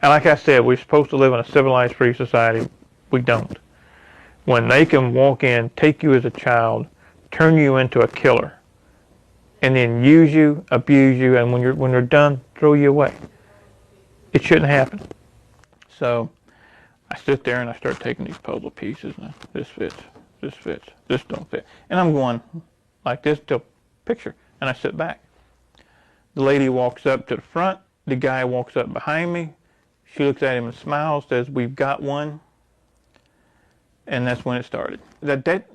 And like I said, we're supposed to live in a civilized, free society. We don't. When they can walk in, take you as a child, turn you into a killer, and then use you, abuse you, and when they're done, throw you away. It shouldn't happen. So I sit there and I start taking these puzzle pieces. And this fits, this don't fit, and I'm going like this till picture. And I sit back. The lady walks up to the front. The guy walks up behind me. She looks at him and smiles, says, "We've got one." And that's when it started. That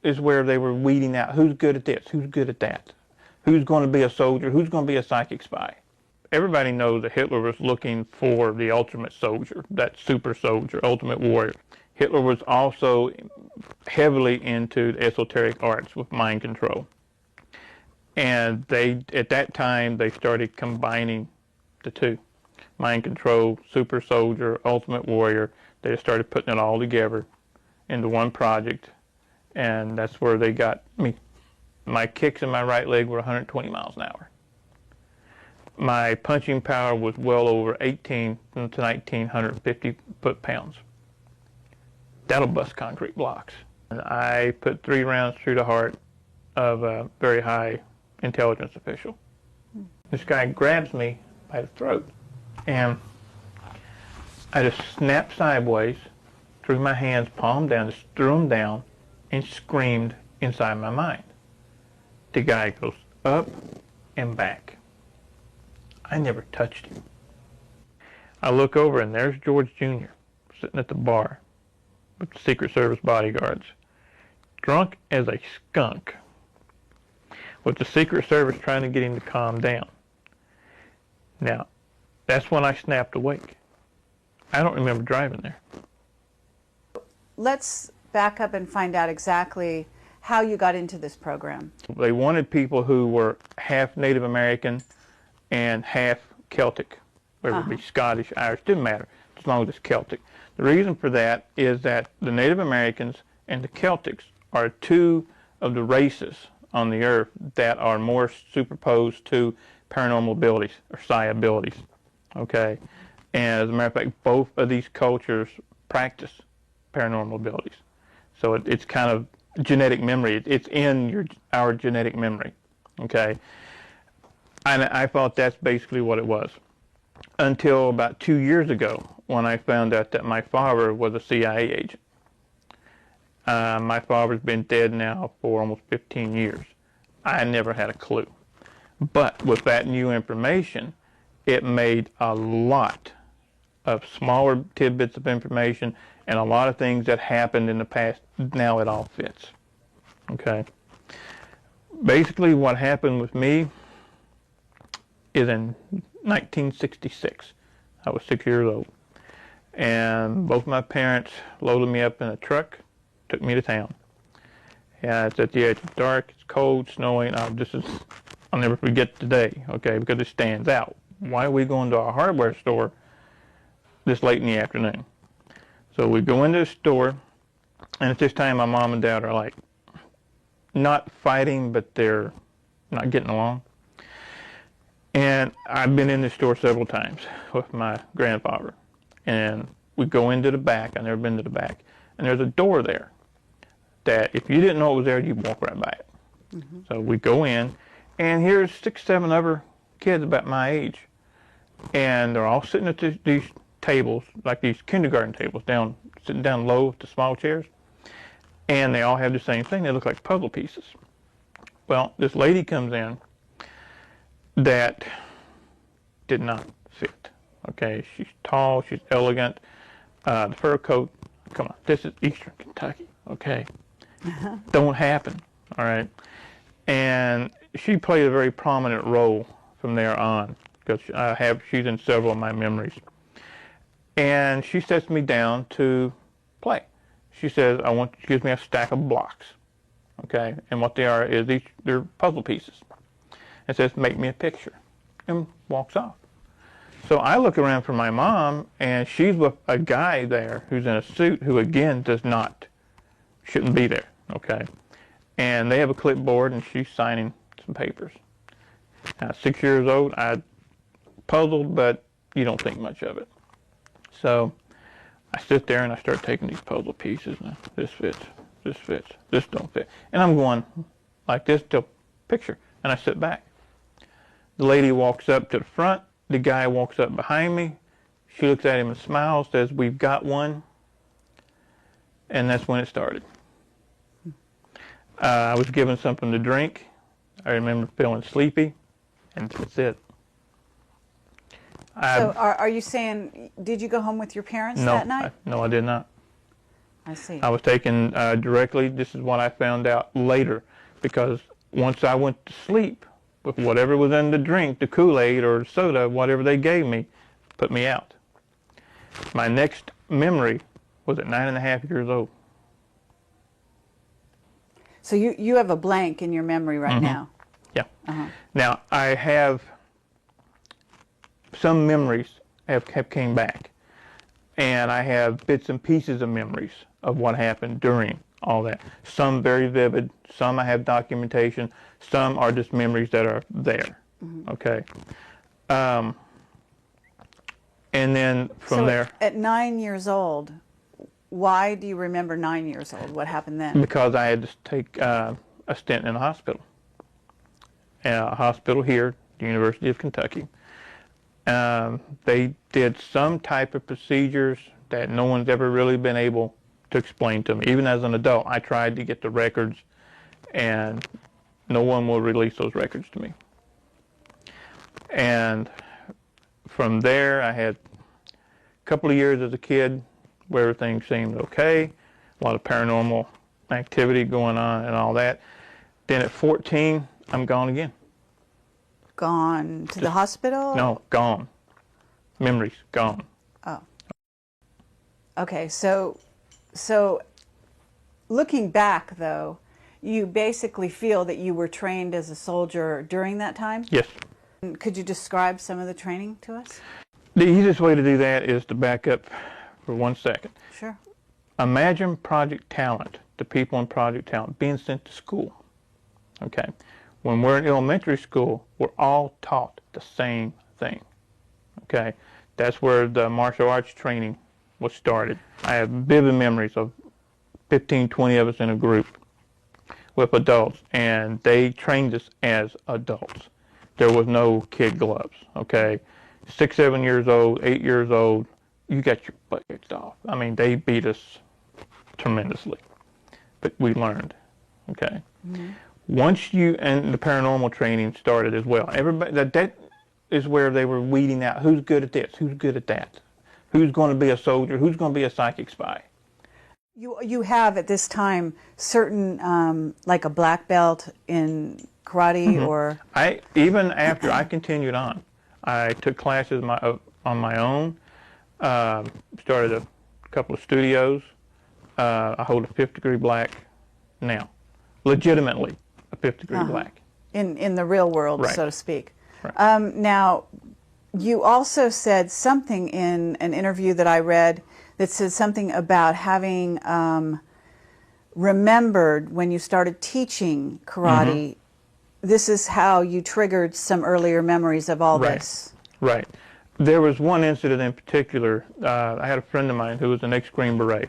is where they were weeding out who's good at this, who's good at that, who's going to be a soldier, who's going to be a psychic spy. Everybody knows that Hitler was looking for the ultimate soldier, that super soldier, ultimate warrior. Hitler was also heavily into the esoteric arts with mind control. And at that time, they started combining the two. Mind control, super soldier, ultimate warrior. They started putting it all together into one project, and that's where they got me. My kicks in my right leg were 120 miles an hour. My punching power was well over 18 to 1,950 foot-pounds. That'll bust concrete blocks. And I put 3 rounds through the heart of a very high intelligence official. This guy grabs me by the throat, and I just snapped sideways, threw my hands palm down, just threw them down, and screamed inside my mind. The guy goes up and back. I never touched him. I look over and there's George Jr. sitting at the bar with the Secret Service bodyguards, drunk as a skunk, with the Secret Service trying to get him to calm down. Now, that's when I snapped awake. I don't remember driving there. Let's back up and find out exactly how you got into this program. They wanted people who were half Native American and half Celtic, whether it be Scottish, Irish, didn't matter, as long as it's Celtic. The reason for that is that the Native Americans and the Celtics are 2 of the races on the earth that are more superposed to paranormal abilities or psi abilities. Okay, and as a matter of fact, both of these cultures practice paranormal abilities. So it's kind of genetic memory. It's in our genetic memory. Okay, and I thought that's basically what it was until about 2 years ago when I found out that my father was a CIA agent. My father's been dead now for almost 15 years. I never had a clue. But with that new information, it made a lot of smaller tidbits of information and a lot of things that happened in the past. Now it all fits. Okay. Basically what happened with me is in 1966. I was 6 years old. And both my parents loaded me up in a truck, took me to town. Yeah, it's at the edge. It's dark, it's cold, snowing. I'll never forget today, okay, because it stands out. Why are we going to a hardware store this late in the afternoon? So we go into the store, and at this time my mom and dad are like not fighting, but they're not getting along. And I've been in the store several times with my grandfather. And we go into the back. I've never been to the back. And there's a door there that if you didn't know it was there, you'd walk right by it. Mm-hmm. So we go in, and here's 6, 7 other kids about my age. And they're all sitting at these tables, like these kindergarten tables, sitting down low with the small chairs. And they all have the same thing. They look like puzzle pieces. Well, this lady comes in that did not fit. Okay, she's tall, she's elegant. The fur coat come on, this is Eastern Kentucky, okay? Don't happen, all right? And she played a very prominent role from there on, because she's in several of my memories. And she sets me down to play. She says, she gives me a stack of blocks, okay? And what they are is they're puzzle pieces. And says, make me a picture, and walks off. So I look around for my mom, and she's with a guy there who's in a suit who, again, shouldn't be there, okay? And they have a clipboard, and she's signing some papers. Now, 6 years old, I puzzled, but you don't think much of it. So I sit there, and I start taking these puzzle pieces. Now, this fits, this don't fit. And I'm going like this till picture, and I sit back. The lady walks up to the front. The guy walks up behind me. She looks at him and smiles, says, we've got one. And that's when it started. I was given something to drink. I remember feeling sleepy, and that's it. So are you saying, did you go home with your parents that night? No, I did not. I see. I was taken directly. This is what I found out later, because once I went to sleep, with whatever was in the drink, the Kool-Aid or soda, whatever they gave me, put me out. My next memory was at 9.5 years old. So you have a blank in your memory right now. Yeah. Now, I have some memories have came back, and I have bits and pieces of memories of what happened during all that. Some very vivid, some I have documentation, some are just memories that are there, okay? And then from there... At 9 years old, why do you remember 9 years old? What happened then? Because I had to take a stint in a hospital. A hospital here, the University of Kentucky. They did some type of procedures that no one's ever really been able to explain to me. Even as an adult, I tried to get the records, and no one will release those records to me. And from there, I had a couple of years as a kid where everything seemed okay, a lot of paranormal activity going on and all that. Then at 14, I'm gone again. Gone to the hospital? No, gone. Memories, gone. Oh. Okay, so looking back, though, you basically feel that you were trained as a soldier during that time? Yes. Could you describe some of the training to us? The easiest way to do that is to back up for 1 second. Sure. Imagine Project Talent, the people in Project Talent, being sent to school. Okay. When we're in elementary school, we're all taught the same thing. Okay. That's where the martial arts training was started. I have vivid memories of 15, 20 of us in a group with adults, and they trained us as adults. There was no kid gloves, okay? 6, 7 years old, 8 years old, you got your butt kicked off. I mean, they beat us tremendously, but we learned, okay? Once and the paranormal training started as well. Everybody, that is where they were weeding out who's good at this, who's good at that, who's going to be a soldier, who's going to be a psychic spy. You have at this time certain, like a black belt in karate or... Even after I continued on, I took classes on my own, started a couple of studios. I hold a 5th degree black now, legitimately a 5th degree black. In the real world, Right. so to speak. Right. Now, you also said something in an interview that I read that said something about having remembered when you started teaching karate. This is how you triggered some earlier memories of all this. Right. There was one incident in particular. I had a friend of mine who was an ex-Green Beret,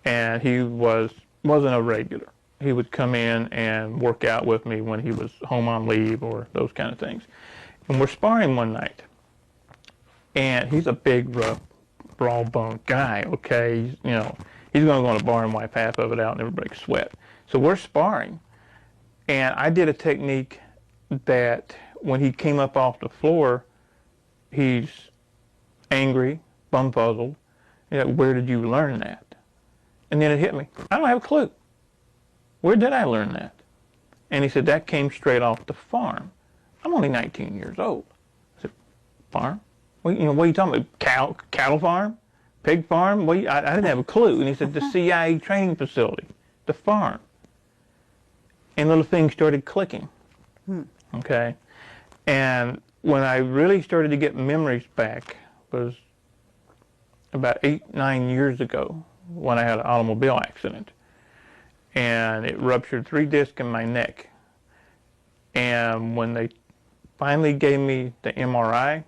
and he wasn't a regular. He would come in and work out with me when he was home on leave or those kind of things. And we're sparring one night, and he's a big, rough, broad-boned guy, okay? He's going to go in a bar and wipe half of it out and everybody sweat. So we're sparring, and I did a technique that when he came up off the floor, he's angry, bumfuzzled, He's like, where did you learn that? And then it hit me. I don't have a clue. Where did I learn that? And he said, that came straight off the farm. I'm only 19 years old. I said, farm? Well, what are you talking about? Cattle farm? Pig farm? Well, I didn't have a clue. And he said, the CIA training facility, the farm. And little things started clicking. Okay? And when I really started to get memories back was about 8, 9 years ago when I had an automobile accident. And it ruptured 3 discs in my neck. And when they finally gave me the MRI,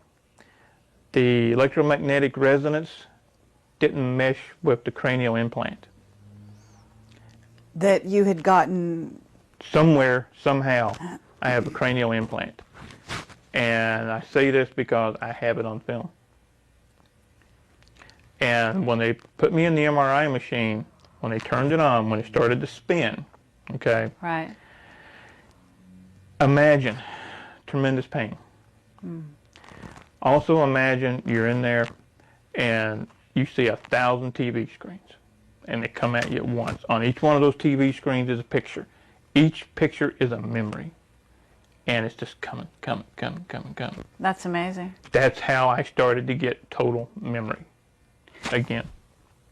the electromagnetic resonance didn't mesh with the cranial implant. That you had gotten... Somewhere, somehow, I have a cranial implant. And I say this because I have it on film. And when they put me in the MRI machine, when they turned it on, when it started to spin, okay? Right. Imagine tremendous pain. Also imagine you're in there and you see 1,000 TV screens and they come at you at once. On each one of those TV screens is a picture. Each picture is a memory. And it's just coming, coming, coming, coming, coming. That's amazing. That's how I started to get total memory again.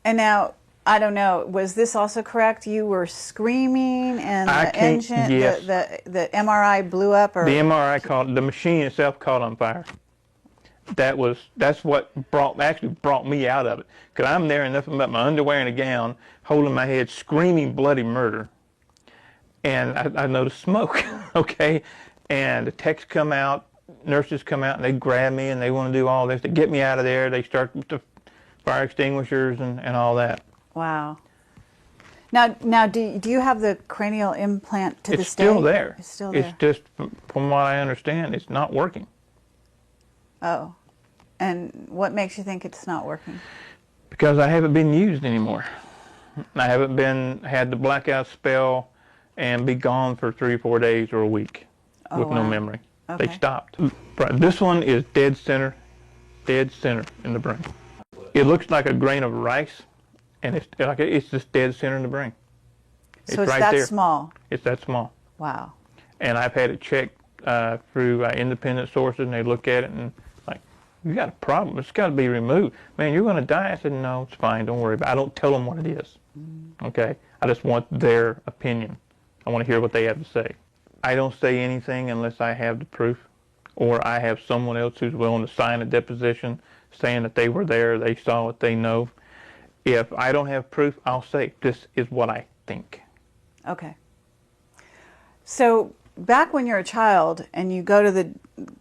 And now, I don't know, was this also correct? You were screaming and the engine, yes. the MRI blew up? Or? The MRI the machine itself caught on fire. That's what actually brought me out of it. Because I'm there in nothing but my underwear and a gown, holding my head, screaming bloody murder. And I noticed smoke, okay? And the techs come out, nurses come out, and they grab me, and they want to do all this to get me out of there. They start with the fire extinguishers and all that. Wow. Now, do you have the cranial implant to this day? It's still there. It's still there. It's just, from what I understand, it's not working. Oh. And what makes you think it's not working? Because I haven't been used anymore. I haven't had the blackout spell and be gone for 3 or 4 days or a week with no memory. Okay. They stopped. Right. This one is dead center in the brain. It looks like a grain of rice, and it's just dead center in the brain. So it's right that there. small? It's that small. Wow. And I've had it checked through independent sources, and they look at it and like, you got a problem. It's got to be removed. Man, you're going to die. I said, no, it's fine. Don't worry about it. I don't tell them what it is. Okay? I just want their opinion. I want to hear what they have to say. I don't say anything unless I have the proof, or I have someone else who's willing to sign a deposition saying that they were there, they saw it, they know. If I don't have proof, I'll say, this is what I think. Okay. So back when you're a child and you go to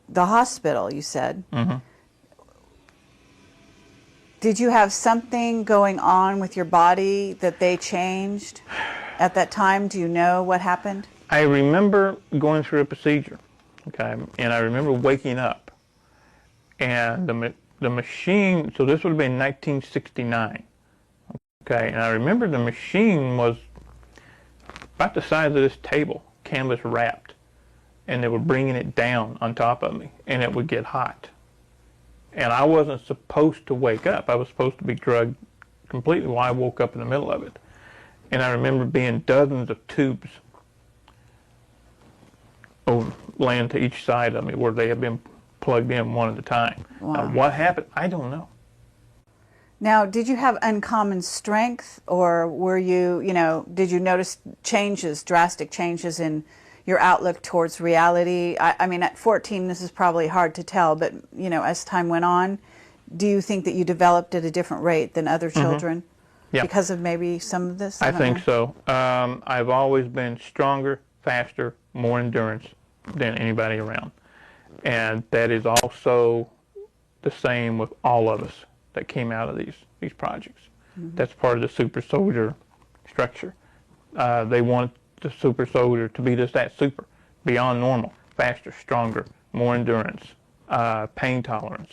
the hospital, you said, did you have something going on with your body that they changed at that time? Do you know what happened? I remember going through a procedure, okay, and I remember waking up, and the machine, so this would have been 1969, okay, and I remember the machine was about the size of this table, canvas wrapped, and they were bringing it down on top of me, and it would get hot. And I wasn't supposed to wake up. I was supposed to be drugged completely while I woke up in the middle of it. And I remember being dozens of tubes laying to each side of me where they had been plugged in one at a time. Wow. Now, what happened? I don't know. Now, did you have uncommon strength, or were you, did you notice drastic changes in your outlook towards reality? I mean, at 14, this is probably hard to tell, but, as time went on, do you think that you developed at a different rate than other children? Yeah. Because of maybe some of this? I think so. I've always been stronger, faster, more endurance than anybody around. And that is also the same with all of us that came out of these projects. That's part of the super soldier structure. They want the super soldier to be just that super, beyond normal, faster, stronger, more endurance, pain tolerance,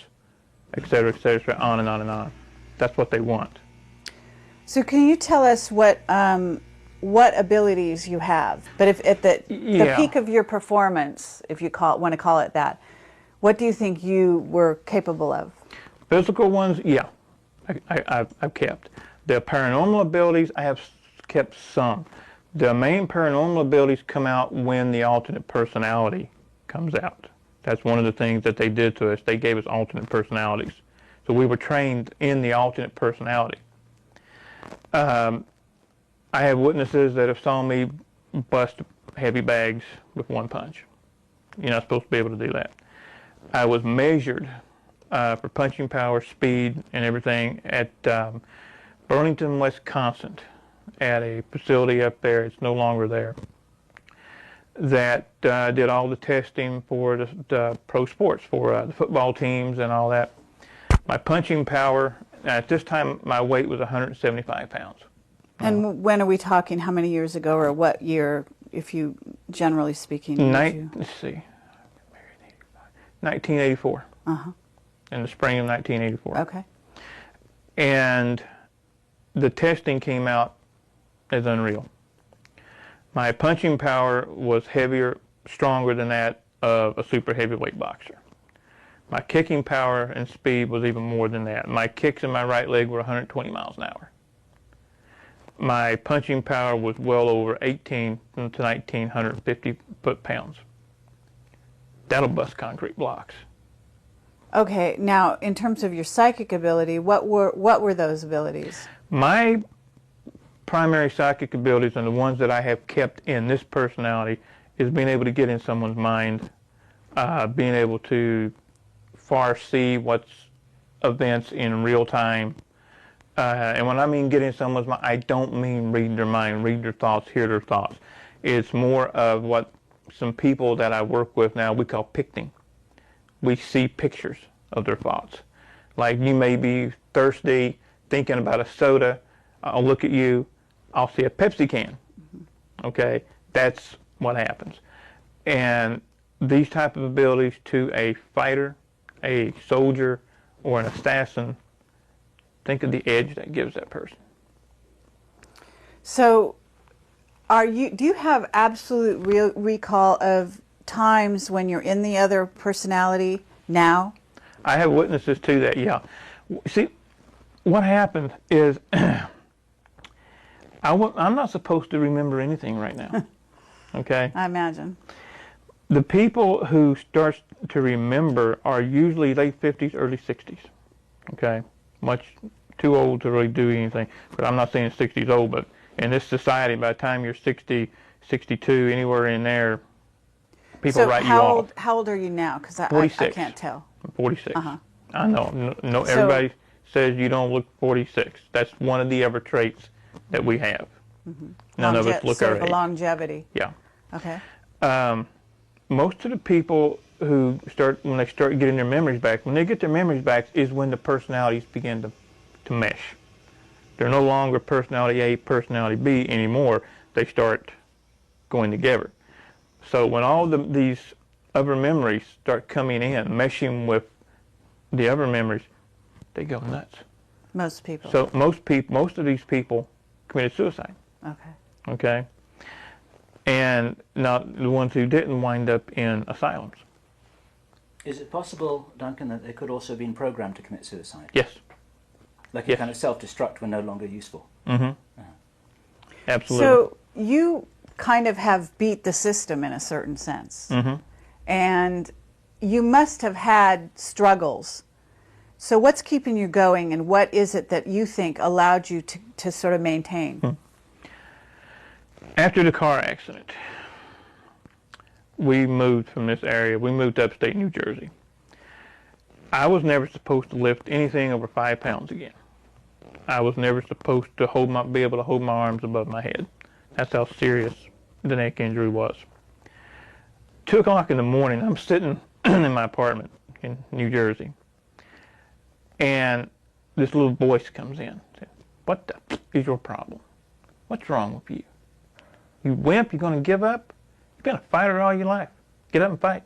et cetera, on and on and on. That's what they want. So can you tell us what abilities you have? But if at the peak of your performance, if you want to call it that, what do you think you were capable of? Physical ones, yeah. I've kept. The paranormal abilities, I have kept some. The main paranormal abilities come out when the alternate personality comes out. That's one of the things that they did to us. They gave us alternate personalities. So we were trained in the alternate personality. I have witnesses that have saw me bust heavy bags with one punch. You're not supposed to be able to do that. I was measured for punching power, speed, and everything at Burlington, Wisconsin, at a facility up there. It's no longer there. That did all the testing for the pro sports, for the football teams and all that. My punching power, at this time, my weight was 175 pounds. And when are we talking? How many years ago, or what year, if you, generally speaking? Let's see, 1984. Uh-huh. In the spring of 1984. Okay. And the testing came out as unreal. My punching power was heavier, stronger than that of a super heavyweight boxer. My kicking power and speed was even more than that. My kicks in my right leg were 120 miles an hour. My punching power was well over 18 to 1,950 foot-pounds. That'll bust concrete blocks. Okay, now in terms of your psychic ability, what were those abilities? My primary psychic abilities, and the ones that I have kept in this personality, is being able to get in someone's mind, being able to foresee what's events in real time. And when I mean get in someone's mind, I don't mean read their mind, read their thoughts, hear their thoughts. It's more of what some people that I work with now, we call picting. We see pictures of their thoughts. Like you may be thirsty, thinking about a soda. I'll look at you, I'll see a Pepsi can. Okay, that's what happens. And these type of abilities to a fighter, a soldier, or an assassin, think of the edge that gives that person. So, do you have absolute recall of times when you're in the other personality now? I have witnesses to that, yeah. See, what happened is I'm not supposed to remember anything right now, okay? I imagine. The people who start to remember are usually late 50s, early 60s, okay? Much too old to really do anything. But I'm not saying 60s old, but in this society, by the time you're 60, 62, anywhere in there, people write you off. How old are you now? Because I can't tell. I'm 46. Uh-huh. I know. No, everybody says you don't look 46. That's one of the other traits that we have. Mm-hmm. None of us look our age. Longevity. Yeah. Okay. Most of the people who when they start getting their memories back, when they get their memories back is when the personalities begin to mesh. They're no longer personality A, personality B anymore. They start going together. So when all these other memories start coming in, meshing with the other memories, they go nuts. Most people. So most of these people committed suicide. Okay. Okay. And now the ones who didn't wind up in asylums. Is it possible, Duncan, that they could also have been programmed to commit suicide? Yes. Like a kind of self-destruct when no longer useful? Mm-hmm. Absolutely. So you kind of have beat the system in a certain sense. Mm-hmm. And you must have had struggles. So what's keeping you going, and what is it that you think allowed you to sort of maintain? After the car accident, we moved from this area. We moved to upstate New Jersey. I was never supposed to lift anything over 5 pounds again. I was never supposed to be able to hold my arms above my head. That's how serious the neck injury was. 2 o'clock in the morning, I'm sitting in my apartment in New Jersey, and this little voice comes in. Says, "What the is your problem? What's wrong with you? You wimp, you're going to give up? You've been a fighter all your life. Get up and fight."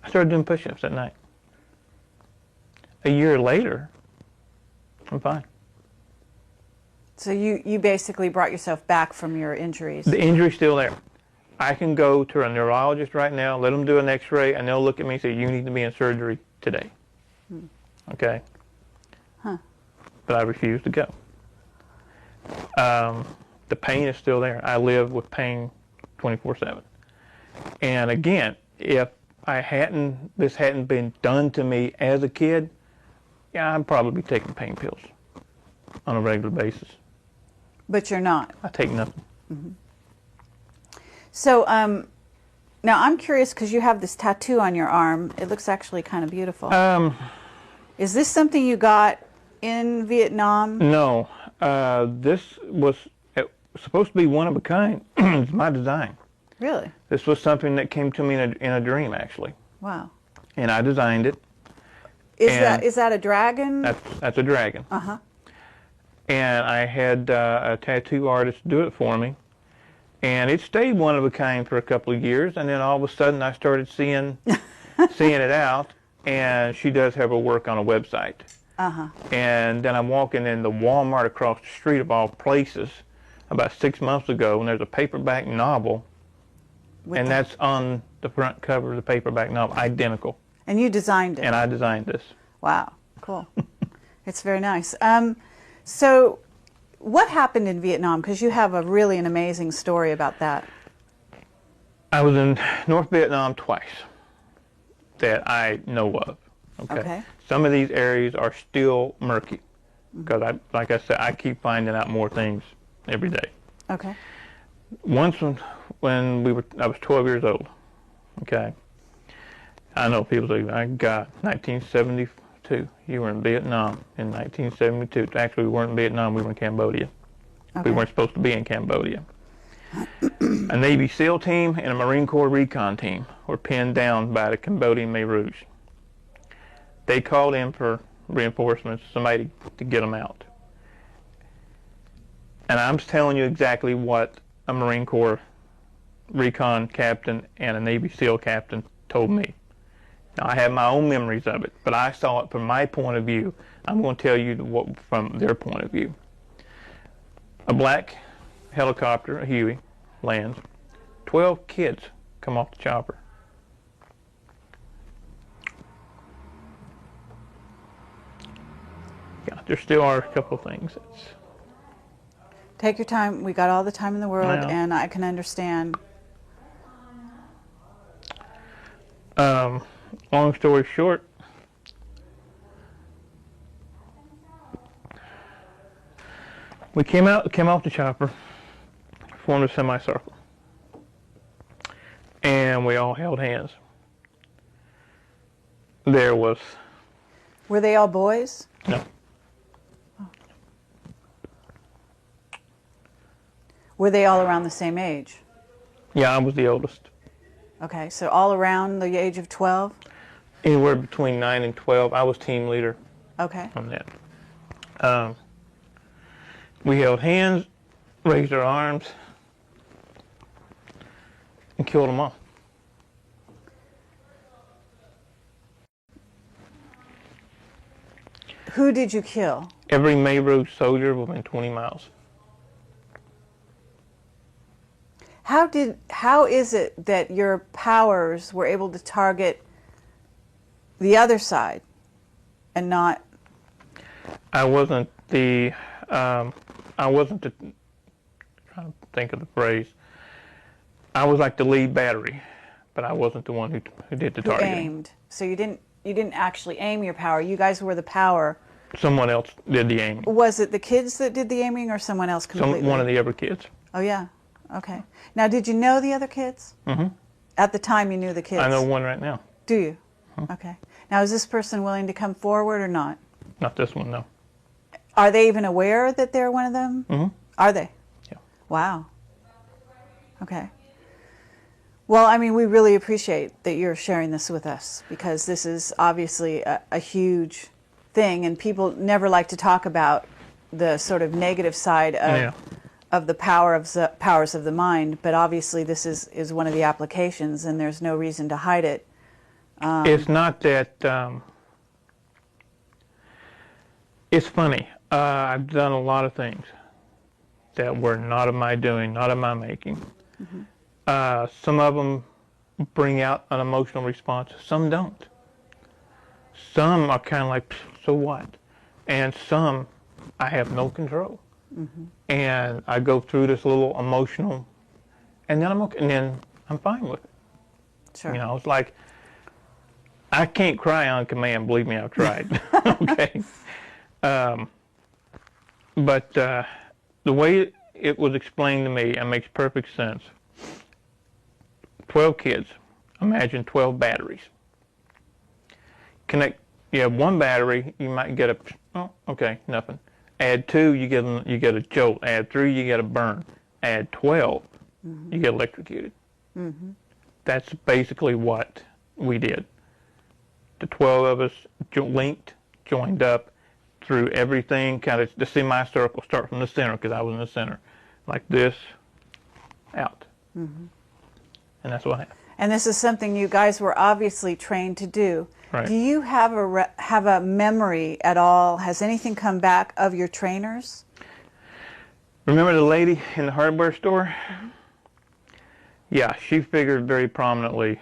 I started doing push-ups that night. A year later, I'm fine. So you basically brought yourself back from your injuries. The injury's still there. I can go to a neurologist right now, let them do an x-ray, and they'll look at me and say, "You need to be in surgery today." Okay? Huh. but I refuse to go. The pain is still there. I live with pain 24/7. And again, if this hadn't been done to me as a kid, yeah, I'd probably be taking pain pills on a regular basis. But you're not. I take nothing. So now I'm curious because you have this tattoo on your arm. It looks actually kind of beautiful. Is this something you got in Vietnam? No, this was supposed to be one of a kind. It's my design. Really? This was something that came to me in a dream, actually. Wow. And I designed it. Is that a dragon? That's a dragon. Uh-huh. And I had a tattoo artist do it for me. And it stayed one of a kind for a couple of years, and then all of a sudden I started seeing it out, and she does have her work on a website. Uh-huh. And then I'm walking in the Walmart across the street of all places about 6 months ago, and there's a paperback novel, and that's on the front cover of the paperback novel, identical. And you designed it? And I designed this. Wow, cool. It's very nice. So what happened in Vietnam? Because you have an amazing story about that. I was in North Vietnam twice that I know of. Okay. Some of these areas are still murky because, like I said, I keep finding out more things every day. Okay. Once when I was 12 years old. Okay. I know people say, "My God, 1972. You were in Vietnam in 1972." Actually, we weren't in Vietnam. We were in Cambodia. Okay. We weren't supposed to be in Cambodia. A Navy SEAL team and a Marine Corps recon team were pinned down by the Cambodian Khmer Rouge. They called in for reinforcements, somebody to get them out. And I'm telling you exactly what a Marine Corps recon captain and a Navy SEAL captain told me. Now, I have my own memories of it, but I saw it from my point of view. I'm going to tell you what from their point of view. A black helicopter, a Huey, lands. 12 kids come off the chopper. Yeah, there still are a couple of things. Take your time. We got all the time in the world, Yeah. and I can understand. Long story short, we came off the chopper, formed a semicircle, and we all held hands. There was Were they all boys? no. Were they all around the same age? Yeah, I was the oldest. Okay, so all around the age of 12? Anywhere between 9 and 12. I was team leader Okay. on that. We held hands, raised our arms, and killed them all. Who did you kill? Every Khmer Rouge soldier within 20 miles. How is it that your powers were able to target the other side and not? I wasn't the trying to think of the phrase. I was like the lead battery, but I wasn't the one who did the Who targeting. aimed. So you didn't actually aim your power. You guys were the power. Someone else did the aiming. Was it the kids that did the aiming or someone else completely? One of the other kids. Oh, yeah. Okay. Now, did you know the other kids? Mm-hmm. At the time you knew the kids? I know one right now. Do you? Okay. Now, is this person willing to come forward or not? Not this one, no. Are they even aware that they're one of them? Mm-hmm. Are they? Yeah. Wow. Okay. Well, I mean, we really appreciate that you're sharing this with us because this is obviously a huge thing, and people never like to talk about the sort of negative side of the powers of the mind, but obviously this is one of the applications, and there's no reason to hide it. It's not that. It's funny. I've done a lot of things that were not of my doing, not of my making. Mm-hmm. Some of them bring out an emotional response. Some don't. Some are kind of like, so what? And some I have no control. And I go through this little emotional, and then I'm okay, and then I'm fine with it. Sure. You know, it's like, I can't cry on command. Believe me, I've tried. Okay. But the way it was explained to me, it makes perfect sense. 12 kids. Imagine 12 batteries. You have one battery, you might get okay, nothing. Add 2, you get a jolt. Add 3, you get a burn. Add 12, you get electrocuted. That's basically what we did. The 12 of us linked, joined up, through everything, kind of the semicircle, start from the center, because I was in the center, like this, out. And that's what happened. And this is something you guys were obviously trained to do. Right. Do you have a memory at all? Has anything come back of your trainers? Remember the lady in the hardware store? Yeah, she figured very prominently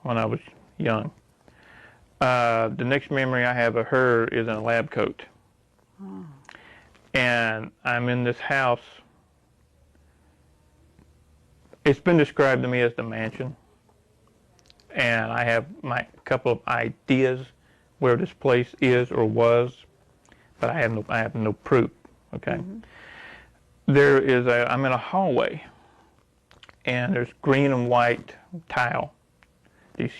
when I was young. The next memory I have of her is in a lab coat. And I'm in this house. It's been described to me as the mansion. And I have my couple of ideas where this place is or was, but I have no proof. Okay. I'm in a hallway, and there's green and white tile. These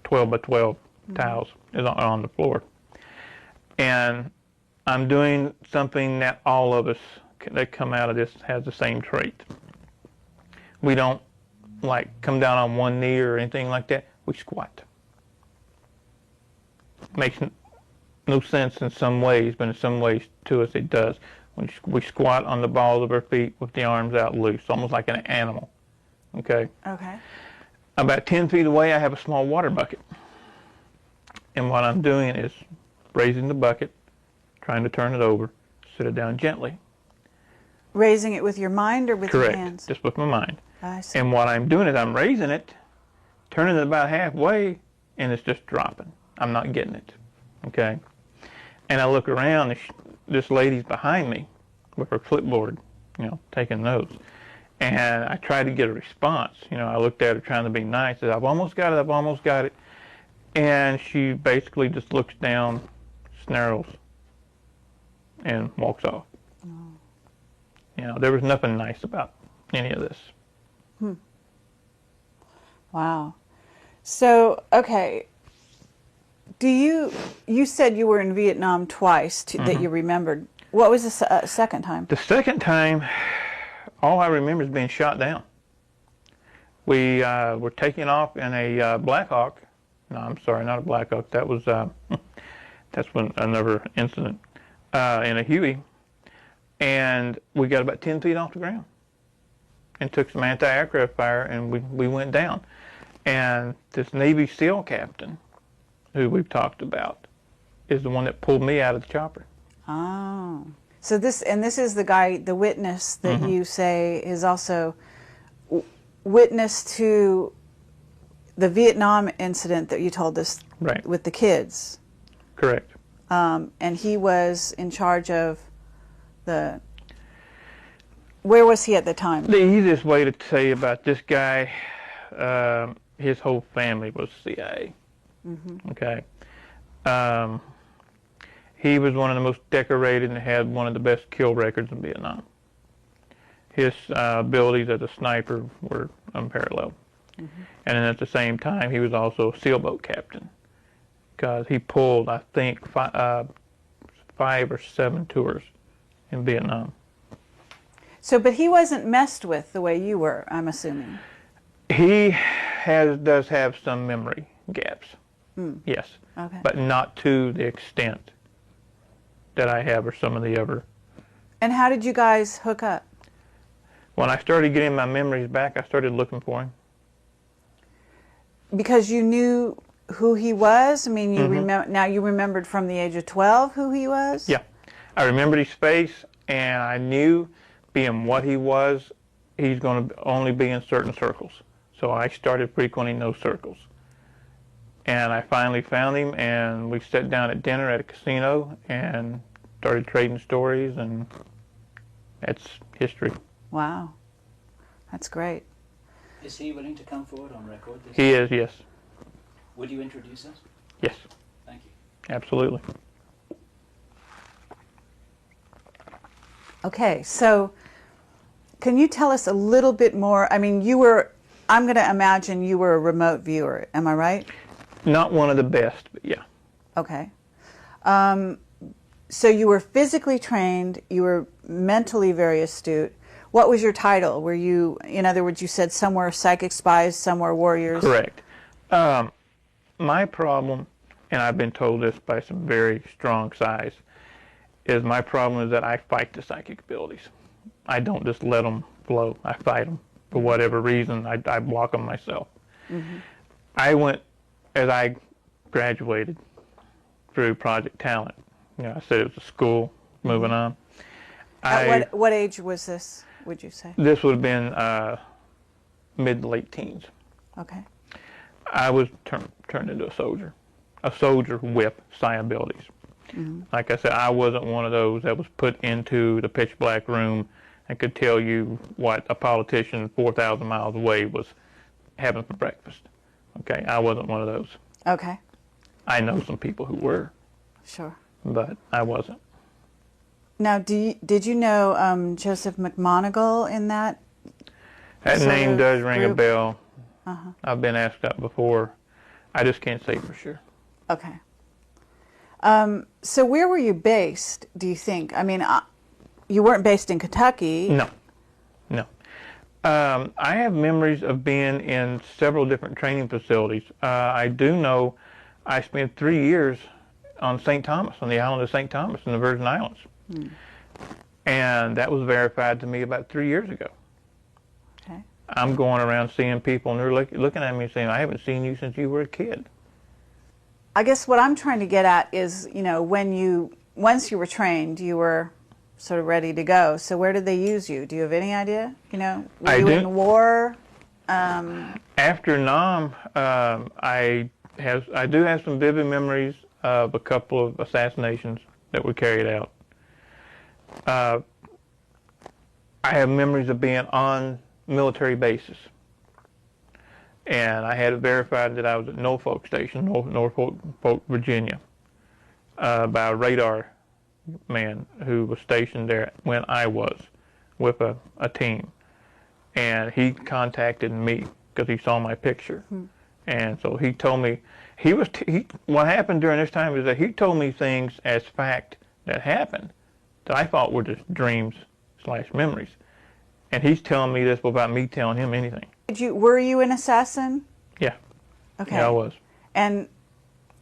12 by 12 tiles is on the floor. And I'm doing something that all of us that come out of this has the same trait. We don't like come down on one knee or anything like that. We squat. Makes no sense in some ways, but in some ways to us it does. We squat on the balls of our feet with the arms out loose, almost like an animal. Okay? Okay. About 10 feet away, I have a small water bucket. And what I'm doing is raising the bucket, trying to turn it over, sit it down gently. Raising it with your mind or with Correct. your hands? Just with my mind. I see. And what I'm doing is I'm raising it, turning it about halfway, and it's just dropping. I'm not getting it. Okay? And I look around, and this lady's behind me with her clipboard, taking notes. And I tried to get a response. I looked at her trying to be nice. I said, I've almost got it, I've almost got it. And she basically just looks down, snarls, and walks off. There was nothing nice about any of this. Wow. So, okay. You said you were in Vietnam twice that you remembered. What was the second time? The second time, all I remember is being shot down. We were taking off in a Black Hawk. No, I'm sorry, not a Black Hawk. That was that's another incident in a Huey, and we got about 10 feet off the ground, and took some anti-aircraft fire, and we went down. And this Navy SEAL captain, who we've talked about, is the one that pulled me out of the chopper. Oh, so this is the guy, the witness that you say is also witness to the Vietnam incident that you told us, Right. with the kids. Correct. And he was in charge of where was he at the time? The easiest way to say about this guy, his whole family was CIA. Okay. He was one of the most decorated and had one of the best kill records in Vietnam. His abilities as a sniper were unparalleled. And then at the same time, he was also a sailboat captain, because he pulled, I think, 5 or 7 tours in Vietnam. So, but he wasn't messed with the way you were, I'm assuming. He does have some memory gaps, yes, Okay. but not to the extent that I have or some of the other. And how did you guys hook up? When I started getting my memories back, I started looking for him. Because you knew who he was? I mean, you now you remembered from the age of 12 who he was? Yeah. I remembered his face, and I knew, being what he was, he's going to only be in certain circles. So I started frequenting those circles. And I finally found him, and we sat down at dinner at a casino, and started trading stories, and that's history. Wow. That's great. Is he willing to come forward on record? He is, yes. Would you introduce us? Yes, Thank you. absolutely. Okay, so can you tell us a little bit more? I mean, I'm going to imagine you were a remote viewer. Am I right? Not one of the best, but yeah. Okay. So you were physically trained, you were mentally very astute. What was your title? Were you, in other words, you said some were psychic spies, some were warriors? Correct. My problem, and I've been told this by some very strong size, is my problem is that I fight the psychic abilities. I don't just let them flow. I fight them for whatever reason. I block them myself. Mm-hmm. I went, as I graduated through Project Talent, I said it was a school, moving on. At what age was this, would you say? This would have been mid to late teens. Okay. I was turned into a soldier with psi abilities. Mm-hmm. Like I said, I wasn't one of those that was put into the pitch black room and could tell you what a politician 4,000 miles away was having for breakfast. Okay, I wasn't one of those. Okay. I know some people who were. Sure. But I wasn't. Now, did you know Joseph McMonigal in that? That name does ring a group? bell. Uh-huh. I've been asked that before. I just can't say for sure. Okay. So where were you based, do you think? I mean, you weren't based in Kentucky. No. I have memories of being in several different training facilities. I do know I spent 3 years on St. Thomas, on the island of St. Thomas in the Virgin Islands. Hmm. And that was verified to me about 3 years ago. Okay. I'm going around seeing people, and they're looking at me saying, I haven't seen you since you were a kid. I guess what I'm trying to get at is, once you were trained, you were sort of ready to go. So where did they use you? Do you have any idea? Were you in war? After Nam, I do have some vivid memories of a couple of assassinations that were carried out. I have memories of being on military bases. And I had it verified that I was at Norfolk Station, Norfolk, Virginia, by a radar man who was stationed there when I was with a team. And he contacted me because he saw my picture. Hmm. And so he told me, what happened during this time is that he told me things as fact that happened that I thought were just dreams/memories. And he's telling me this without me telling him anything. Were you an assassin? Yeah. Okay. Yeah, I was. And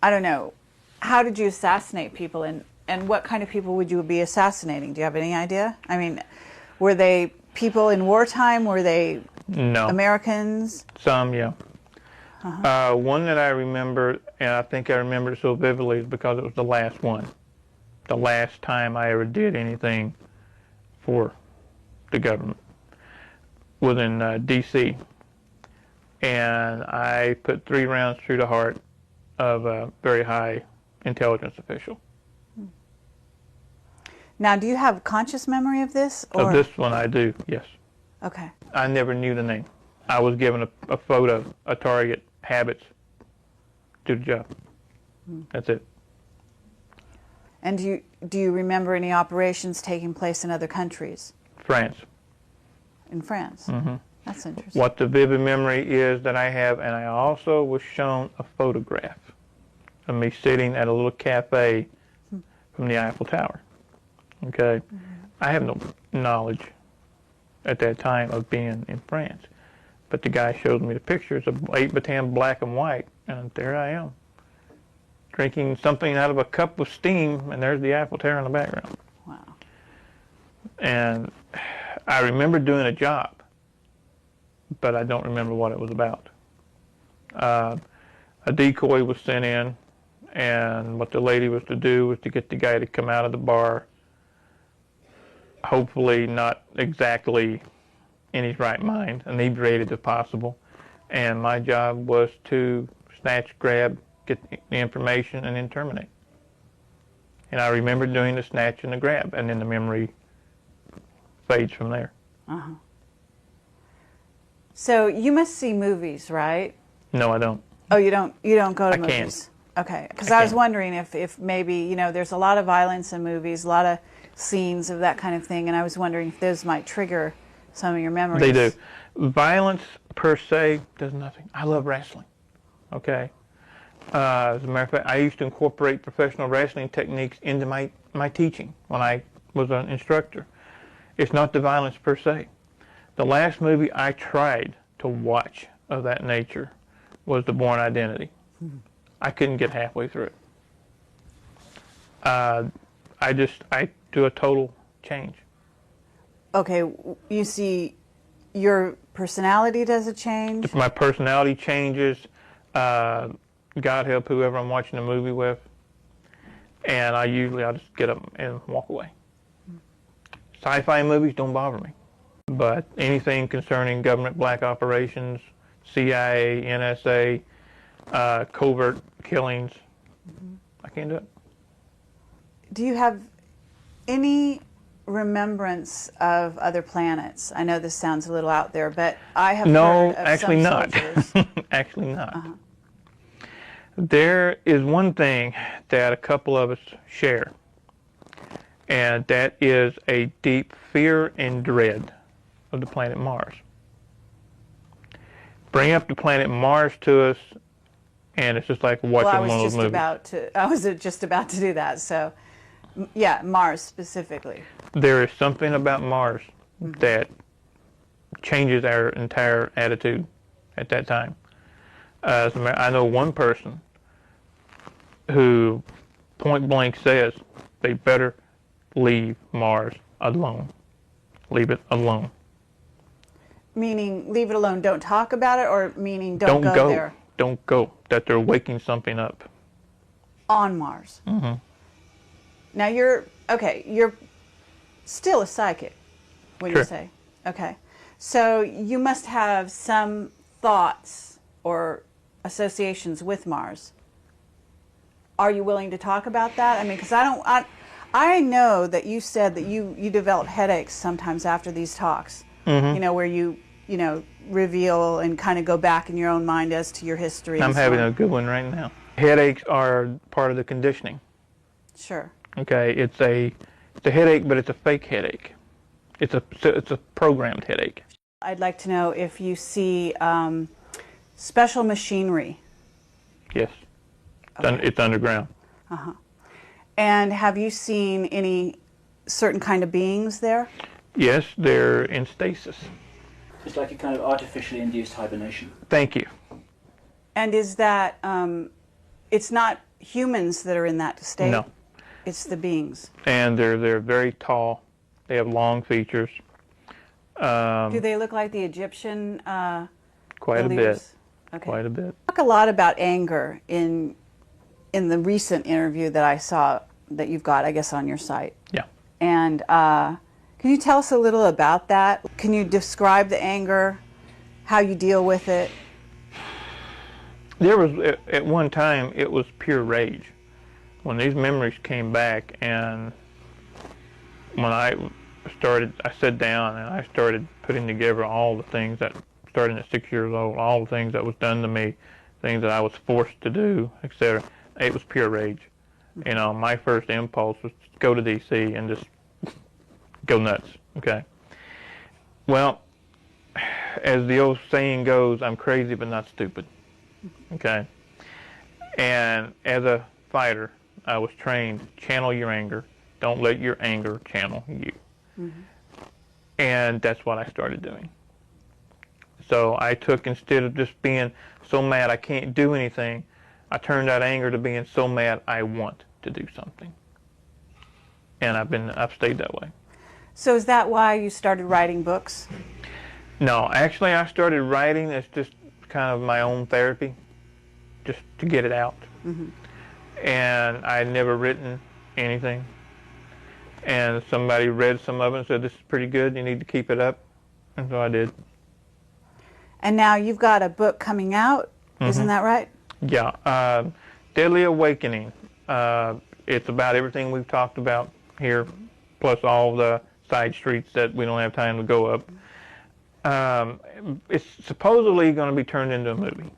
I don't know, how did you assassinate people, and what kind of people would you be assassinating? Do you have any idea? I mean, were they people in wartime? Were they Americans? Some, yeah. Uh-huh. One that I remember, and I think I remember it so vividly, is because it was the last one. The last time I ever did anything for the government was in D.C. And I put 3 rounds through the heart of a very high intelligence official. Now, do you have conscious memory of this? Or? Of this one, I do, yes. Okay. I never knew the name. I was given a photo, a target, habits, do the job. That's it. And do you remember any operations taking place in other countries? France. In France? Mm-hmm. That's interesting. What the vivid memory is that I have, and I also was shown a photograph of me sitting at a little cafe from the Eiffel Tower. Okay? Mm-hmm. I have no knowledge at that time of being in France. But the guy showed me the pictures of 8x10 black and white, and there I am, drinking something out of a cup with steam, and there's the Eiffel Tower in the background. Wow. And I remember doing a job, but I don't remember what it was about. A decoy was sent in, and what the lady was to do was to get the guy to come out of the bar, hopefully not exactly in his right mind, inebriated if possible. And my job was to snatch, grab, get the information, and then terminate. And I remember doing the snatch and the grab, and then the memory fades from there. Uh-huh. So you must see movies, right? No, I don't. Oh, you don't go to I movies? can't. Okay, because I I was can't. wondering if maybe, you know, there's a lot of violence in movies, a lot of scenes of that kind of thing, and I was wondering if those might trigger some of your memories. They do. Violence per se does nothing. I love wrestling. Okay. As a matter of fact, I used to incorporate professional wrestling techniques into my teaching when I was an instructor. It's not the violence per se. The last movie I tried to watch of that nature was The Bourne Identity. I couldn't get halfway through it. I do a total change. Okay, you see your personality does a change? My personality changes. God help whoever I'm watching a movie with. And I'll just get up and walk away. Sci-fi movies don't bother me. But anything concerning government black operations, CIA, NSA, covert killings, I can't do it. Do you have any remembrance of other planets? I know this sounds a little out there, but I have No, heard of actually some not. soldiers. Actually not. There is one thing that a couple of us share, and that is a deep fear and dread of the planet Mars. Bring up the planet Mars to us, and it's just like watching one of those movies. I was just about to do that. So, yeah, Mars specifically. There is something about Mars that changes our entire attitude at that time. I know one person who point blank says they better leave Mars alone. Leave it alone. Meaning, leave it alone. Don't talk about it, or meaning don't go there. Don't go. That they're waking something up on Mars. Mm-hmm. Now you're still a psychic when Sure. you say okay. So you must have some thoughts or associations with Mars. Are you willing to talk about that? I mean, because I know that you said that you develop headaches sometimes after these talks. Mm-hmm. You know, where you reveal and kind of go back in your own mind as to your history. I'm having a good one right now. Headaches are part of the conditioning. Sure. Okay, it's a headache, but it's a fake headache. It's a programmed headache. I'd like to know if you see special machinery. Yes, Okay. It's underground. Uh-huh. And have you seen any certain kind of beings there? Yes, they're in stasis. It's like a kind of artificially induced hibernation. Thank you. And is that, it's not humans that are in that state? No. It's the beings. And they're very tall. They have long features. Do they look like the Egyptian Quite believers? a bit. Okay. Quite a bit. Talk a lot about anger in the recent interview that I saw that you've got, I guess, on your site. Yeah. And can you tell us a little about that? Can you describe the anger, how you deal with it? There was, at one time, it was pure rage. When these memories came back, and when I sat down and I started putting together all the things that, starting at 6 years old, all the things that was done to me, things that I was forced to do, etc. It was pure rage. You know, my first impulse was to go to D.C. and just go nuts, okay? Well, as the old saying goes, I'm crazy but not stupid, okay? And as a fighter, I was trained, channel your anger. Don't let your anger channel you. Mm-hmm. And that's what I started doing. So I took, instead of just being so mad I can't do anything, I turned that anger to being so mad I want to do something. And I've stayed that way. So is that why you started writing books? No, actually I started writing as just kind of my own therapy, just to get it out. Mm-hmm. And I had never written anything. And somebody read some of it and said, this is pretty good, you need to keep it up. And so I did. And now you've got a book coming out, isn't that right? Yeah, Deadly Awakening. It's about everything we've talked about here, plus all the side streets that we don't have time to go up. It's supposedly going to be turned into a movie.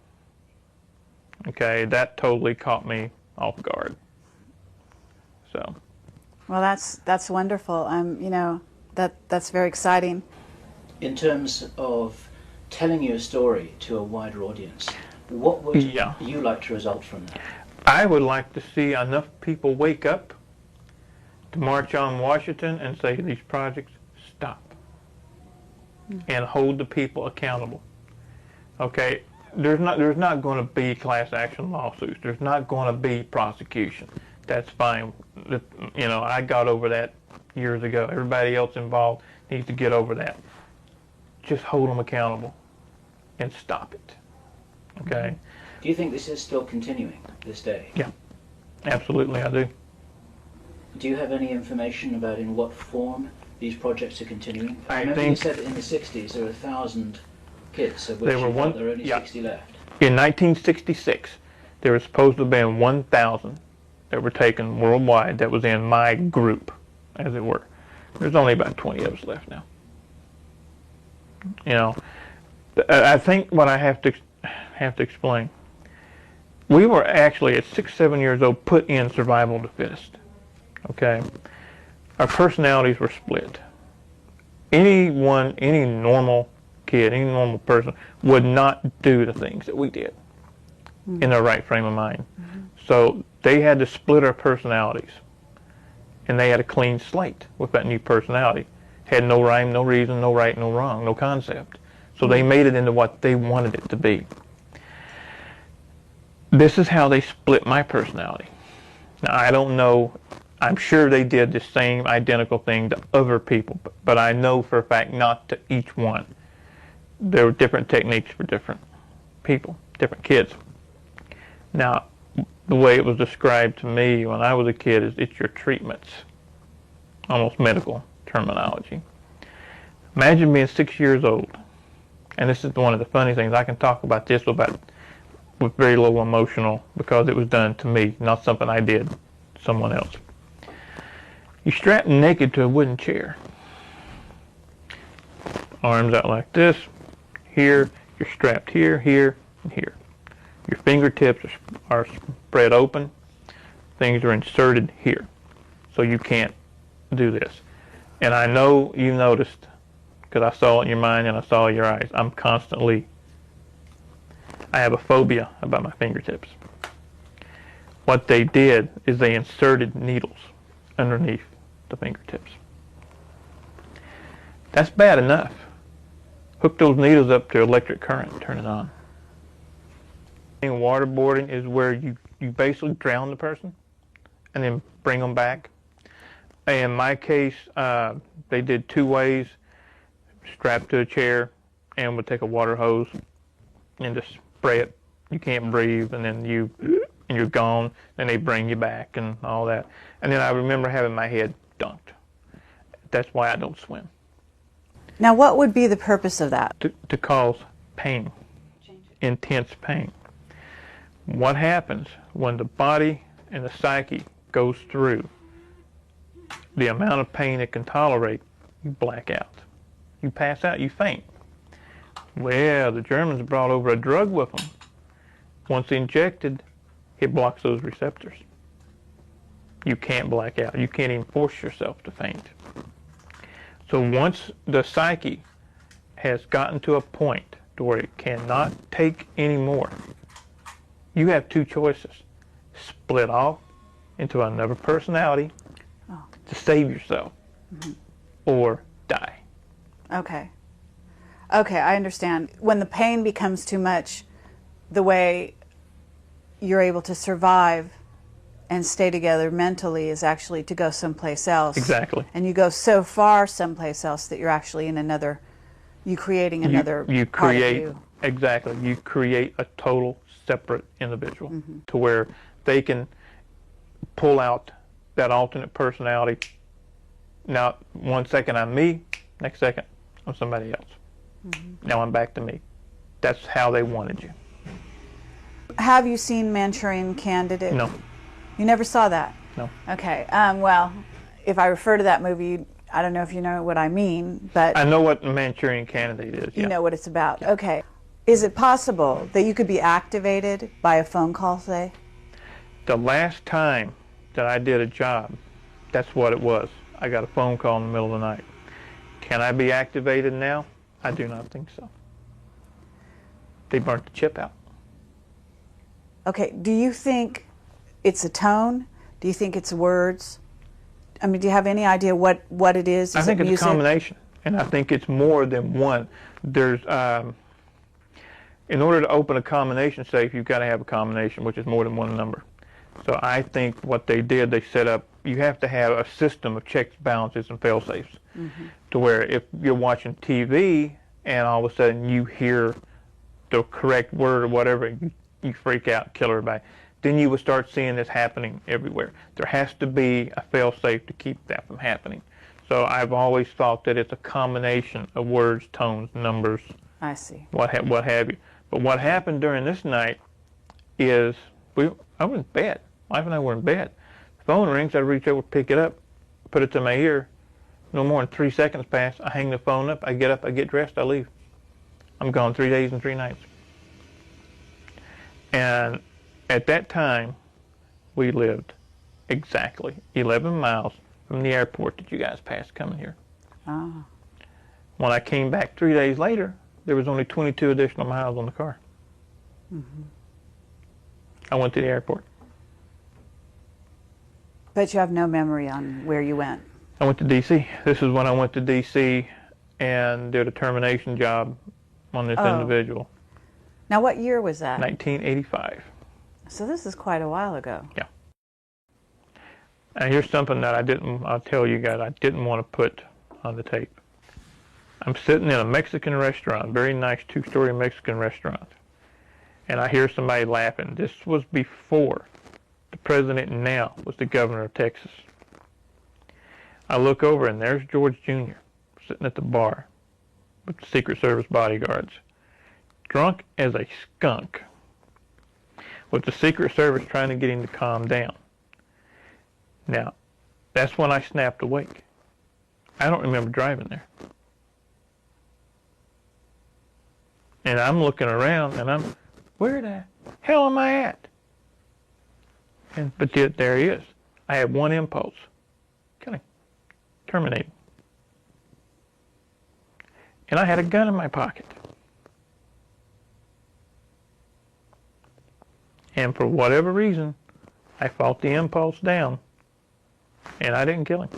Okay, that totally caught me off guard. So. Well, that's wonderful. You know, that's very exciting. In terms of telling your story to a wider audience, what would you like to result from that? I would like to see enough people wake up to march on Washington and say these projects stop and hold the people accountable. Okay, there's not going to be class action lawsuits. There's not going to be prosecution. That's fine. You know, I got over that years ago. Everybody else involved needs to get over that. Just hold them accountable and stop it. Okay? Do you think this is still continuing this day? Yeah, absolutely I do. Do you have any information about in what form these projects are continuing? I I remember think you said that in the 60s there were 1,000 kids, of which there were you thought there were only 60 left. In 1966, there were supposed to have been 1,000 that were taken worldwide that was in my group, as it were. There's only about 20 of us left now. You know, I think what I have to explain, we were actually at 6, 7 years old put in survival of the fittest. Okay, our personalities were split. Any normal kid, any normal person would not do the things that we did in their right frame of mind. So they had to split our personalities, and they had a clean slate with that new personality. Had no rhyme, no reason, no right, no wrong, no concept. So they made it into what they wanted it to be. This is how they split my personality. Now, I don't know, I'm sure they did the same identical thing to other people, but I know for a fact not to each one. There were different techniques for different people, different kids. Now, the way it was described to me when I was a kid is it's your treatments, almost medical terminology. Imagine being 6 years old, and this is one of the funny things, I can talk about this with very little emotional because it was done to me, not something I did to someone else. You're strapped naked to a wooden chair. Arms out like this. Here, you're strapped here, here, and here. Your fingertips are spread open. Things are inserted here. So you can't do this. And I know you noticed, because I saw it in your mind and I saw it in your eyes, I have a phobia about my fingertips. What they did is they inserted needles underneath the fingertips. That's bad enough. Hook those needles up to electric current and turn it on. Waterboarding is where you basically drown the person and then bring them back. In my case, they did 2 ways. Strapped to a chair and would take a water hose and just spray it. You can't breathe, and then you're gone. Then they bring you back and all that. And then I remember having my head dunked. That's why I don't swim. Now, what would be the purpose of that? To cause pain, intense pain. What happens when the body and the psyche goes through the amount of pain it can tolerate, you black out. You pass out, you faint. Well, the Germans brought over a drug with them. Once injected, it blocks those receptors. You can't black out. You can't even force yourself to faint. So once the psyche has gotten to a point to where it cannot take any more, you have 2 choices. Split off into another personality to save yourself, or die. Okay. Okay, I understand. When the pain becomes too much, the way you're able to survive and stay together mentally is actually to go someplace else. Exactly. And you go so far someplace else that you're actually in another, you creating another you part of create, you. exactly, you create a total separate individual to where they can pull out that alternate personality. Now, 1 second I'm me, next second I'm somebody else. Now I'm back to me. That's how they wanted you. Have you seen Manchurian Candidate? No. You never saw that? No. Okay. Well, if I refer to that movie, I don't know if you know what I mean, but I know what Manchurian Candidate is. you Yeah. know what it's about. Okay. Is it possible that you could be activated by a phone call, say? The last time that I did a job, that's what it was. I got a phone call in the middle of the night. Can I be activated now? I do not think so. They burnt the chip out. Okay. Do you think it's a tone? Do you think it's words? I mean, do you have any idea what it is? I think it it's music? a combination, and I think it's more than one. There's, in order to open a combination safe, you've got to have a combination, which is more than one number. So I think what they did, they set up, you have to have a system of checks, balances, and fail-safes, to where if you're watching TV and all of a sudden you hear the correct word or whatever, you freak out, kill everybody. Then you would start seeing this happening everywhere. There has to be a fail-safe to keep that from happening. So I've always thought that it's a combination of words, tones, numbers, I see. what have you. But what happened during this night is I was in bed. My wife and I were in bed. The phone rings. I reach over, pick it up, put it to my ear. No more than 3 seconds pass. I hang the phone up. I get up. I get dressed. I leave. I'm gone 3 days and 3 nights. And at that time, we lived exactly 11 miles from the airport that you guys passed coming here. Oh. When I came back 3 days later, there was only 22 additional miles on the car. I went to the airport. But you have no memory on where you went. I went to D.C. This is when I went to D.C. and did a termination job on this individual. Now, what year was that? 1985. So this is quite a while ago. Yeah. And here's something that I'll tell you guys, I didn't want to put on the tape. I'm sitting in a Mexican restaurant, very nice 2-story Mexican restaurant, and I hear somebody laughing. This was before the president now was the governor of Texas. I look over and there's George Jr. sitting at the bar with the Secret Service bodyguards, drunk as a skunk, with the Secret Service trying to get him to calm down. Now, that's when I snapped awake. I don't remember driving there. And I'm looking around and where the hell am I at? But yet there he is. I had one impulse. Kill him. Terminate him. And I had a gun in my pocket. And for whatever reason, I fought the impulse down, and I didn't kill him.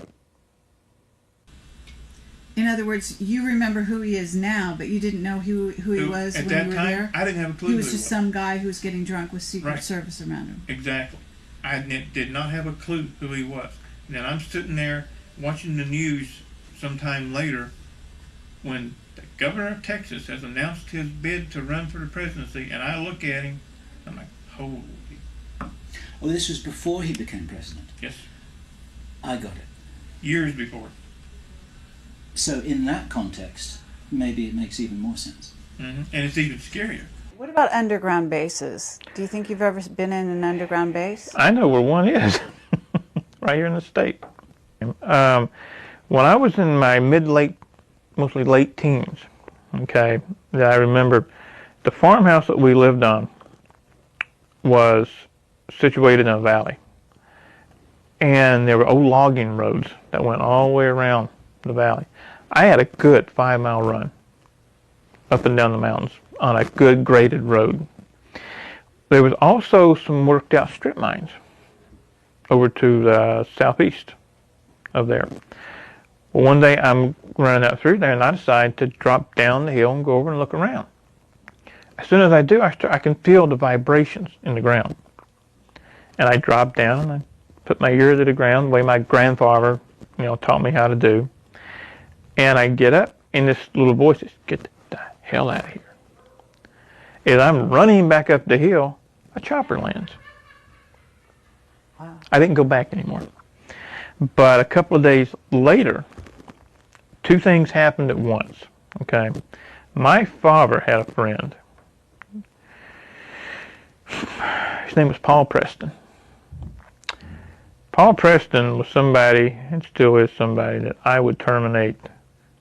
In other words, you remember who he is now, but you didn't know who he was at when that you were time, there? I didn't have a clue He who was just some guy who was getting drunk with Secret Right. Service around him. Exactly. I did not have a clue who he was. And then I'm sitting there watching the news sometime later when the governor of Texas has announced his bid to run for the presidency, and I look at him, I'm like, holy. Oh, this was before he became president? Yes. I got it. Years before. So in that context, maybe it makes even more sense. And it's even scarier. What about underground bases? Do you think you've ever been in an underground base? I know where one is, right here in the state. When I was in my mostly late teens, okay, that I remember, the farmhouse that we lived on was situated in a valley. And there were old logging roads that went all the way around the valley. I had a good 5-mile run up and down the mountains on a good graded road. There was also some worked out strip mines over to the southeast of there. Well, one day I'm running out through there and I decide to drop down the hill and go over and look around. As soon as I do, I can feel the vibrations in the ground. And I drop down and I put my ear to the ground the way my grandfather, taught me how to do. And I get up and this little voice says, "Get the hell out of here." As I'm running back up the hill, a chopper lands. Wow. I didn't go back anymore. But a couple of days later, 2 things happened at once. Okay, my father had a friend. His name was Paul Preston. Paul Preston was somebody, and still is somebody, that I would terminate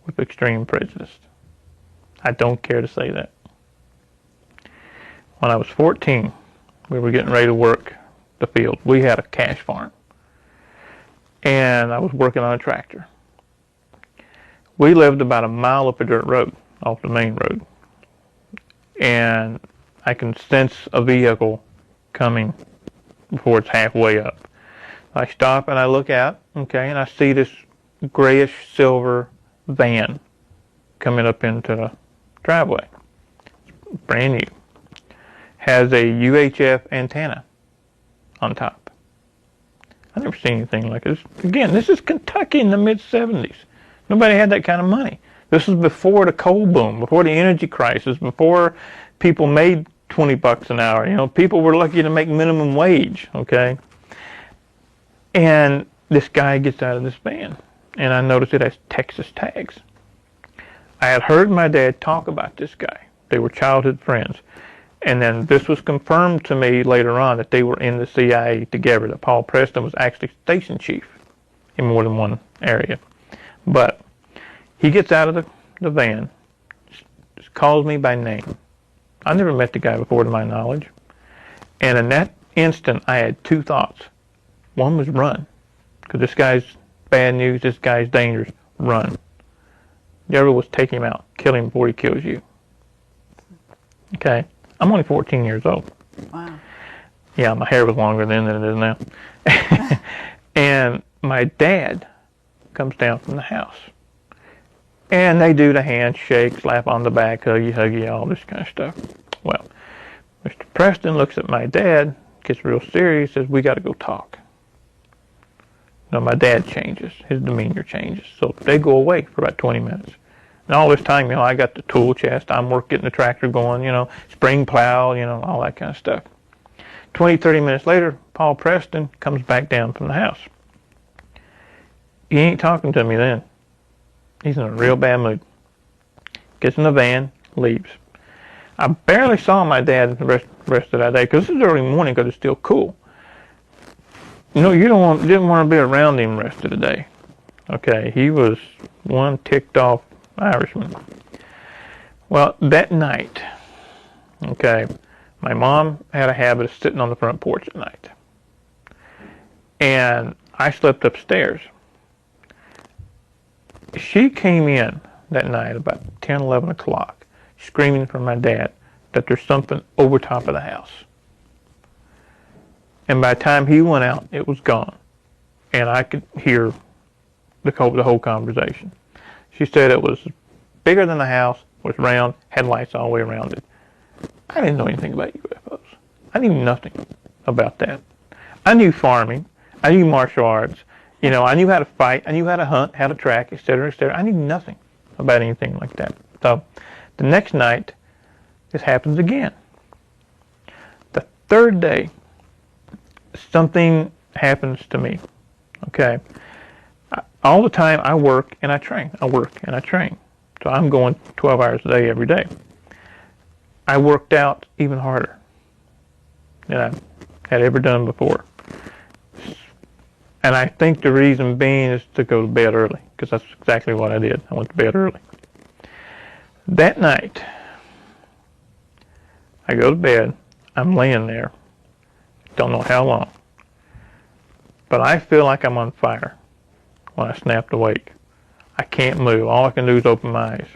with extreme prejudice. I don't care to say that. When I was 14, we were getting ready to work the field. We had a cash farm, and I was working on a tractor. We lived about a mile up a dirt road, off the main road, and I can sense a vehicle coming before it's halfway up. I stop and I look out, okay, and I see this grayish silver van coming up into the driveway. It's brand new. Has a UHF antenna on top. I've never seen anything like this. Again, this is Kentucky in the mid-70s. Nobody had that kind of money. This was before the coal boom, before the energy crisis, before people made 20 bucks an hour. You know, people were lucky to make minimum wage, okay? And this guy gets out of this van, and I noticed it has Texas tags. I had heard my dad talk about this guy. They were childhood friends. And then this was confirmed to me later on that they were in the CIA together, that Paul Preston was actually station chief in more than one area. But he gets out of the van, just calls me by name. I never met the guy before to my knowledge. And in that instant, I had two thoughts. One was run, because this guy's bad news, this guy's dangerous, run. The other was take him out, kill him before he kills you. Okay? I'm only 14 years old. Wow. Yeah, my hair was longer then than it is now. And my dad comes down from the house. And they do the handshake, slap on the back, huggy, all this kind of stuff. Well, Mr. Preston looks at my dad, gets real serious, says, we got to go talk. Now, my dad changes. His demeanor changes. So they go away for about 20 minutes. And all this time, you know, I got the tool chest. I'm getting the tractor going, you know, spring plow, you know, all that kind of stuff. 20, 30 minutes later, Paul Preston comes back down from the house. He ain't talking to me then. He's in a real bad mood. Gets in the van, leaves. I barely saw my dad the rest of that day, because this is early morning because it's still cool. You know, didn't want to be around him the rest of the day. Okay, he was one ticked off Irishman. Well, that night, okay, my mom had a habit of sitting on the front porch at night. And I slept upstairs. She came in that night about 10, 11 o'clock, screaming for my dad that there's something over top of the house. And by the time he went out, it was gone. And I could hear the whole conversation. She said it was bigger than the house, was round, had lights all the way around it. I didn't know anything about UFOs. I knew nothing about that. I knew farming. I knew martial arts. You know, I knew how to fight. I knew how to hunt, how to track, etc., etc. I knew nothing about anything like that. So the next night, this happens again. The third day, something happens to me. Okay. All the time I work and I train. I work and I train. So I'm going 12 hours a day every day. I worked out even harder than I had ever done before. And I think the reason being is to go to bed early, because that's exactly what I did. I went to bed early. That night, I go to bed. I'm laying there. Don't know how long. But I feel like I'm on fire when I snapped awake. I can't move. All I can do is open my eyes.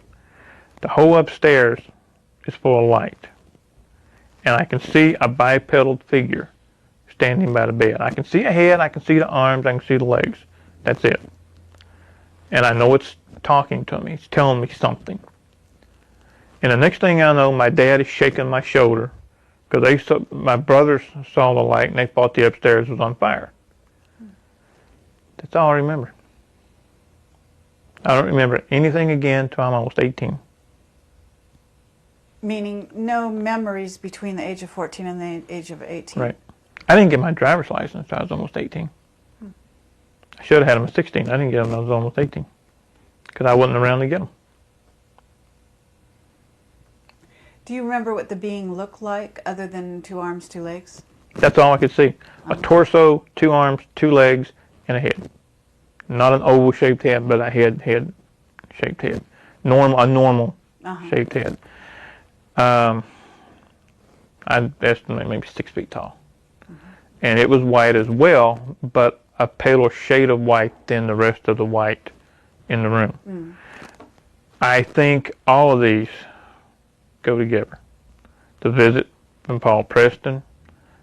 The whole upstairs is full of light. And I can see a bipedal figure standing by the bed. I can see a head, I can see the arms, I can see the legs. That's it. And I know it's talking to me. It's telling me something. And the next thing I know, my dad is shaking my shoulder because my brothers saw the light and they thought the upstairs was on fire. That's all I remember. I don't remember anything again until I'm almost 18. Meaning no memories between the age of 14 and the age of 18? Right. I didn't get my driver's license until I was almost 18. I should have had them at 16. I didn't get them until I was almost 18 because I wasn't around to get them. Do you remember what the being looked like other than 2 arms, 2 legs? That's all I could see. A torso, 2 arms, 2 legs, and a head. Not an oval-shaped head, but a head-shaped head. A normal shaped head. I'd estimate maybe 6 feet tall. And it was white as well, but a paler shade of white than the rest of the white in the room. I think all of these go together. The visit from Paul Preston,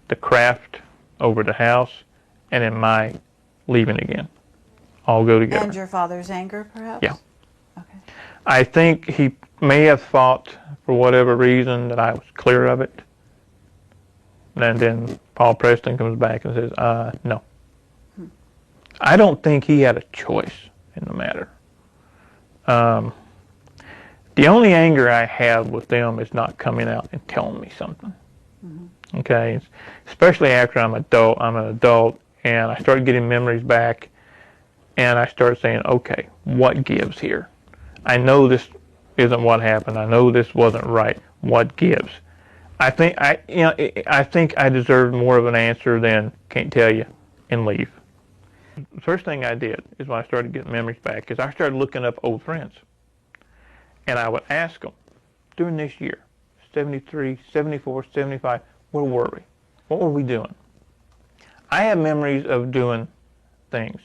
the craft over the house, and then my leaving again. All go together. And your father's anger, perhaps? Yeah. Okay. I think he may have thought, for whatever reason, that I was clear of it. And then Paul Preston comes back and says, no. I don't think he had a choice in the matter. The only anger I have with them is not coming out and telling me something. Okay? Especially after I'm an adult, and I start getting memories back, and I start saying, okay, what gives here? I know this isn't what happened. I know this wasn't right. What gives? I think I deserve more of an answer than can't tell you and leave. The first thing I did is when I started getting memories back is I started looking up old friends. And I would ask them, during this year, 73, 74, 75, where were we? What were we doing? I have memories of doing things.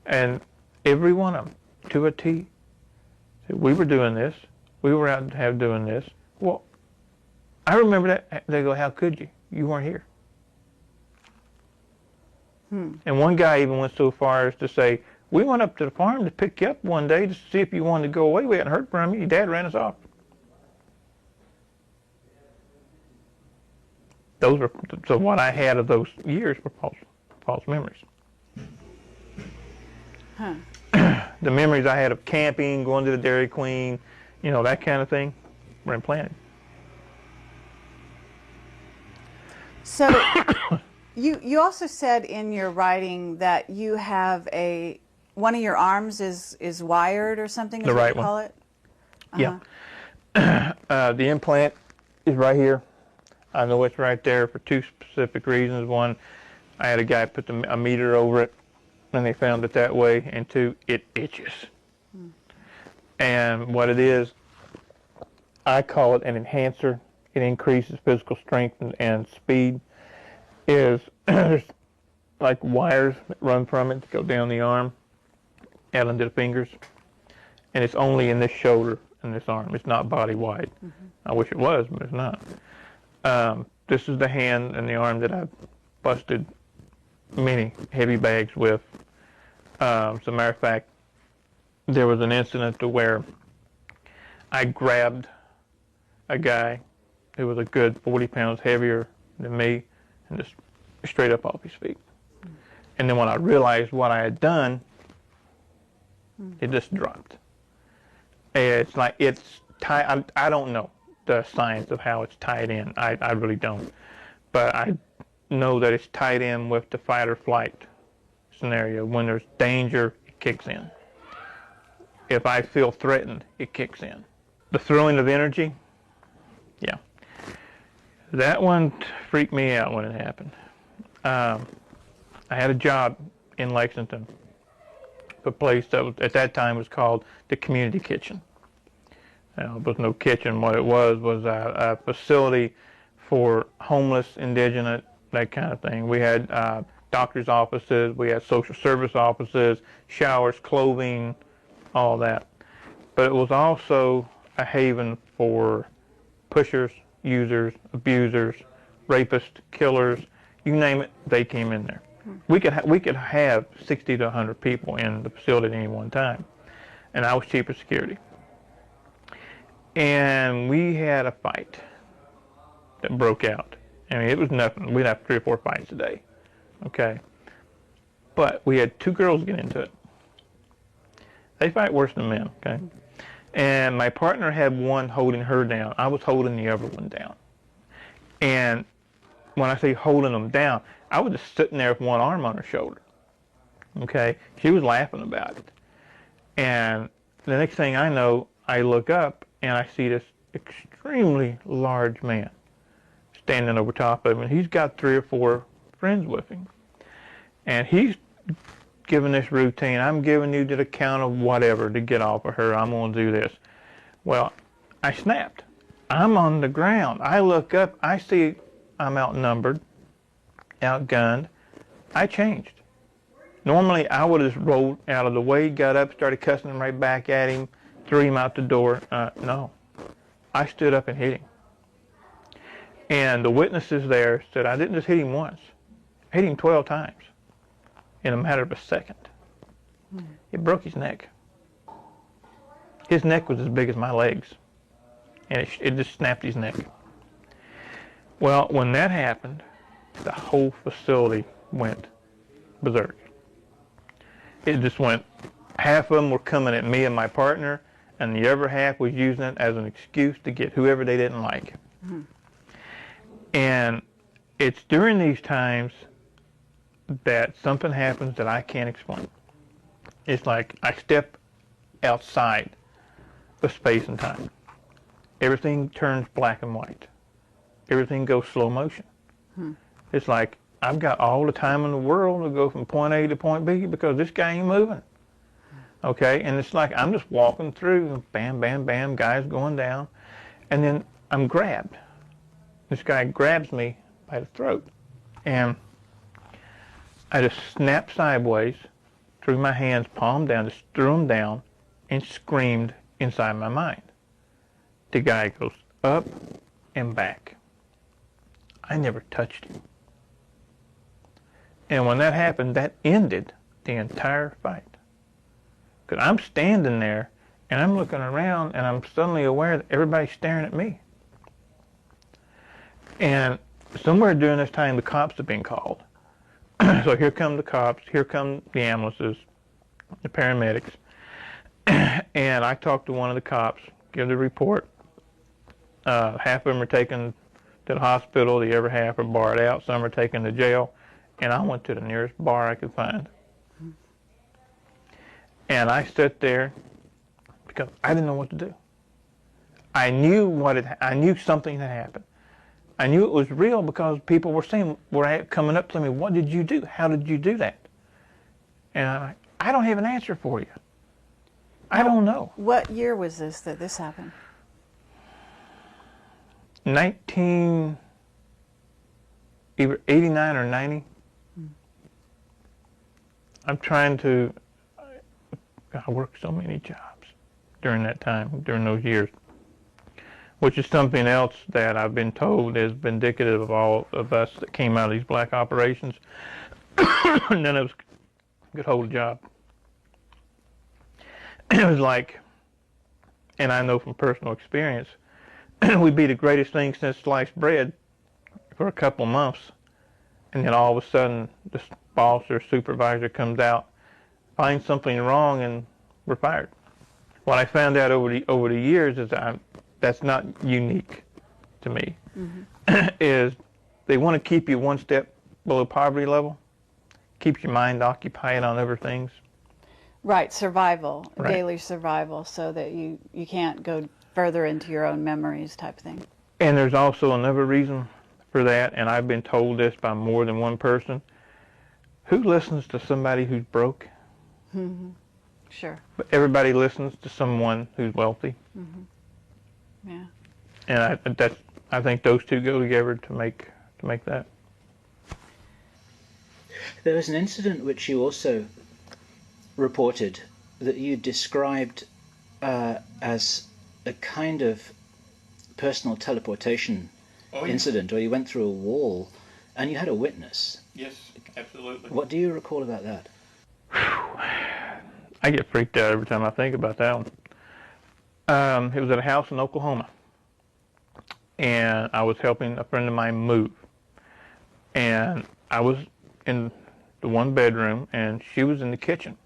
And every one of them, to a T, said, we were doing this. We were out doing this. Well, I remember that. They go, how could you? You weren't here. And one guy even went so far as to say, we went up to the farm to pick you up one day to see if you wanted to go away. We hadn't heard from you. Your dad ran us off. So what I had of those years were false memories. The memories I had of camping, going to the Dairy Queen, that kind of thing, were implanted. So you also said in your writing that you have one of your arms is wired or something, is the what right you call it? Yeah. The implant is right here. I know it's right there for 2 specific reasons. One, I had a guy put a meter over it, and they found it that way. And 2, it itches. And what it is, I call it an enhancer. It increases physical strength and speed. There's like wires that run from it to go down the arm, out into the fingers. And it's only in this shoulder and this arm. It's not body wide. I wish it was, but it's not. This is the hand and the arm that I've busted many heavy bags with. As a matter of fact, there was an incident to where I grabbed a guy who was a good 40 pounds heavier than me and just straight up off his feet. And then when I realized what I had done, it just dropped. It's like it's tied. I don't know the science of how it's tied in. I really don't. But I know that it's tied in with the fight or flight scenario. When there's danger, it kicks in. If I feel threatened, it kicks in. The throwing of energy, yeah. That one freaked me out when it happened. I had a job in Lexington, a place that was, at that time was called the Community Kitchen. There was no kitchen. What it was a facility for homeless, indigent, that kind of thing. We had doctor's offices, we had social service offices, showers, clothing, all that. But it was also a haven for pushers, users, abusers, rapists, killers, you name it, they came in there. We could have 60 to 100 people in the facility at any one time, and I was chief of security. And we had a fight that broke out. I mean, it was nothing. We'd have 3 or 4 fights a day, okay? But we had 2 girls get into it. They fight worse than men, okay? And my partner had one holding her down. I was holding the other one down. And when I say holding them down, I was just sitting there with one arm on her shoulder, okay? She was laughing about it. And the next thing I know, I look up and I see this extremely large man standing over top of him. He's got 3 or 4 friends with him. And he's giving this routine. I'm giving you the count of whatever to get off of her. I'm going to do this. Well, I snapped. I'm on the ground. I look up. I see I'm outnumbered, outgunned. I changed. Normally, I would have rolled out of the way, got up, started cussing him right back at him, threw him out the door. No. I stood up and hit him. And the witnesses there said I didn't just hit him once. I hit him 12 times in a matter of a second. It broke his neck. His neck was as big as my legs. And it just snapped his neck. Well, when that happened, the whole facility went berserk. It just went, half of them were coming at me and my partner, and the other half was using it as an excuse to get whoever they didn't like. Mm-hmm. And it's during these times that something happens that I can't explain. It's like I step outside of space and time. Everything turns black and white. Everything goes slow motion. It's like I've got all the time in the world to go from point A to point B because this guy ain't moving. Okay, and it's like I'm just walking through, bam, bam, bam, guys going down, and then I'm grabbed. This guy grabs me by the throat, and I just snapped sideways, threw my hands palm down, just threw them down, and screamed inside my mind. The guy goes up and back. I never touched him. And when that happened, that ended the entire fight. Because I'm standing there, and I'm looking around, and I'm suddenly aware that everybody's staring at me. And somewhere during this time, the cops have been called. So here come the cops, here come the ambulances, the paramedics. And I talked to one of the cops, give the report. Half of them are taken to the hospital, the other half are barred out, some are taken to jail. And I went to the nearest bar I could find. And I sat there because I didn't know what to do. I knew something had happened. I knew it was real because people were coming up to me, what did you do? How did you do that? And I'm like, I don't have an answer for you. I don't know. What year was this that this happened? either 89 or 90. I'm trying to, I worked so many jobs during that time, during those years, which is something else that I've been told is indicative of all of us that came out of these black operations. None of us could hold a job. It was like, and I know from personal experience, we'd be the greatest thing since sliced bread for a couple of months, and then all of a sudden the boss or supervisor comes out, finds something wrong, and we're fired. What I found out over the years is that that's not unique to me. Is they want to keep you one step below poverty level, keeps your mind occupied on other things. Right, survival, Right. Daily survival, so that you can't go further into your own memories type thing. And there's also another reason for that, and I've been told this by more than one person. Who listens to somebody who's broke? Sure. But everybody listens to someone who's wealthy. Yeah. And I think those two go together to make that. There was an incident which you also reported that you described as a kind of personal teleportation incident, where you went through a wall and you had a witness. Yes, absolutely. What do you recall about that? I get freaked out every time I think about that one. It was at a house in Oklahoma, and I was helping a friend of mine move. And I was in the one bedroom, and she was in the kitchen.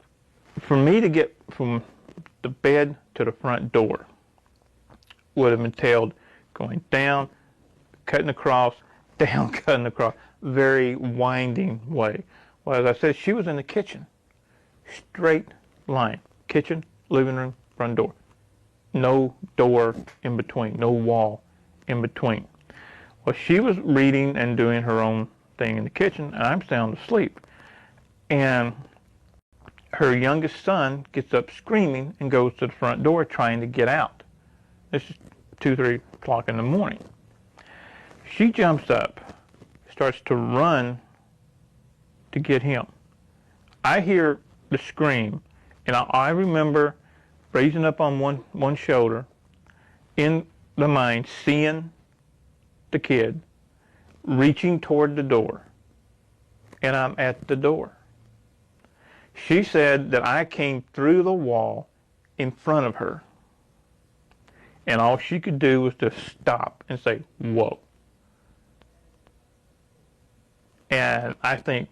For me to get from the bed to the front door would have entailed going down, cutting across, down, cutting across, very winding way. Well, as I said, she was in the kitchen, straight line, kitchen, living room, front door. No door in between, no wall in between. Well, she was reading and doing her own thing in the kitchen, and I'm sound asleep. And her youngest son gets up screaming and goes to the front door trying to get out. This is 2, 3 o'clock in the morning. She jumps up, starts to run to get him. I hear the scream, and I remember raising up on one shoulder, in the mind, seeing the kid, reaching toward the door, and I'm at the door. She said that I came through the wall in front of her, and all she could do was just stop and say, "Whoa." And I think,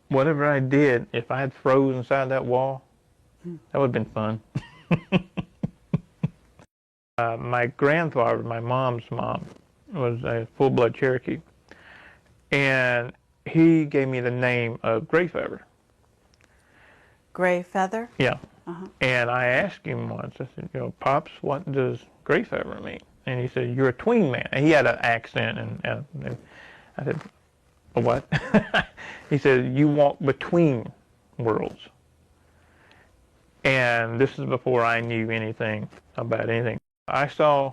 whatever I did, if I had froze inside that wall, that would have been fun. My grandfather, my mom's mom, was a full-blood Cherokee, and he gave me the name of Gray Feather. Gray Feather? Yeah. And I asked him once, I said, Pops, what does Gray Feather mean? And he said, "You're a tween man." And he had an accent, and I said, "What?" He said, "You walk between worlds." And this is before I knew anything about anything. I saw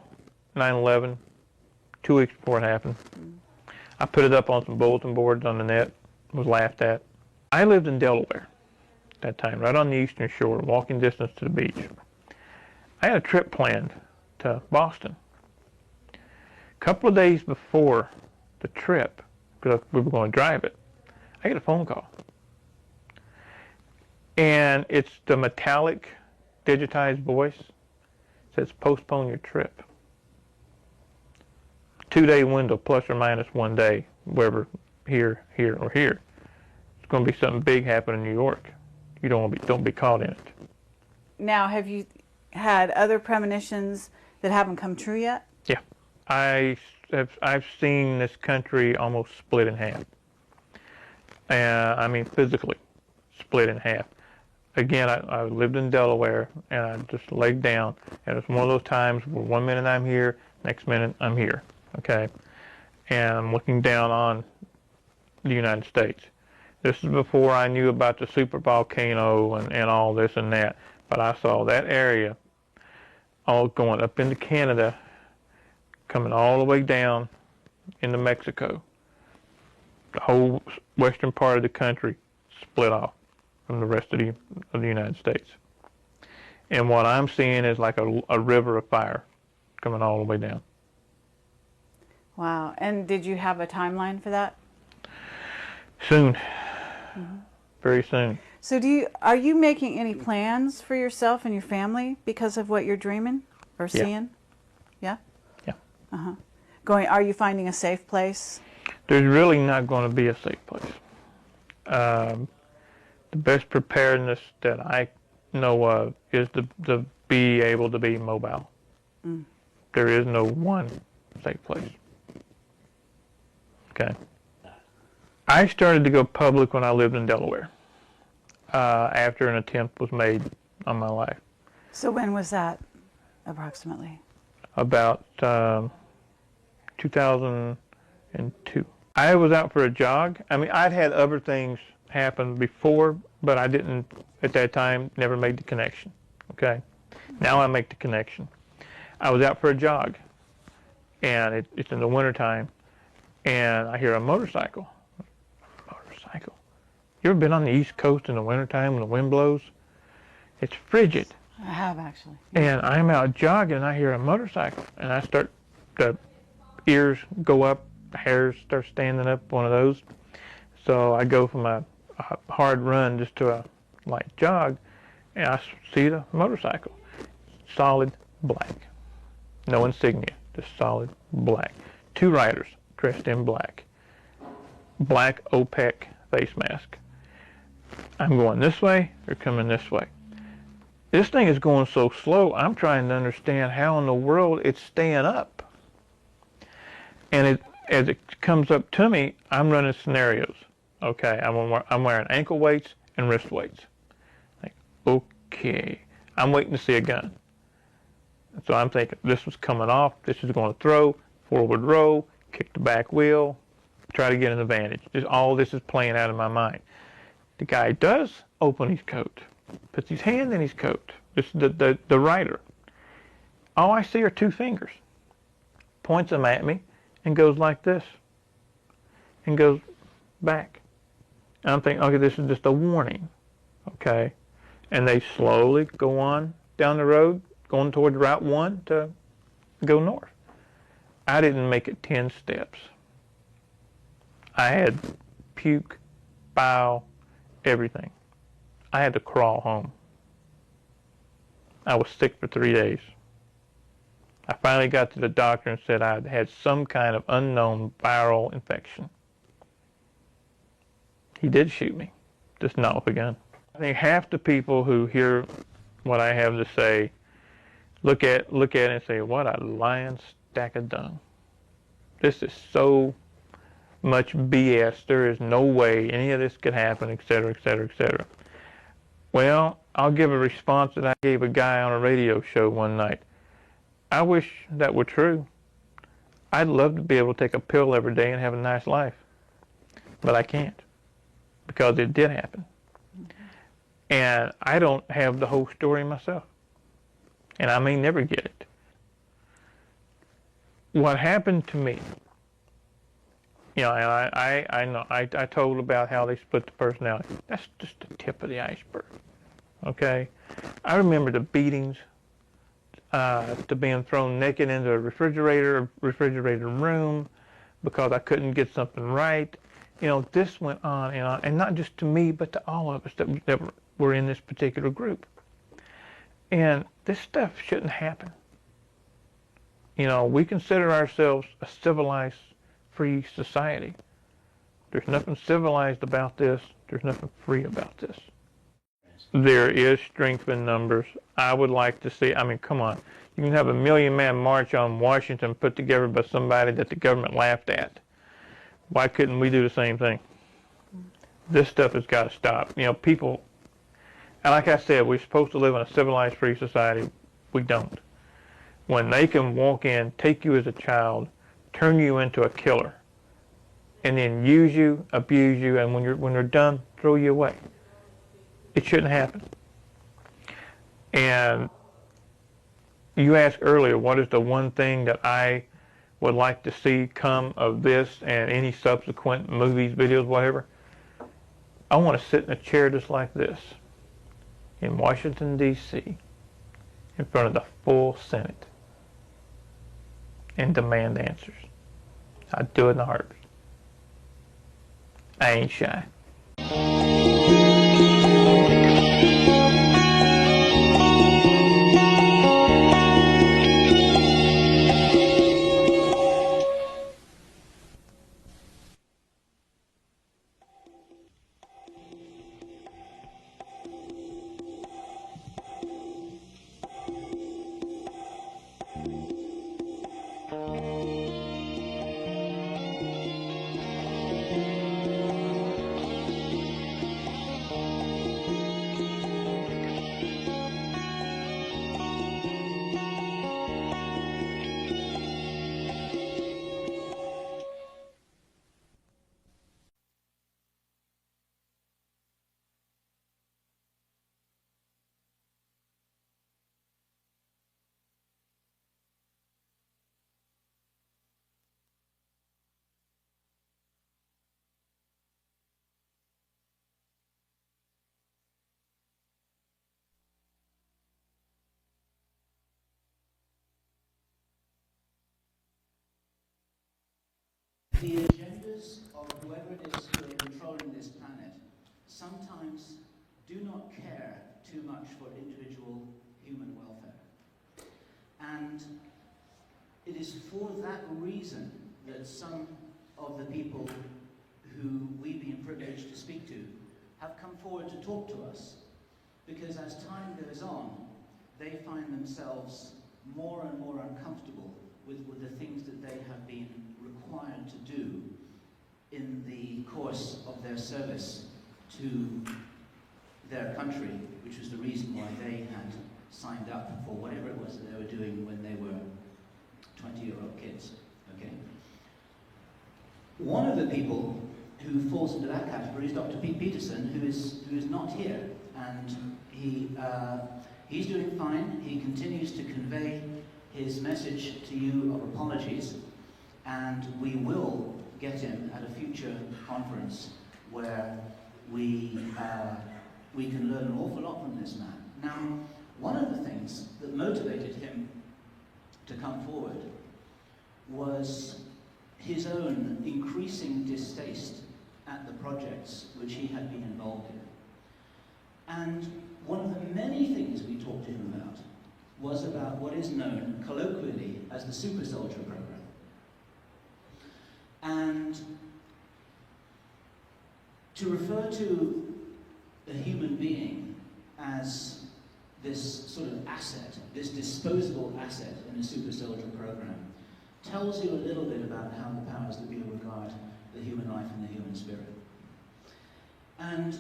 9/11 2 weeks before it happened. I put it up on some bulletin boards on the net, was laughed at. I lived in Delaware at that time, right on the eastern shore, walking distance to the beach. I had a trip planned to Boston. A couple of days before the trip, because we were going to drive it, I get a phone call. And it's the metallic, digitized voice. It says, "Postpone your trip." 2-day window, plus or minus 1 day, wherever, here, or here. It's going to be something big happen in New York. You don't be caught in it. Now, have you had other premonitions that haven't come true yet? Yeah. I've seen this country almost split in half. I mean, physically split in half. Again, I lived in Delaware, and I just laid down, and it's one of those times where 1 minute I'm here, next minute I'm here, okay? And I'm looking down on the United States. This is before I knew about the super volcano and all this and that, but I saw that area all going up into Canada, coming all the way down into Mexico. The whole western part of the country split off from the rest of the United States. And what I'm seeing is like a river of fire coming all the way down. Wow. And did you have a timeline for that? Soon. Very soon. So are you making any plans for yourself and your family because of what you're dreaming or seeing? Yeah? Yeah. Are you finding a safe place? There's really not going to be a safe place. The best preparedness that I know of is to be able to be mobile. There is no one safe place. Okay. I started to go public when I lived in Delaware, after an attempt was made on my life. So when was that, approximately? About 2002. I was out for a jog. I mean, I'd had other things happen before, but I didn't, at that time, never made the connection. Okay? Now I make the connection. I was out for a jog, and it's in the wintertime, and I hear a motorcycle. Motorcycle. You ever been on the East Coast in the wintertime when the wind blows? It's frigid. I have, actually. And I'm out jogging, and I hear a motorcycle, and the ears go up, the hairs start standing up, one of those. So I go from a hard run just to a light jog, and I see the motorcycle. Solid black. No insignia, just solid black. 2 riders dressed in black. Black OPEC face mask. I'm going this way, they're coming this way. This thing is going so slow, I'm trying to understand how in the world it's staying up. And as it comes up to me, I'm running scenarios. Okay, I'm wearing ankle weights and wrist weights. Like, okay, I'm waiting to see a gun. So I'm thinking, this was coming off, this is going to throw, forward row, kick the back wheel, try to get an advantage. Just all this is playing out in my mind. The guy does open his coat, puts his hand in his coat. This is the rider. All I see are two fingers. Points them at me and goes like this and goes back. And I'm thinking, okay, this is just a warning, okay? And they slowly go on down the road, going towards Route 1 to go north. I didn't make it 10 steps. I had puke, bile, everything. I had to crawl home. I was sick for 3 days. I finally got to the doctor and said I had some kind of unknown viral infection. He did shoot me, just not with a gun. I think half the people who hear what I have to say look at it and say, what a lying stack of dung. This is so much BS. There is no way any of this could happen, etc., etc., etc. Well, I'll give a response that I gave a guy on a radio show one night. I wish that were true. I'd love to be able to take a pill every day and have a nice life. But I can't, because it did happen. And I don't have the whole story myself. And I may never get it. What happened to me, you know, and I know, I told about how they split the personality. That's just the tip of the iceberg, okay? I remember the beatings, to being thrown naked into a refrigerator room because I couldn't get something right. You know, this went on, and not just to me, but to all of us that were in this particular group. And this stuff shouldn't happen. You know, we consider ourselves a civilized, free society. There's nothing civilized about this. There's nothing free about this. There is strength in numbers. I would like to see, I mean, come on. You can have a 1 million man march on Washington put together by somebody that the government laughed at. Why couldn't we do the same thing? This stuff has got to stop. You know, people, and like I said, we're supposed to live in a civilized, free society. We don't. When they can walk in, take you as a child, turn you into a killer, and then use you, abuse you, and when they're done, throw you away. It shouldn't happen. And you asked earlier, what is the one thing that I would like to see come of this and any subsequent movies, videos, whatever? I want to sit in a chair just like this in Washington, D.C., in front of the full Senate and demand answers. I'd do it in a heartbeat. I ain't shy. The agendas of whoever it is who are controlling this planet sometimes do not care too much for individual human welfare. And it is for that reason that some of the people who we've been privileged to speak to have come forward to talk to us. Because as time goes on, they find themselves more and more uncomfortable with the things that they have been required to do in the course of their service to their country, which was the reason why they had signed up for whatever it was that they were doing when they were 20-year-old kids, okay? One of the people who falls into that category is Dr. Pete Peterson, who is not here, and he's doing fine. He continues to convey his message to you of apologies, and we will get him at a future conference where we can learn an awful lot from this man. Now, one of the things that motivated him to come forward was his own increasing distaste at the projects which he had been involved in. And one of the many things we talked to him about was about what is known colloquially as the Super Soldier Program. And to refer to a human being as this sort of asset, this disposable asset in the Super Soldier Program, tells you a little bit about how the powers that be regard the human life and the human spirit. And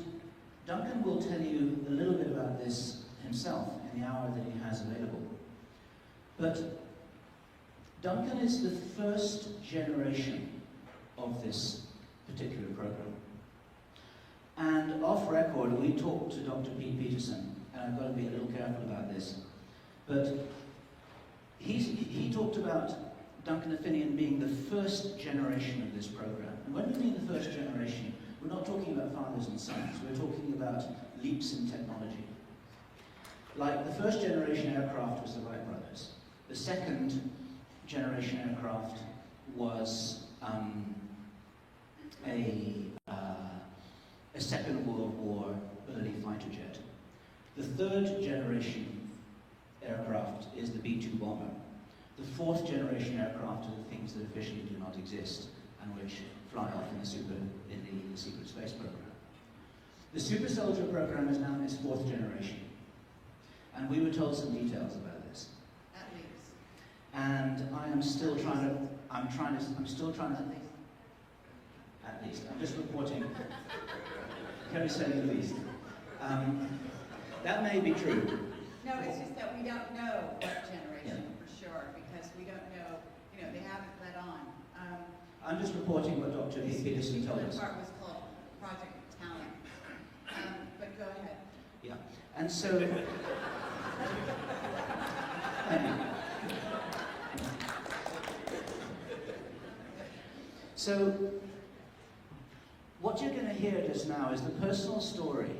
Duncan will tell you a little bit about this himself in the hour that he has available. But Duncan is the first generation of this particular program. And off record, we talked to Dr. Pete Peterson, and I've got to be a little careful about this, but he talked about Duncan Athenian being the first generation of this program. And when we mean the first generation, we're not talking about fathers and sons, we're talking about leaps in technology. Like the first generation aircraft was the Wright brothers. The second generation aircraft was a Second World War early fighter jet. The third generation aircraft is the B-2 bomber. The fourth generation aircraft are the things that officially do not exist and which fly off in the secret space program. The Super Soldier Program is now in its fourth generation, and we were told some details about this. At least. And I'm still trying to. At least. I'm just reporting. Kerry said at least. That may be true. No, it's just that we don't know what generation for sure, because we don't know, they haven't let on. I'm just reporting what Dr. Peterson told us. The part was called Project Talent. But go ahead. Yeah. And so... So, what you're going to hear just now is the personal story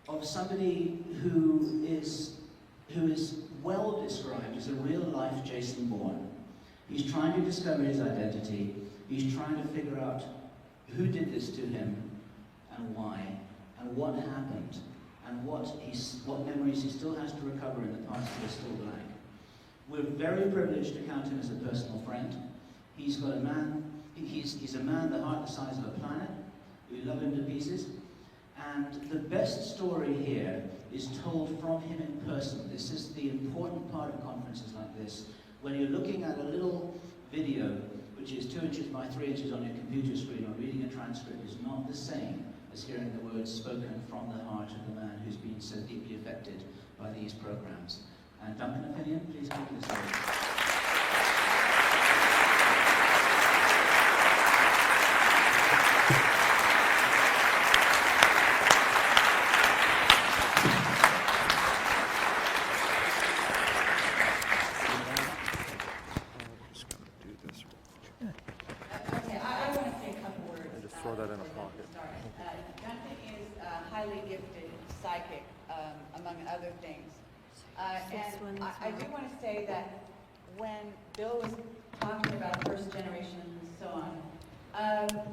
of somebody who is well described as a real-life Jason Bourne. He's trying to discover his identity. He's trying to figure out who did this to him and why, and what happened, and what memories he still has to recover in the past that are still blank. We're very privileged to count him as a personal friend. He's a man, the heart the size of a planet. We love him to pieces. And the best story here is told from him in person. This is the important part of conferences like this. When you're looking at a little video, which is 2 inches by 3 inches on your computer screen, or reading a transcript, is not the same as hearing the words spoken from the heart of the man who's been so deeply affected by these programs. And Duncan Athenian, please take this over. Other things. And I do want to say that when Bill was talking about first generation and so on,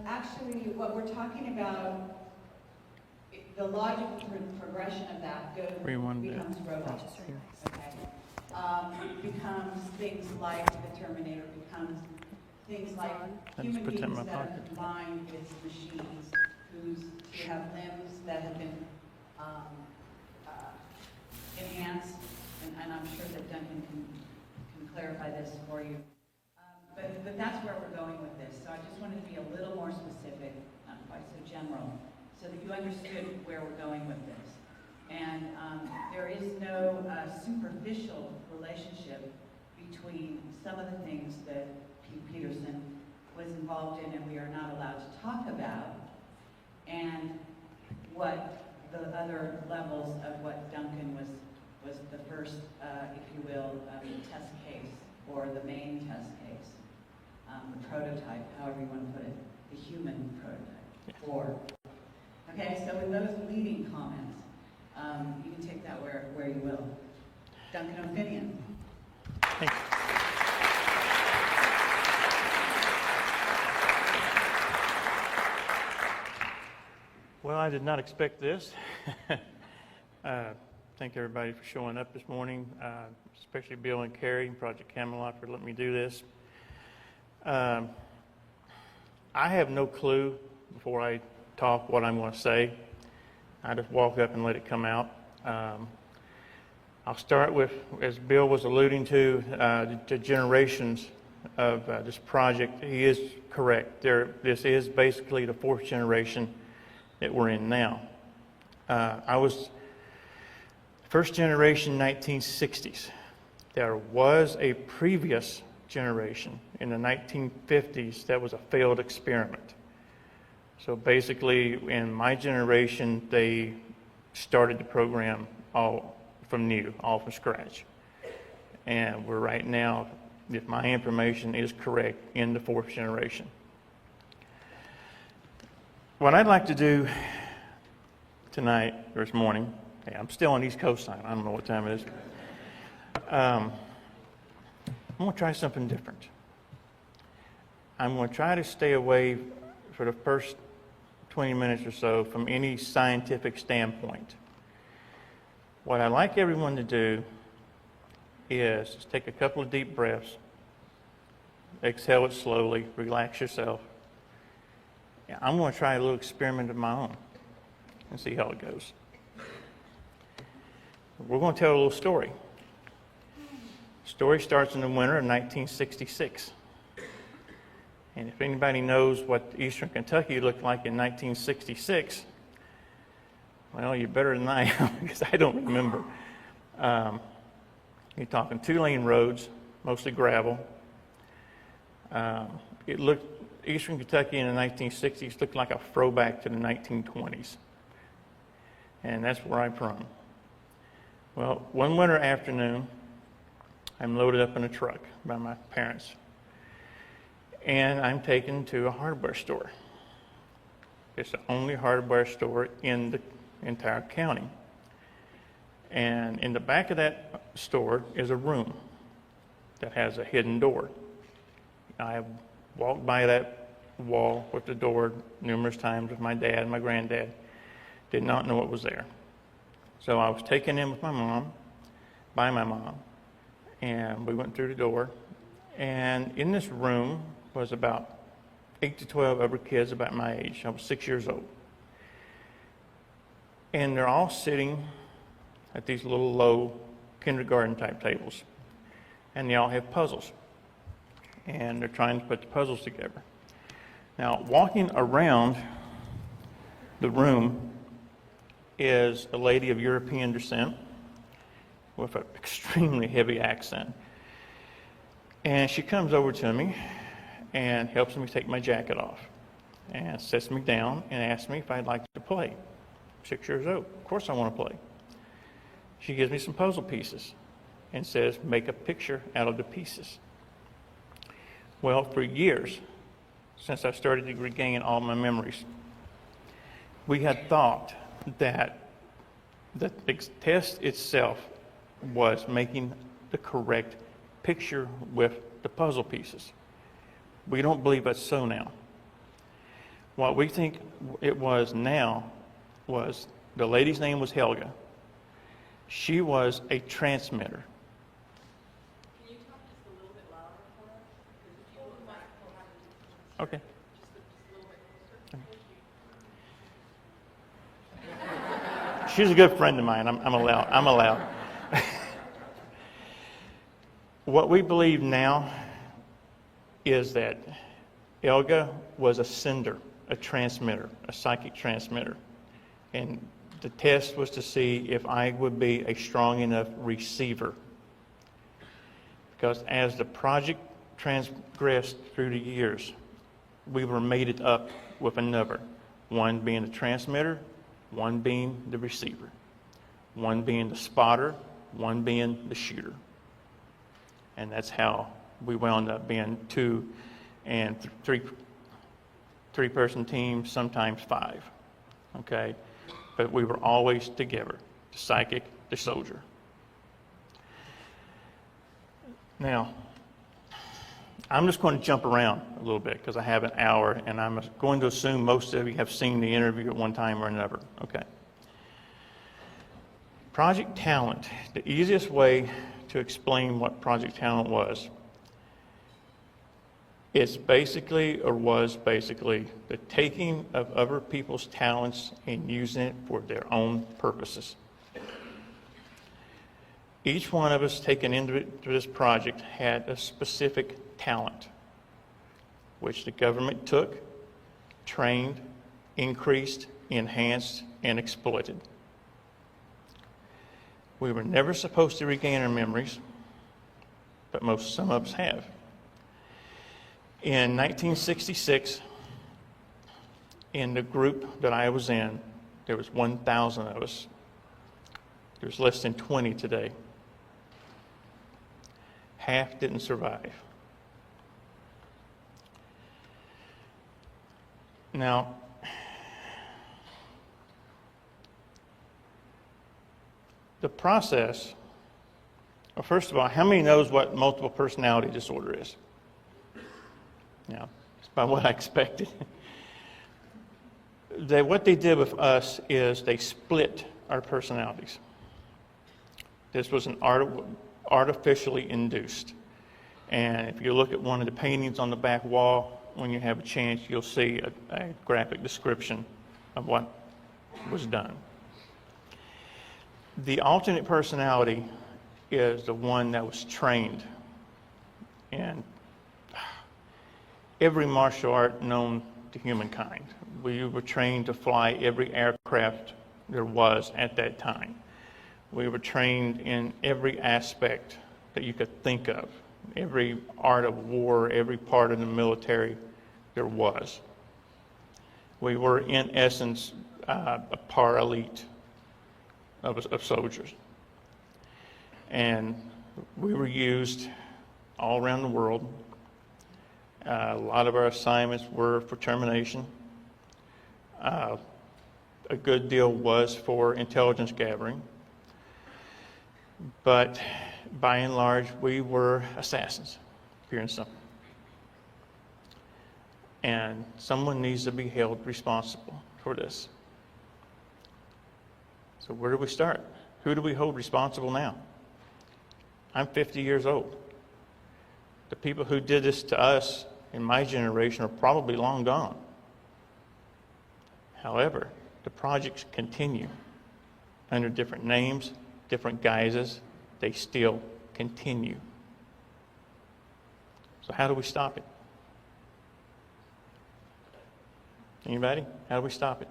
actually what we're talking about, the logical progression of that becomes robots. Okay. Becomes things like the Terminator, becomes things like human beings that are combined with machines who have limbs that have been enhanced, and I'm sure that Duncan can clarify this for you. But that's where we're going with this. So I just wanted to be a little more specific, not quite so general, so that you understood where we're going with this. And there is no superficial relationship between some of the things that Pete Peterson was involved in and we are not allowed to talk about, and what the other levels of what Duncan was the first, if you will, test case, or the main test case, the prototype, however you want to put it, the human prototype, or. Okay, so with those leading comments, you can take that where you will. Duncan O'Finian. Thank you. Well, I did not expect this. Thank everybody for showing up this morning, especially Bill and Carrie and Project Camelot for letting me do this. I have no clue before I talk what I'm going to say. I just walk up and let it come out. I'll start with, as Bill was alluding to, the generations of this project. He is correct. This is basically the fourth generation that we're in now. I was first generation 1960s. There was a previous generation in the 1950s that was a failed experiment. So basically, in my generation, they started the program all from scratch. And we're right now, if my information is correct, in the fourth generation. What I'd like to do tonight, or this morning, I'm still on East Coast time, I don't know what time it is. I'm going to try something different. I'm going to try to stay away for the first 20 minutes or so from any scientific standpoint. What I'd like everyone to do is just take a couple of deep breaths, exhale it slowly, relax yourself. I'm going to try a little experiment of my own and see how it goes. We're going to tell a little story. The story starts in the winter of 1966. And if anybody knows what Eastern Kentucky looked like in 1966, well, you're better than I am because I don't remember. You're talking 2-lane roads, mostly gravel. Eastern Kentucky in the 1960s looked like a throwback to the 1920s. And that's where I'm from. Well, one winter afternoon, I'm loaded up in a truck by my parents. And I'm taken to a hardware store. It's the only hardware store in the entire county. And in the back of that store is a room that has a hidden door. I have walked by that wall with the door numerous times with my dad and my granddad. Did not know what was there. So I was taken in with my mom, by my mom, and we went through the door. And in this room was about 8 to 12 other kids about my age. I was 6 years old. And they're all sitting at these little low kindergarten type tables. And they all have puzzles. And they're trying to put the puzzles together. Now, walking around the room is a lady of European descent with an extremely heavy accent. And she comes over to me and helps me take my jacket off and sits me down and asks me if I'd like to play. 6 years old. Of course I want to play. She gives me some puzzle pieces and says, make a picture out of the pieces. Well, for years, since I started to regain all my memories, we had thought that the test itself was making the correct picture with the puzzle pieces. We don't believe that's so now. What we think it was now was the lady's name was Helga. She was a transmitter. Can you talk just a little bit louder for us? Because if you hold the microphone, Okay. just a little bit closer. She's a good friend of mine. I'm allowed. What we believe now is that Elga was a sender, a transmitter, a psychic transmitter. And the test was to see if I would be a strong enough receiver. Because as the project transgressed through the years, we were mated up with another, one being the transmitter, one being the receiver, one being the spotter, one being the shooter. And that's how we wound up being 2 and 3-person teams, sometimes 5. Okay? But we were always together, the psychic, the soldier. Now, I'm just going to jump around a little bit because I have an hour, and I'm going to assume most of you have seen the interview at one time or another. Okay. Project Talent. The easiest way to explain what Project Talent was, it's basically, or was basically, the taking of other people's talents and using it for their own purposes. Each one of us taken into this project had a specific talent, which the government took, trained, increased, enhanced, and exploited. We were never supposed to regain our memories, but some of us have. In 1966, in the group that I was in, there was 1,000 of us. There's less than 20 today. Half didn't survive. Now, the process, well, first of all, how many knows what multiple personality disorder is? Yeah, it's about what I expected. What they did with us is they split our personalities. This was an artificially induced. And if you look at one of the paintings on the back wall, when you have a chance, you'll see a graphic description of what was done. The alternate personality is the one that was trained in every martial art known to humankind. We were trained to fly every aircraft there was at that time. We were trained in every aspect that you could think of, every art of war, every part of the military there was. We were, in essence, a par elite of soldiers. And we were used all around the world. A lot of our assignments were for termination. A good deal was for intelligence gathering. But by and large, we were assassins, pure and simple. And someone needs to be held responsible for this. So where do we start? Who do we hold responsible now? I'm 50 years old. The people who did this to us in my generation are probably long gone. However, the projects continue under different names, different guises. They still continue. So how do we stop it? Anybody? How do we stop it?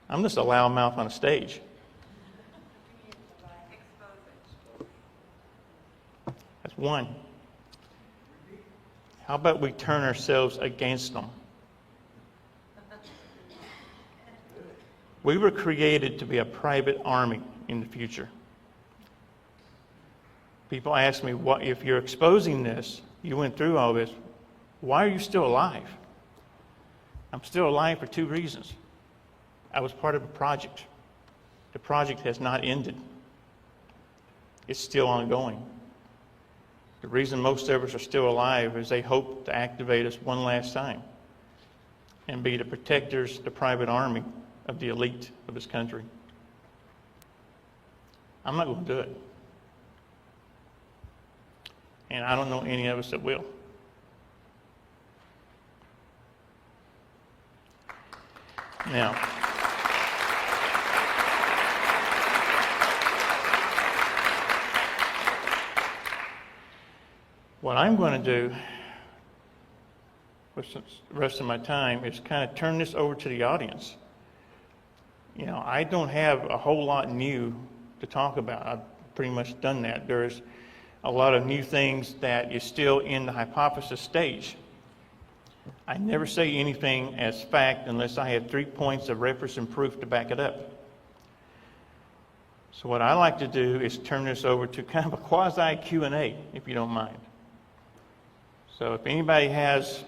I'm just a loudmouth on a stage. That's one. How about we turn ourselves against them? We were created to be a private army in the future. People ask me, what if you're exposing this, you went through all this, why are you still alive? I'm still alive for 2 reasons. I was part of a project. The project has not ended. It's still ongoing. The reason most of us are still alive is they hope to activate us one last time and be the protectors, the private army of the elite of this country. I'm not going to do it. And I don't know any of us that will. Now, what I'm going to do with the rest of my time is kind of turn this over to the audience. You know, I don't have a whole lot new to talk about. I've pretty much done that. There's a lot of new things that is still in the hypothesis stage. I never say anything as fact unless I have 3 points of reference and proof to back it up. So what I like to do is turn this over to kind of a quasi Q&A, if you don't mind. So if anybody has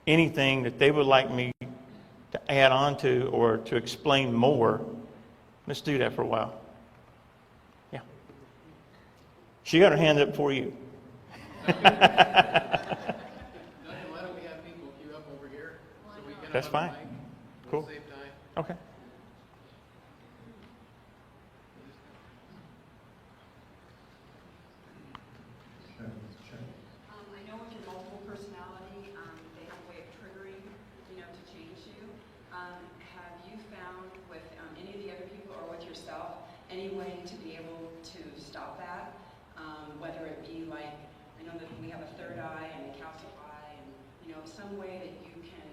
anything that they would like me to add on to or to explain more, let's do that for a while. Yeah. She got her hand up for you. Why don't we have people queue up over here? So we can That's have a fine. mic. Cool. We'll save time. Okay. I know with your multiple personality, they have a way of triggering, to change you. Have you found with any of the other people or with yourself any way to be able to stop that? Whether it be like, I know that we have a third eye and a calcify, and some way that you can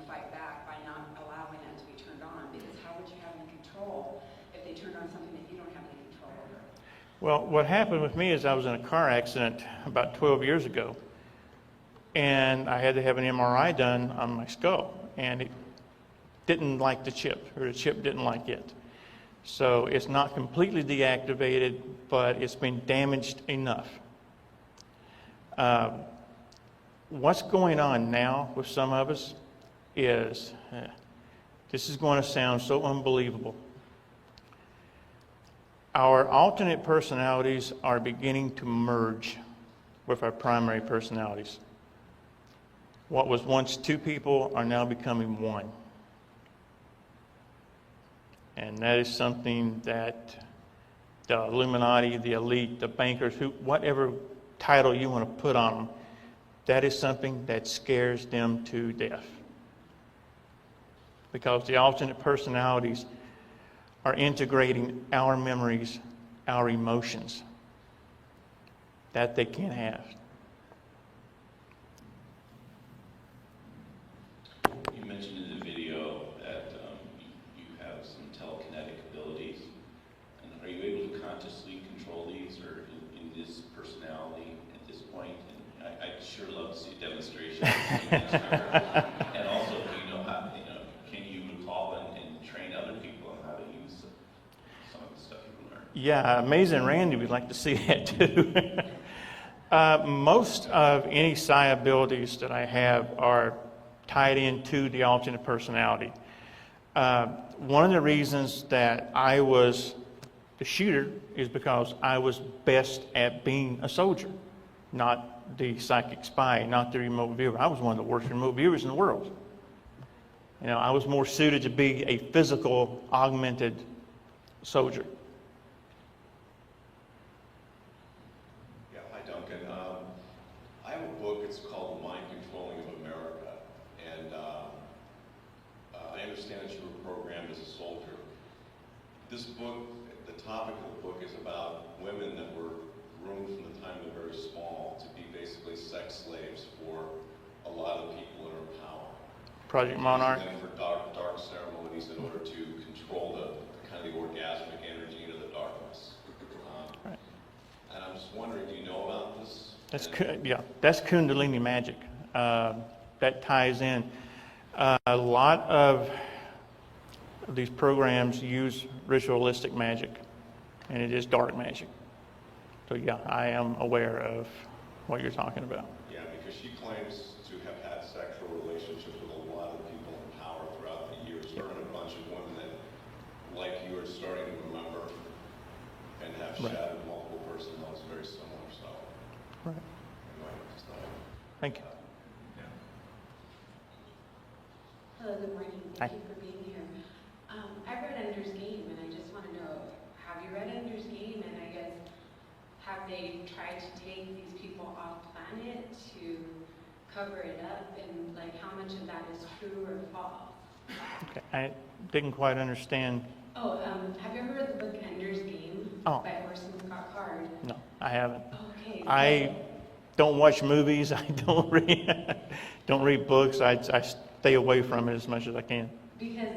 fight back by not allowing that to be turned on. Because how would you have any control if they turned on something that you don't have any control over? Well, what happened with me is I was in a car accident about 12 years ago, and I had to have an MRI done on my skull, and it didn't like the chip, or the chip didn't like it. So it's not completely deactivated, but it's been damaged enough. What's going on now with some of us is, this is going to sound so unbelievable. Our alternate personalities are beginning to merge with our primary personalities. What was once two people are now becoming one. And that is something that the Illuminati, the elite, the bankers, whatever title you want to put on them, that is something that scares them to death. Because the alternate personalities are integrating our memories, our emotions, that they can't have. You mentioned in the video that you have some telekinetic abilities. And are you able to consciously control these, or in this personality at this point? And I'd sure love to see a demonstration. And also, can you recall and train other people on how to use some of the stuff you learned? Yeah, Amazing Randy would like to see that too. Most of any psi abilities that I have are tied into the alternate personality. One of the reasons that I was the shooter is because I was best at being a soldier, not the psychic spy, not the remote viewer. I was one of the worst remote viewers in the world. I was more suited to be a physical, augmented soldier. Yeah, hi Duncan. I have a book, it's called The Mind Controlling of America, and I understand that you were programmed as a soldier. This book, the topic of the book is about women that were groomed from the time they're very small to be basically sex slaves for a lot of people in our power. Project Monarch. And for dark ceremonies in order to control the kind of the orgasmic energy into the darkness. Right. And I'm just wondering, do you know about this? That's Kundalini magic. That ties in. A lot of these programs use ritualistic magic, and it is dark magic. So yeah, I am aware of what you're talking about. Yeah, because she claims to have had sexual relationships with a lot of people in power throughout the years. Her and a bunch of women that, like you, are starting to remember and have shattered multiple personalities very similar. So, Right. anyway, just Thank you. Hello, good morning. Hi. Thank you for being here. I've read Ender's Game, and I just want to know, have you read Ender's Game? And I guess, have they tried to take these people off planet to cover it up? And how much of that is true or false? Okay. I didn't quite understand. Oh, have you ever read the book Ender's Game by Orson Scott Card? No, I haven't. Okay. I don't watch movies. I don't read books. I stay away from it as much as I can. Because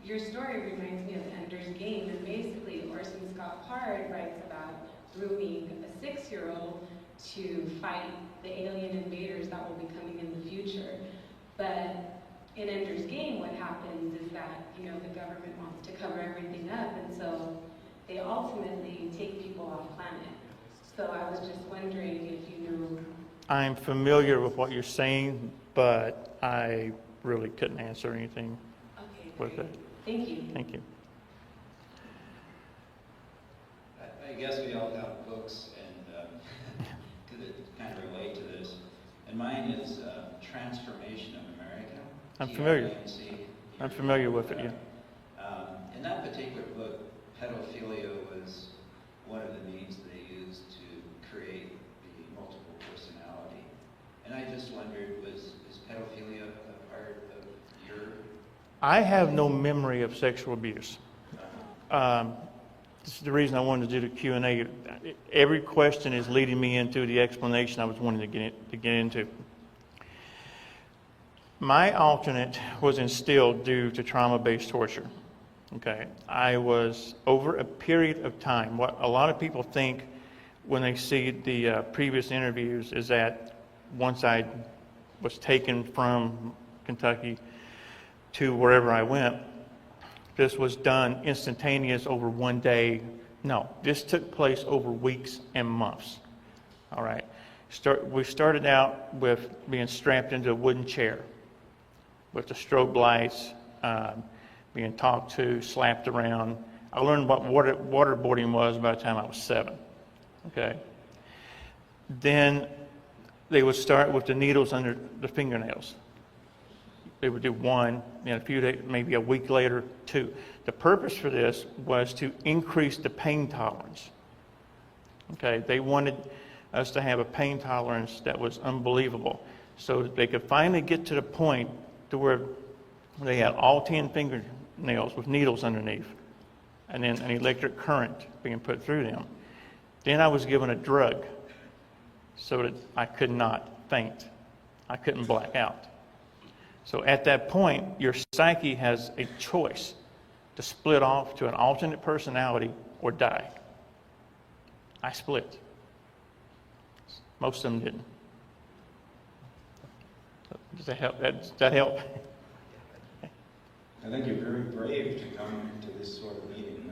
your story reminds me of Ender's Game, and basically Orson Scott Card writes about grooming a 6 6-year-old to fight the alien invaders that will be coming in the future. But in Ender's Game, what happens is that, you know, the government wants to cover everything up, and so they ultimately take people off planet. So I was just wondering if you knew. I'm familiar with what you're saying, but I really couldn't answer anything with great. it. Thank you. Thank you. I guess we all have books and that kind of relate to this. And mine is Transformation of America. I'm familiar. TRANC. I'm familiar with it, yeah. In that particular book, pedophilia was one of the means they used to create the multiple personality. And I just wondered, is pedophilia a part of your... I have no memory of sexual abuse. This is the reason I wanted to do the Q&A. Every question is leading me into the explanation I was wanting to get into. My alternate was instilled due to trauma-based torture. Okay, I was, over a period of time, what a lot of people think when they see the previous interviews is that once I was taken from Kentucky to wherever I went, this was done instantaneous over one day. No, this took place over weeks and months. All right. We started out with being strapped into a wooden chair with the strobe lights, being talked to, slapped around. I learned what waterboarding was by the time I was 7. Okay. Then they would start with the needles under the fingernails. They would do 1, and a few days, maybe a week later, 2. The purpose for this was to increase the pain tolerance. Okay, they wanted us to have a pain tolerance that was unbelievable, so that they could finally get to the point to where they had all 10 fingernails with needles underneath, and then an electric current being put through them. Then I was given a drug so that I could not faint. I couldn't black out. So at that point, your psyche has a choice to split off to an alternate personality or die. I split. Most of them didn't. Does that help? Does that help? I think you're very brave to come to this sort of meeting.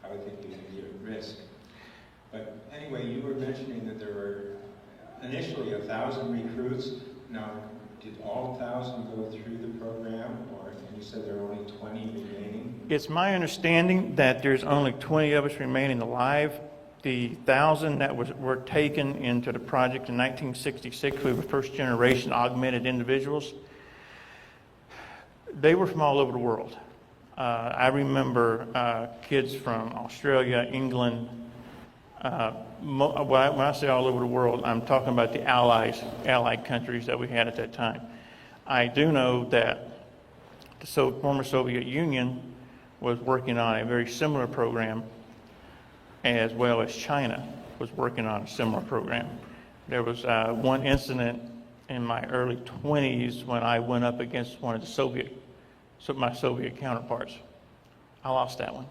I would think you would be at risk. But anyway, you were mentioning that there were initially 1,000 recruits. Now, did all 1,000 go through the program, or you said there are only 20 remaining? It's my understanding that there's only 20 of us remaining alive. The 1,000 that were taken into the project in 1966, we were first generation augmented individuals. They were from all over the world. I remember kids from Australia, England. When I say all over the world, I'm talking about the allied countries that we had at that time. I do know that the former Soviet Union was working on a very similar program, as well as China was working on a similar program. There was one incident in my early 20s when I went up against one of my Soviet counterparts. I lost that one.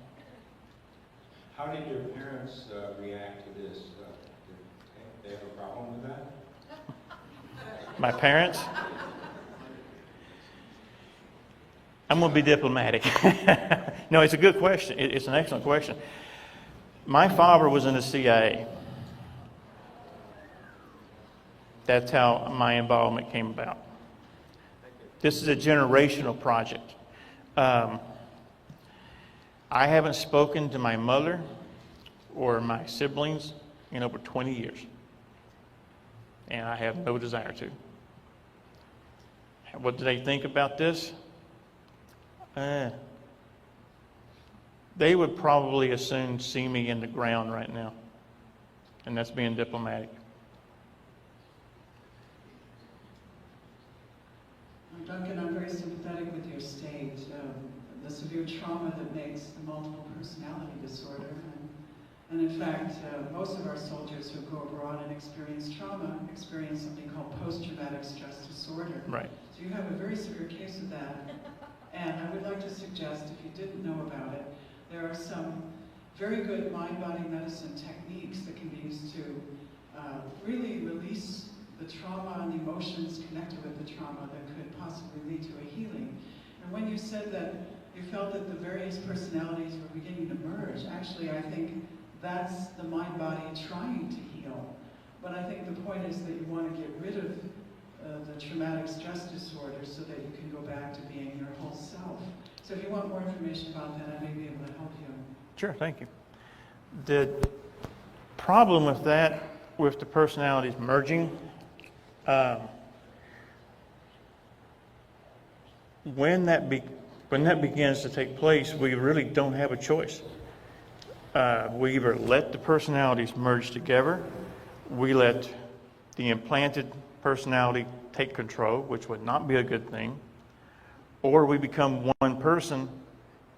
How did your parents react to this? Did they have a problem with that? My parents? I'm going to be diplomatic. No, it's a good question. It's an excellent question. My father was in the CIA. That's how my involvement came about. This is a generational project. I haven't spoken to my mother or my siblings in over 20 years. And I have no desire to. What do they think about this? They would probably as soon see me in the ground right now. And that's being diplomatic. Duncan, I'm very sympathetic with your state, the severe trauma that makes the multiple personality disorder. And in fact, most of our soldiers who go abroad and experience trauma experience something called post-traumatic stress disorder. Right. So you have a very severe case of that. And I would like to suggest, if you didn't know about it, there are some very good mind-body medicine techniques that can be used to really release the trauma and the emotions connected with the trauma that could possibly lead to a healing. And when you said that you felt that the various personalities were beginning to merge, actually I think that's the mind-body trying to heal. But I think the point is that you want to get rid of the traumatic stress disorder so that you can go back to being your whole self. So if you want more information about that, I may be able to help you. Sure, thank you. The problem with that, with the personalities merging, when that begins to take place, we really don't have a choice. We either let the personalities merge together, we let the implanted personality take control, which would not be a good thing, or we become one person,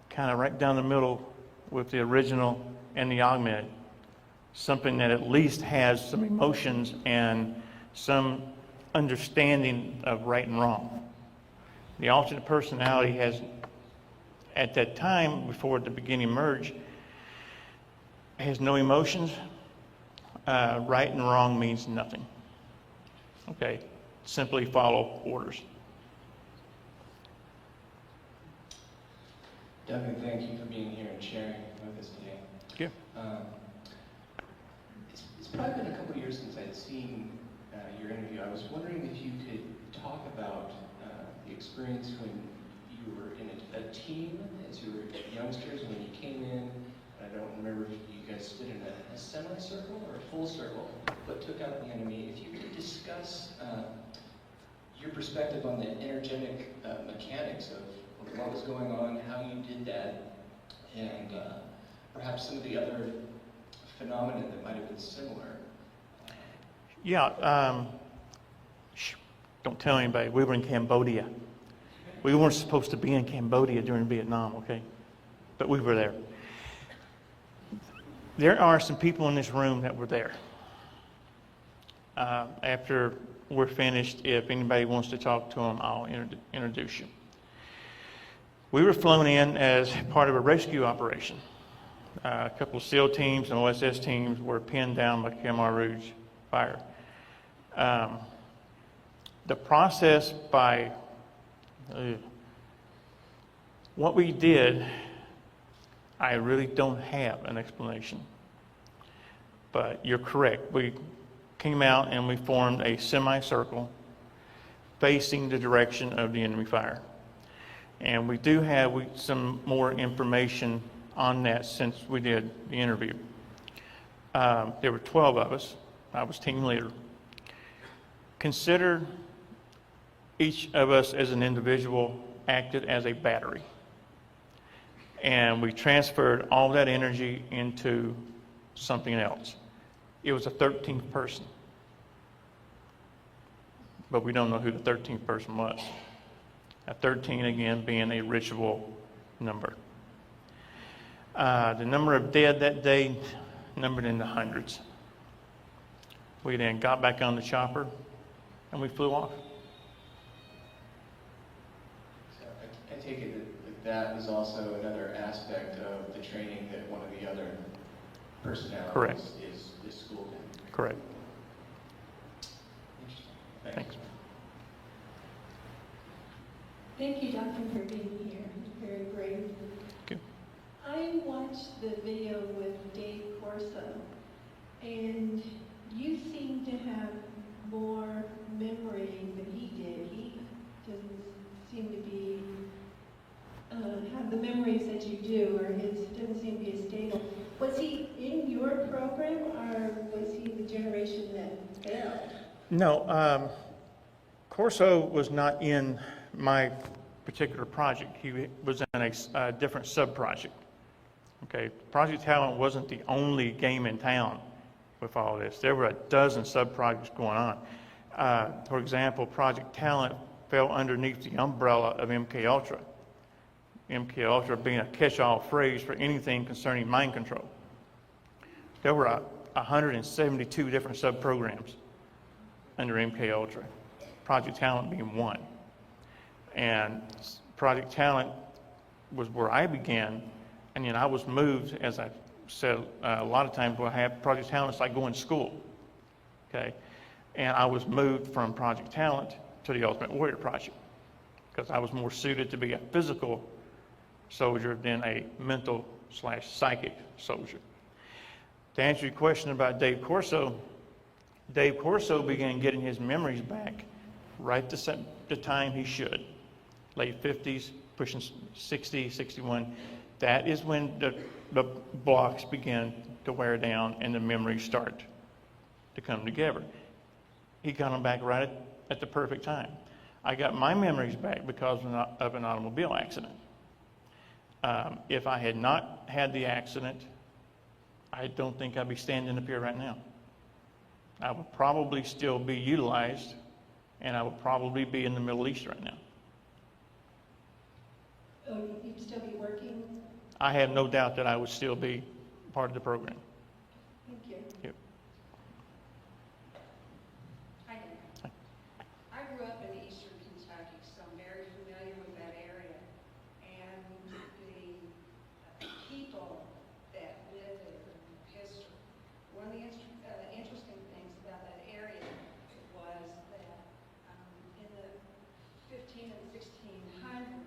kind of right down the middle with the original and the augmented, something that at least has some emotions and some understanding of right and wrong. The alternate personality has, at that time, before the beginning merge, has no emotions. Right and wrong means nothing. Okay, simply follow orders. Duncan, thank you for being here and sharing with us today. Thank you. It's probably been a couple of years since I'd seen your interview. I was wondering if you could talk about the experience when you were in a team, as you were youngsters, when you came in. I don't remember if you guys stood in a semicircle or a full circle, but took out the enemy. If you could discuss your perspective on the energetic mechanics of what was going on, how you did that, and perhaps some of the other phenomena that might have been similar. Yeah, don't tell anybody. We were in Cambodia. We weren't supposed to be in Cambodia during Vietnam, okay? But we were there. There are some people in this room that were there. After we're finished, if anybody wants to talk to them, I'll introduce you. We were flown in as part of a rescue operation. A couple of SEAL teams and OSS teams were pinned down by Khmer Rouge fire. The process by what we did, I really don't have an explanation. But you're correct. We came out and we formed a semicircle facing the direction of the enemy fire. And we do have some more information on that since we did the interview. There were 12 of us. I was team leader. Consider each of us as an individual acted as a battery. And we transferred all that energy into something else. It was a 13th person. But we don't know who the 13th person was. 13 again being a ritual number. The number of dead that day numbered in the hundreds. We then got back on the chopper and we flew off. So I take it that was also another aspect of the training that one of the other personalities Correct. is schooled in. Correct. Interesting. Thanks. Thank you, Doctor, for being here. Very brave. Thank you. I watched the video with Dave Corso, and you seem to have more memory than he did. He doesn't seem to be have the memories that you do, or his doesn't seem to be as stable. Was he in your program, or was he the generation that failed? No, Corso was not in my particular project. He was in a different sub-project. Okay, Project Talent wasn't the only game in town with all this. There were a dozen sub-projects going on. For example, Project Talent fell underneath the umbrella of MK Ultra. MK Ultra being a catch-all phrase for anything concerning mind control. There were 172 different sub-programs under MK Ultra, Project Talent being one. And Project Talent was where I began, and then I was moved, as I said a lot of times, we'll have Project Talent, it's like going to school. okay? And I was moved from Project Talent to the Ultimate Warrior Project because I was more suited to be a physical soldier than a mental/psychic soldier. To answer your question about Dave Corso began getting his memories back right the time he should. Late 50s, pushing 60, 61. That is when the blocks begin to wear down and the memories start to come together. He got them back right at the perfect time. I got my memories back because of an automobile accident. If I had not had the accident, I don't think I'd be standing up here right now. I would probably still be utilized, and I would probably be in the Middle East right now. Oh, you'd still be working? I have no doubt that I would still be part of the program. Thank you. Yep. Hi, Dan. I grew up in eastern Kentucky, so I'm very familiar with that area. And the people that live there, history. One of the interesting things about that area was that in the 15 and 1600s,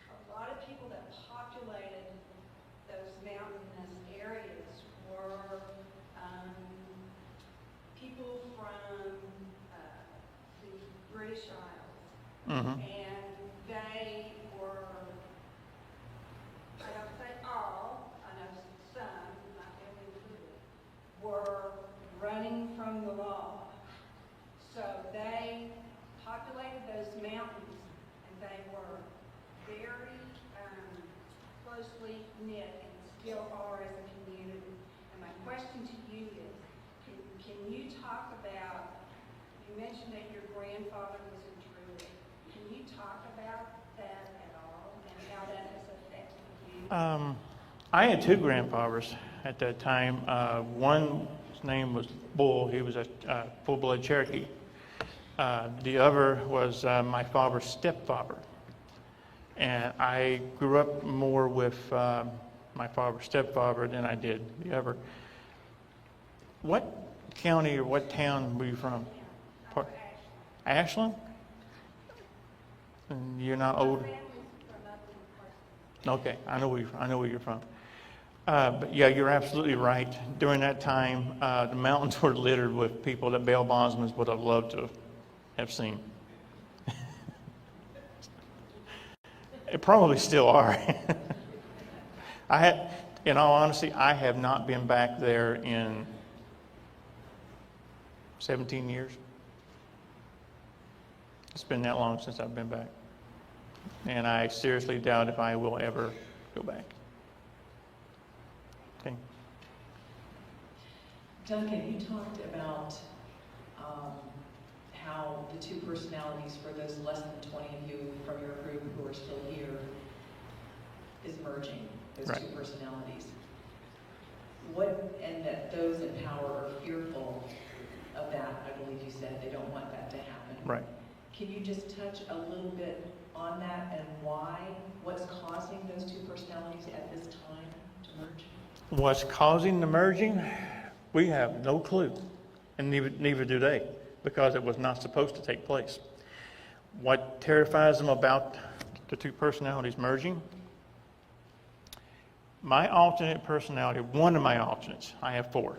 a lot of people that populated those mountainous areas were people from the British Isles. Mm-hmm. And they were, I don't say all, I know some, not every included, were running from the law. So they populated those mountains, and they were very closely knit and still are as a community. And my question to you is, can you talk about, you mentioned that your grandfather was in Druid. Can you talk about that at all and how that has affected you? I had two grandfathers at that time. One's name was Bull. He was a full-blood Cherokee. The other was my father's stepfather. And I grew up more with my father's stepfather than I did the other. What county or what town were you from? Ashland? And you're not old? Okay, I know where you're from. But yeah, you're absolutely right. During that time, the mountains were littered with people that bail bondsmen would have loved to have seen. It probably still are. In all honesty, I have not been back there in 17 years. It's been that long since I've been back. And I seriously doubt if I will ever go back. Okay. Duncan, you talked about how the two personalities for those less than 20 of you from your group who are still here is merging, those right. two personalities. And that those in power are fearful of that, I believe you said. They don't want that to happen. Right. Can you just touch a little bit on that and why? What's causing those two personalities at this time to merge? What's causing the merging? We have no clue, and neither do they, because it was not supposed to take place. What terrifies them about the two personalities merging? My alternate personality, one of my alternates, I have four.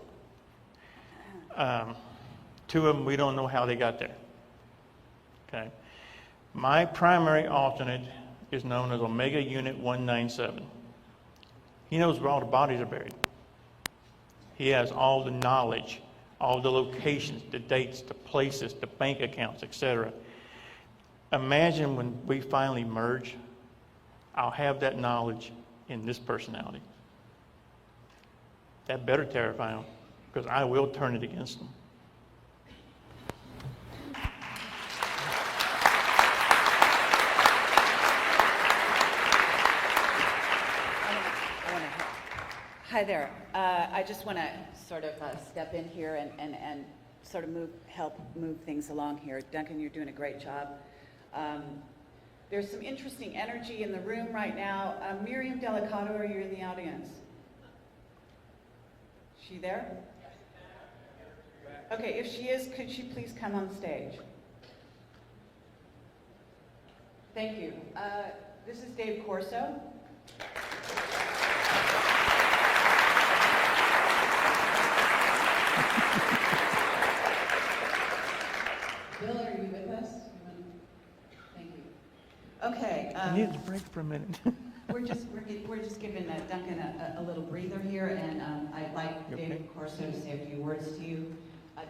Two of them, we don't know how they got there. Okay. My primary alternate is known as Omega Unit 197. He knows where all the bodies are buried. He has all the knowledge, all the locations, the dates, the places, the bank accounts, etc. Imagine when we finally merge, I'll have that knowledge in this personality. That better terrify them, because I will turn it against them. Hi there. I just want to sort of step in here and sort of help move things along here. Duncan, you're doing a great job. There's some interesting energy in the room right now. Miriam Delicato, are you in the audience? She there? Okay, if she is, could she please come on stage? Thank you. This is Dave Corso. Bill, are you with us? Thank you. Okay. I needed a break for a minute. we're just giving Duncan a little breather here, and I'd like David Corso to say a few words to you.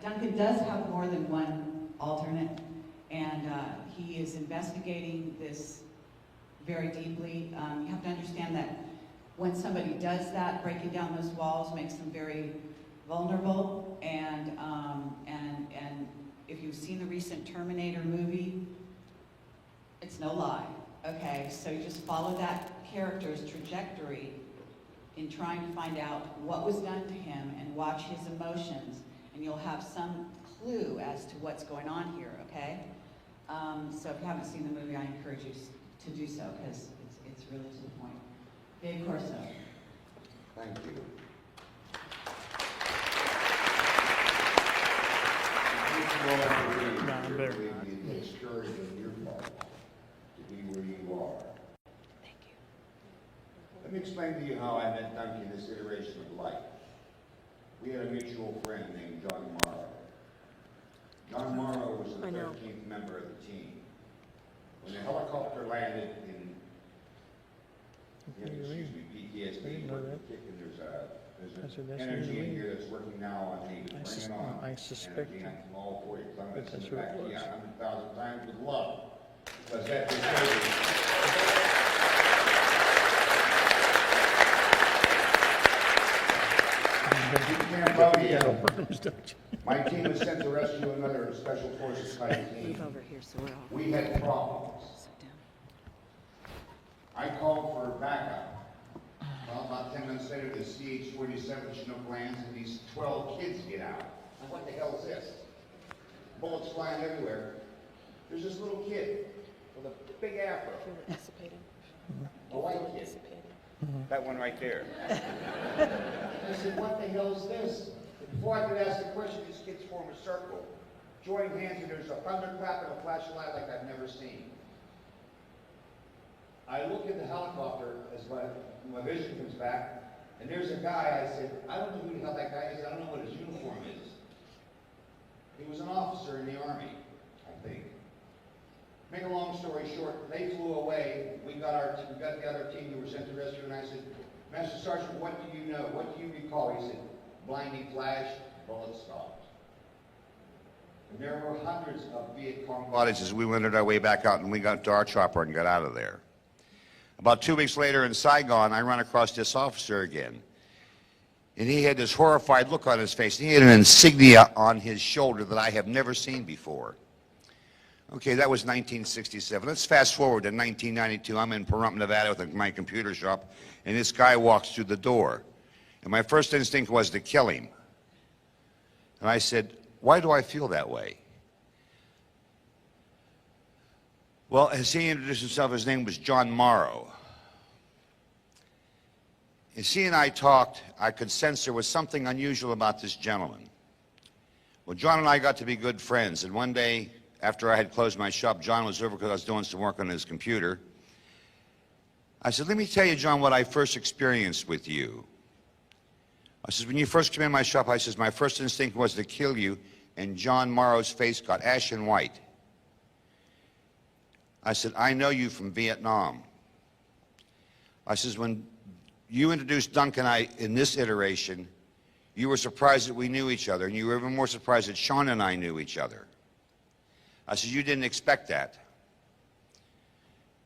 Duncan does have more than one alternate, and he is investigating this very deeply. You have to understand that when somebody does that, breaking down those walls makes them very vulnerable, and if you've seen the recent Terminator movie, it's no lie, okay? So you just follow that character's trajectory in trying to find out what was done to him and watch his emotions, and you'll have some clue as to what's going on here, okay? So if you haven't seen the movie, I encourage you to do so, because it's really to the point. Dave Corso. Thank you. No, I'm better. The excursion on your part to be where you are. Thank you. Let me explain to you how I met Duncan in this iteration of life. We had a mutual friend named John Morrow. John Morrow was the 13th member of the team. When the helicopter landed in, PTSD, there's an energy in here that's working now on me to bring it on. I suspect energy from all 40 kilometers in that's the what back it of the was. 100,000 times with love. Because that decision. Cambodia. My team was sent to rescue another Special Forces type team. Move over here so we're all. We had problems. Sit down. I called for backup. Well, about 10 minutes later, the CH-47 Chinook lands and these 12 kids get out. What the hell is this? Bullets flying everywhere. There's this little kid with a big afro. A white kid. That one right there. I said, what the hell is this? Before I could ask the question, these kids form a circle, join hands, and there's a thunderclap and a flash of light like I've never seen. I look at the helicopter as my vision comes back, and there's a guy. I said, I don't know who the hell that guy is. I don't know what his uniform is. He was an officer in the Army, I think. Make a long story short, they flew away. We got the other team who were sent to rescue, and I said, Master Sergeant, what do you know? What do you recall? He said, blinding flash, bullet stopped. And there were hundreds of Viet Cong bodies as we went our way back out, and we got to our chopper and got out of there. About 2 weeks later in Saigon, I run across this officer again. And he had this horrified look on his face. And he had an insignia on his shoulder that I have never seen before. Okay, that was 1967. Let's fast forward to 1992. I'm in Pahrump, Nevada with my computer shop, and this guy walks through the door. And my first instinct was to kill him. And I said, why do I feel that way? Well, as he introduced himself, his name was John Morrow. As he and I talked, I could sense there was something unusual about this gentleman. Well, John and I got to be good friends, and one day, after I had closed my shop, John was over because I was doing some work on his computer. I said, let me tell you, John, what I first experienced with you. I said, when you first came in my shop, I says, my first instinct was to kill you, and John Morrow's face got ashen white. I said, I know you from Vietnam. I says, when you introduced Duncan and I in this iteration, you were surprised that we knew each other, and you were even more surprised that Sean and I knew each other. I said, you didn't expect that.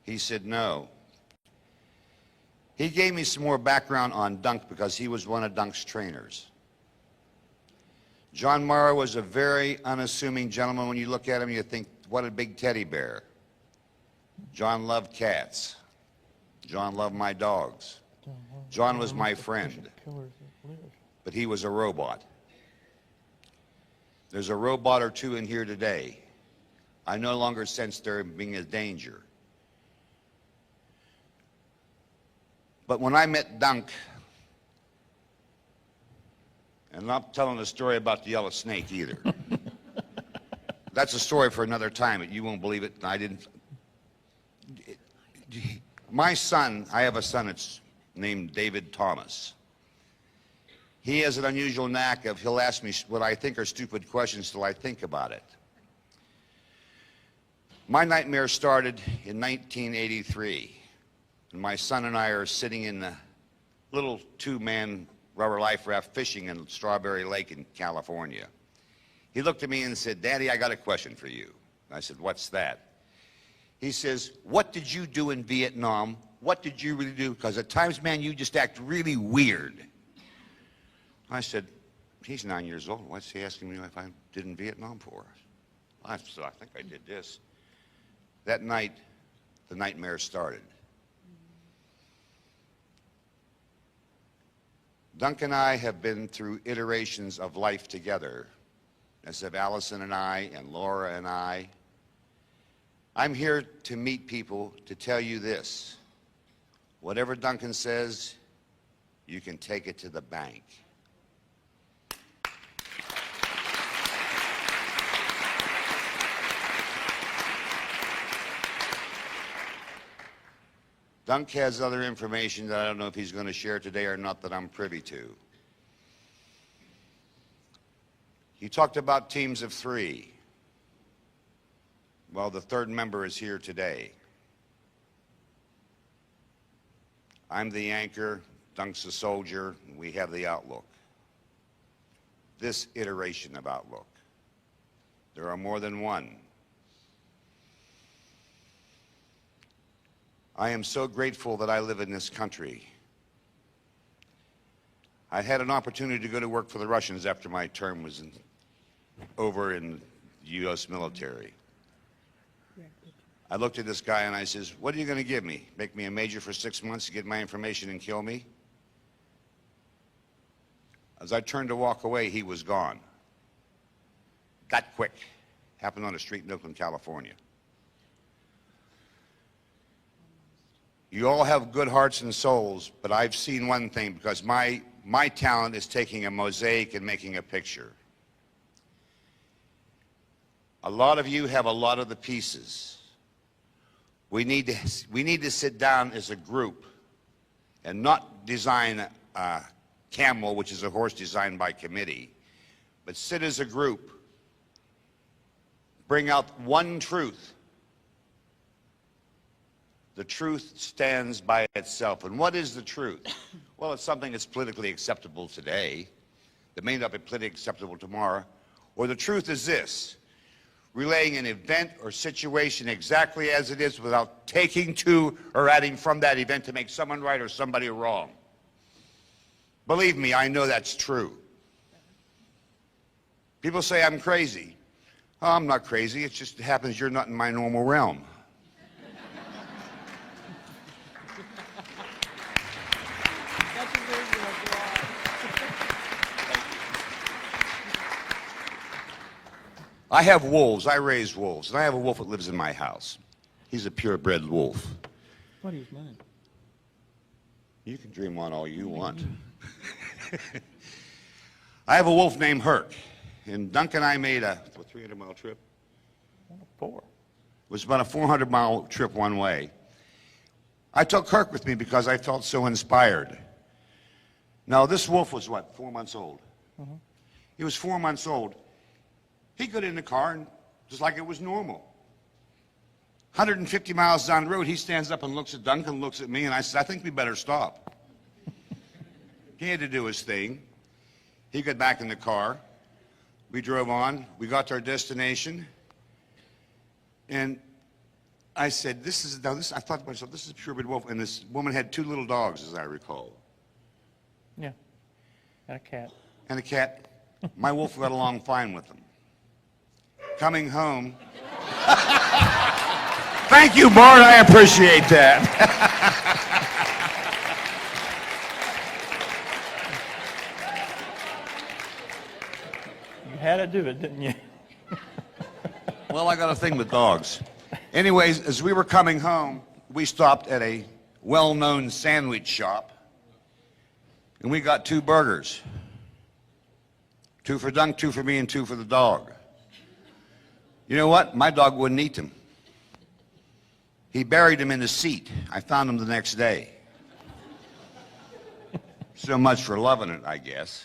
He said, no. He gave me some more background on Dunk because he was one of Dunk's trainers. John Morrow was a very unassuming gentleman. When you look at him, you think, what a big teddy bear. John loved cats. John loved my dogs. John was my friend. But he was a robot. There's a robot or two in here today. I no longer sense there being a danger. But when I met Dunk, And I'm not telling the story about the yellow snake either. That's a story for another time, but you won't believe it. I didn't. My son, I have a son that's named David Thomas. He has an unusual knack of, he'll ask me what I think are stupid questions till I think about it. My nightmare started in 1983. And my son and I are sitting in a little two-man rubber life raft fishing in Strawberry Lake in California. He looked at me and said, "Daddy, I got a question for you." I said, "What's that?" He says, "What did you do in Vietnam? What did you really do? Because at times, man, you just act really weird." I said, "He's 9 years old. What's he asking me if I did in Vietnam for?" I said, "I think I did this." That night, the nightmare started. Dunk and I have been through iterations of life together, as have Allison and I and Laura and I. I'm here to meet people to tell you this. Whatever Duncan says, you can take it to the bank. Dunk has other information that I don't know if he's going to share today or not that I'm privy to. He talked about teams of 3. Well, the third member is here today. I'm the anchor, Dunk's the soldier, and we have the outlook. This iteration of outlook. There are more than one. I am so grateful that I live in this country. I had an opportunity to go to work for the Russians after my term was over in the U.S. military. I looked at this guy and I says, "What are you going to give me? Make me a major for 6 months to get my information and kill me?" As I turned to walk away, he was gone. That quick. Happened on a street in Oakland, California. You all have good hearts and souls, but I've seen one thing, because my talent is taking a mosaic and making a picture. A lot of you have a lot of the pieces. We need to sit down as a group and not design a camel, which is a horse designed by committee, but sit as a group, bring out one truth. The truth stands by itself. And what is the truth? Well, it's something that's politically acceptable today that may not be politically acceptable tomorrow. Or the truth is this: relaying an event or situation exactly as it is without taking to or adding from that event to make someone right or somebody wrong. Believe me, I know that's true. People say I'm crazy. Oh, I'm not crazy. It just happens you're not in my normal realm. I have wolves. I raise wolves. And I have a wolf that lives in my house. He's a purebred wolf. What is mine? You can dream on all you want. I have a wolf named Herc. And Dunk and I made a 300-mile trip? 4. It was about a 400-mile trip one way. I took Herc with me because I felt so inspired. Now, this wolf was what, 4 months old? Mm-hmm. He was 4 months old. He got in the car and just like it was normal. 150 miles down the road, he stands up and looks at Duncan, looks at me, and I said, "I think we better stop." He had to do his thing. He got back in the car. We drove on. We got to our destination. And I said, I thought to myself, this is a purebred wolf. And this woman had 2 little dogs, as I recall. Yeah. And a cat. And a cat. My wolf got along fine with them. Coming home. Thank you, Bart. I appreciate that. You had to do it, didn't you? Well, I got a thing with dogs. Anyways, as we were coming home, we stopped at a well-known sandwich shop, and we got 2 burgers. 2 for Dunk, 2 for me, and 2 for the dog. You know what? My dog wouldn't eat them. He buried them in the seat. I found them the next day. So much for loving it, I guess.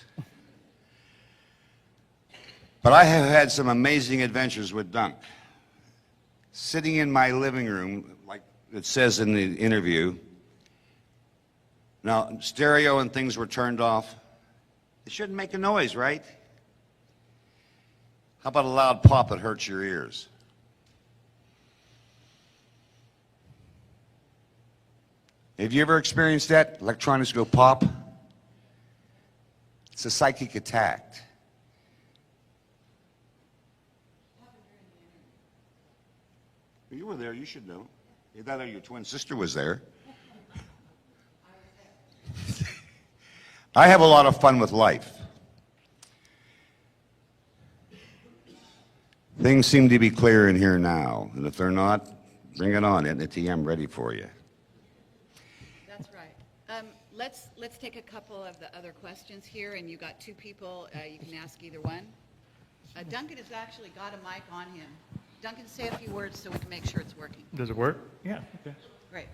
But I have had some amazing adventures with Dunk. Sitting in my living room, like it says in the interview, now stereo and things were turned off. It shouldn't make a noise, right? How about a loud pop that hurts your ears? Have you ever experienced that? Electronics go pop? It's a psychic attack. You were there, you should know. Either your twin sister was there. I have a lot of fun with life. Things seem to be clear in here now, and if they're not, bring it on. Entity, I'm ready for you. That's right. Let's take a couple of the other questions here, and you got two people. You can ask either one. Duncan has actually got a mic on him. Duncan, say a few words so we can make sure it's working. Does it work? Yeah. Okay. Great.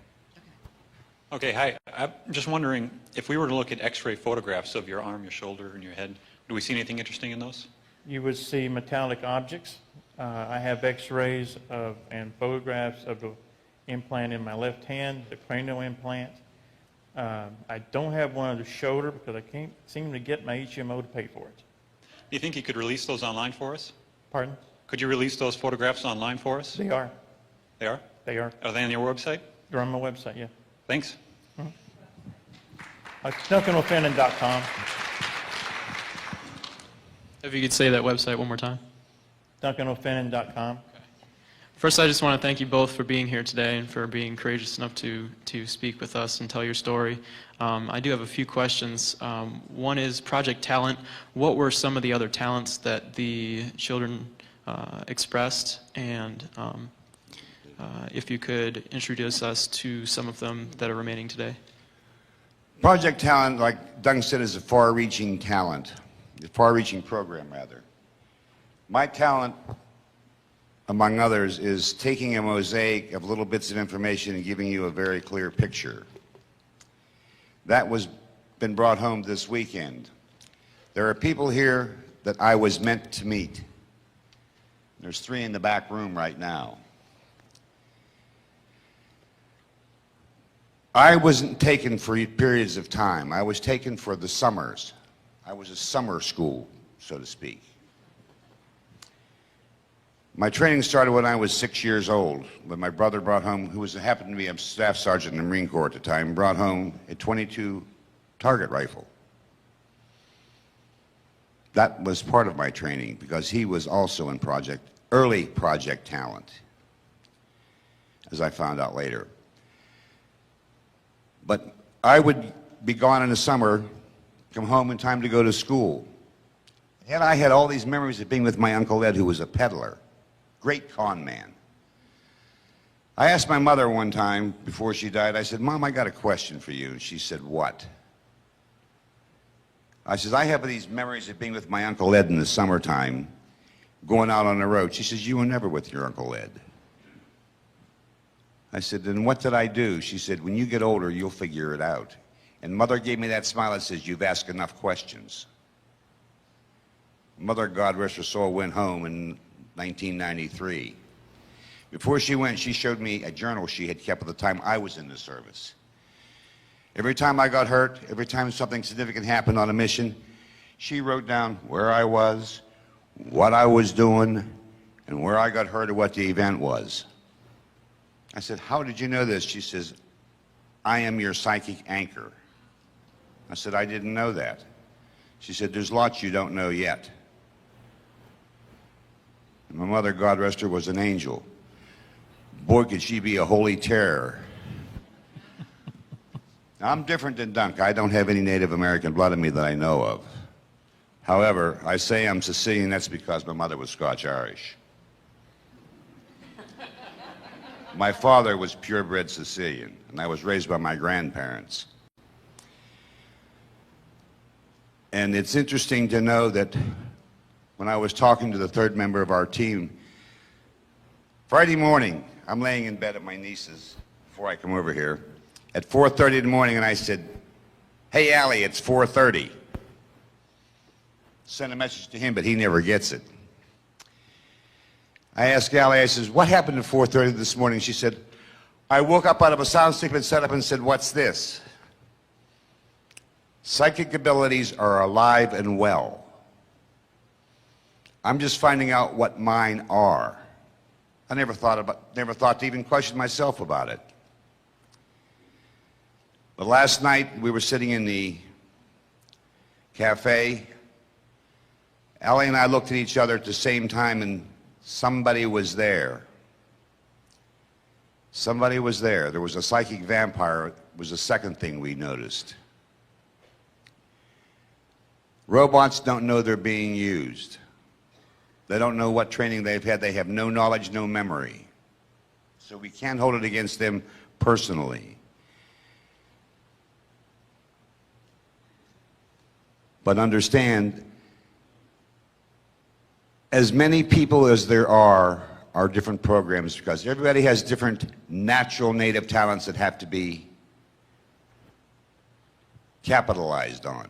Okay, hi. I'm just wondering, if we were to look at X-ray photographs of your arm, your shoulder, and your head, do we see anything interesting in those? You would see metallic objects. I have X-rays and photographs of the implant in my left hand, the cranial implant. I don't have one of the shoulder because I can't seem to get my HMO to pay for it. Do you think you could release those online for us? Pardon? Could you release those photographs online for us? They are. They are? They are. Are they on your website? They're on my website, yeah. Thanks. DuncanO'Fannin.com. If you could say that website one more time. DuncanO'Fannin.com. First, I just want to thank you both for being here today and for being courageous enough to speak with us and tell your story. I do have a few questions. One is Project Talent. What were some of the other talents that the children expressed? And if you could introduce us to some of them that are remaining today. Project Talent, like Duncan said, is a far-reaching talent, a far-reaching program, rather. My talent, among others, is taking a mosaic of little bits of information and giving you a very clear picture. That was been brought home this weekend. There are people here that I was meant to meet. There's 3 in the back room right now. I wasn't taken for periods of time. I was taken for the summers. I was a summer school, so to speak. My training started when I was 6 years old, when my brother brought home, who happened to be a staff sergeant in the Marine Corps at the time, brought home a .22 target rifle. That was part of my training because he was also in early Project Talent, as I found out later. But I would be gone in the summer, come home in time to go to school. And I had all these memories of being with my Uncle Ed, who was a peddler, great con man. I asked my mother one time before she died, I said, "Mom, I got a question for you." And she said, "What?" I said, "I have these memories of being with my Uncle Ed in the summertime, going out on the road." She says, "You were never with your Uncle Ed." I said, "Then what did I do?" She said, "When you get older, you'll figure it out." And Mother gave me that smile that says, "You've asked enough questions." Mother, God rest her soul, went home in 1993. Before she went, she showed me a journal she had kept at the time I was in the service. Every time I got hurt, every time something significant happened on a mission, she wrote down where I was, what I was doing, and where I got hurt or what the event was. I said, "How did you know this?" She says, "I am your psychic anchor." I said, "I didn't know that." She said, "There's lots you don't know yet." And my mother, God rest her, was an angel. Boy, could she be a holy terror. Now, I'm different than Dunk. I don't have any Native American blood in me that I know of. However, I say I'm Sicilian, that's because my mother was Scotch-Irish. My father was purebred Sicilian, and I was raised by my grandparents. And it's interesting to know that when I was talking to the third member of our team. Friday morning, I'm laying in bed at my niece's before I come over here at 4:30 in the morning, and I said, "Hey, Allie, it's 4:30. Sent a message to him, but he never gets it. I asked Allie, I says, "What happened at 4:30 this morning?" She said, "I woke up out of a sound sleep and sat up and said, 'What's this?'" Psychic abilities are alive and well. I'm just finding out what mine are. I never thought to even question myself about it. But last night we were sitting in the cafe. Allie and I looked at each other at the same time, and somebody was there. Somebody was there. There was a psychic vampire, was the second thing we noticed. Robots don't know they're being used. They don't know what training they've had. They have no knowledge, no memory. So we can't hold it against them personally. But understand, as many people as there are different programs, because everybody has different natural native talents that have to be capitalized on.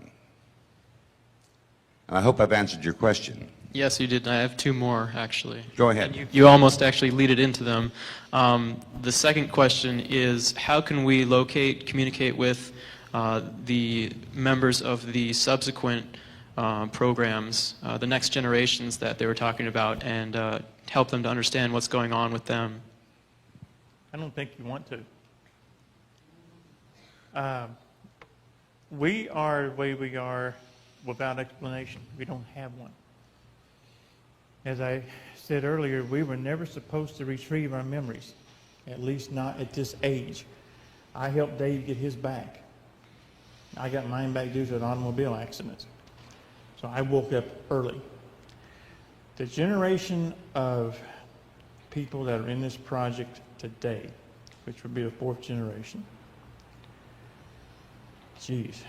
And I hope I've answered your question. Yes, you did. I have two more, actually. Go ahead. And you almost actually leaded into them. The second question is, how can we locate, communicate with the members of the subsequent programs, the next generations that they were talking about, and help them to understand what's going on with them? I don't think you want to. We are the way we are without explanation. We don't have one. As I said earlier, we were never supposed to retrieve our memories, at least not at this age. I helped Dave get his back. I got mine back due to an automobile accident. So I woke up early. The generation of people that are in this project today, which would be the fourth generation, geez,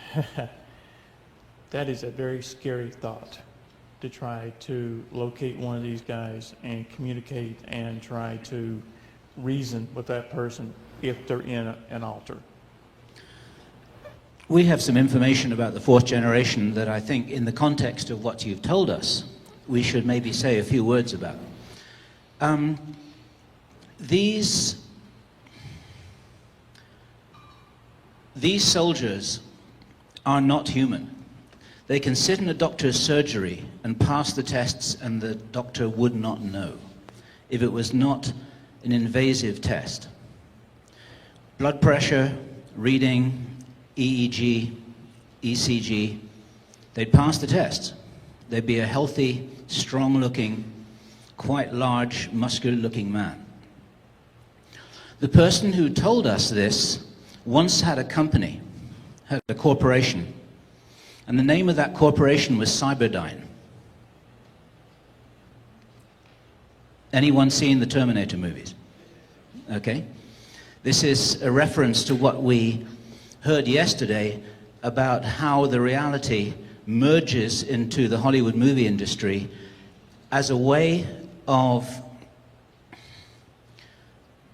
that is a very scary thought, to try to locate one of these guys and communicate and try to reason with that person if they're in an altar. We have some information about the fourth generation that I think, in the context of what you've told us, we should maybe say a few words about. These soldiers are not human. They can sit in a doctor's surgery and pass the tests, and the doctor would not know if it was not an invasive test. Blood pressure, reading, EEG, ECG, they'd pass the test. They'd be a healthy, strong-looking, quite large, muscular-looking man. The person who told us this once had a company, had a corporation, and the name of that corporation was Cyberdyne. Anyone seen the Terminator movies? Okay. This is a reference to what we heard yesterday about how the reality merges into the Hollywood movie industry as a way of,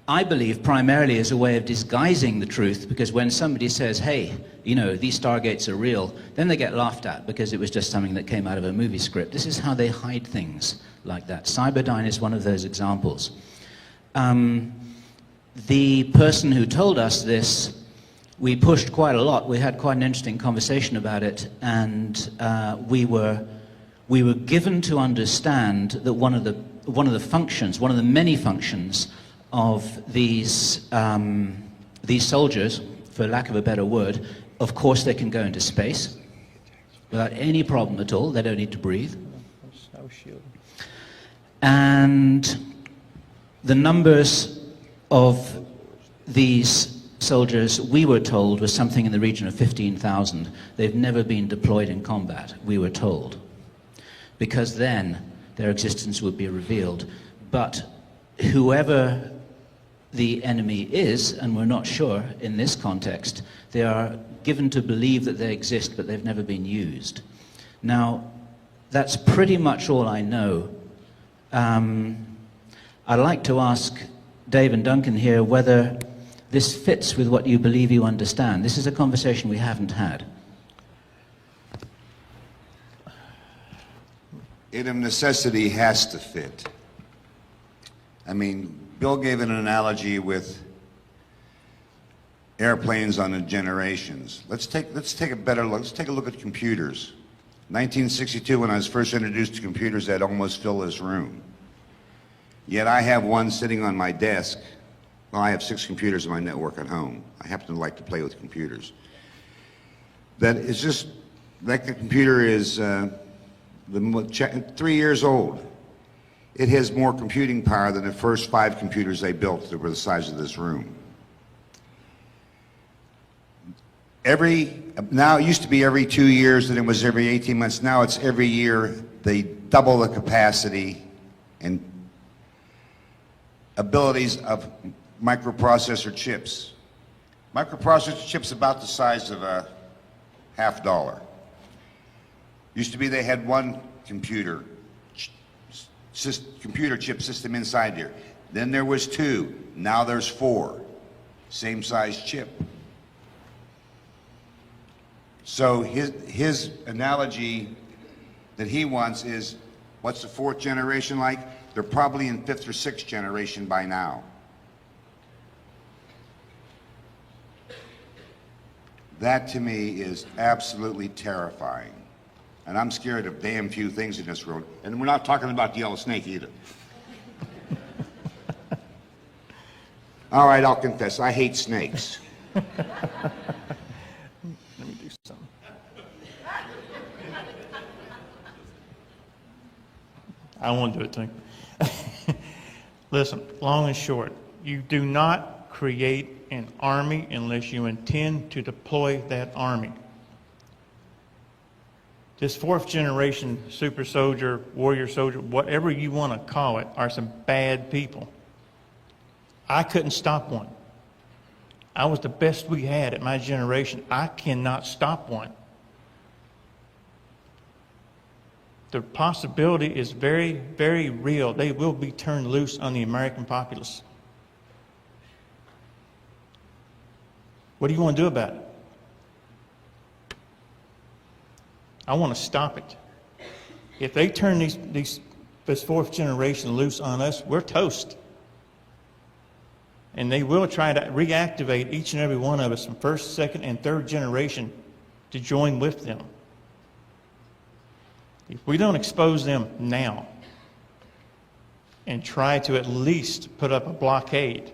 I believe, primarily as a way of disguising the truth, because when somebody says, hey, you know, these stargates are real, then they get laughed at because it was just something that came out of a movie script. This is how they hide things like that. Cyberdyne is one of those examples. The person who told us this, we pushed quite a lot. We had quite an interesting conversation about it, and we were given to understand that one of the functions, one of the many functions of these soldiers, for lack of a better word, of course they can go into space without any problem at all. They don't need to breathe. And the numbers of these soldiers, we were told, was something in the region of 15,000. They've never been deployed in combat, we were told, because then their existence would be revealed. But whoever the enemy is, and we're not sure in this context, they are given to believe that they exist, but they've never been used. Now, That's pretty much all I know. I'd like to ask Dave and Duncan here whether this fits with what you believe you understand. This is a conversation we haven't had. It of necessity has to fit. I mean, Bill gave an analogy with airplanes on the generations. Let's take a better look. Let's take a look at computers. 1962, when I was first introduced to computers, I'd almost fill this room. Yet I have one sitting on my desk. Well, I have 6 computers in my network at home. I happen to like to play with computers. That is just, like the computer is 3 years old. It has more computing power than the first 5 computers they built that were the size of this room. Now it used to be every 2 years, then it was every 18 months. Now it's every year. They double the capacity and abilities of microprocessor chips. Microprocessor chips about the size of a $50. Used to be they had one computer chip system inside here. Then there was 2. Now there's 4. Same size chip. So his analogy that he wants is, what's the 4th generation like? They're probably in 5th or 6th generation by now. That to me is absolutely terrifying. And I'm scared of damn few things in this world. And we're not talking about the yellow snake either. All right, I'll confess, I hate snakes. Let me do something. I won't do it to you. Listen, long and short, you do not create an army unless you intend to deploy that army. This 4th generation super soldier, warrior soldier, whatever you want to call it, are some bad people. I couldn't stop one. I was the best we had at my generation. I cannot stop one. The possibility is very, very real. They will be turned loose on the American populace. What do you want to do about it? I want to stop it. If they turn this 4th generation loose on us, we're toast. And they will try to reactivate each and every one of us from 1st, 2nd, and 3rd generation to join with them. If we don't expose them now and try to at least put up a blockade,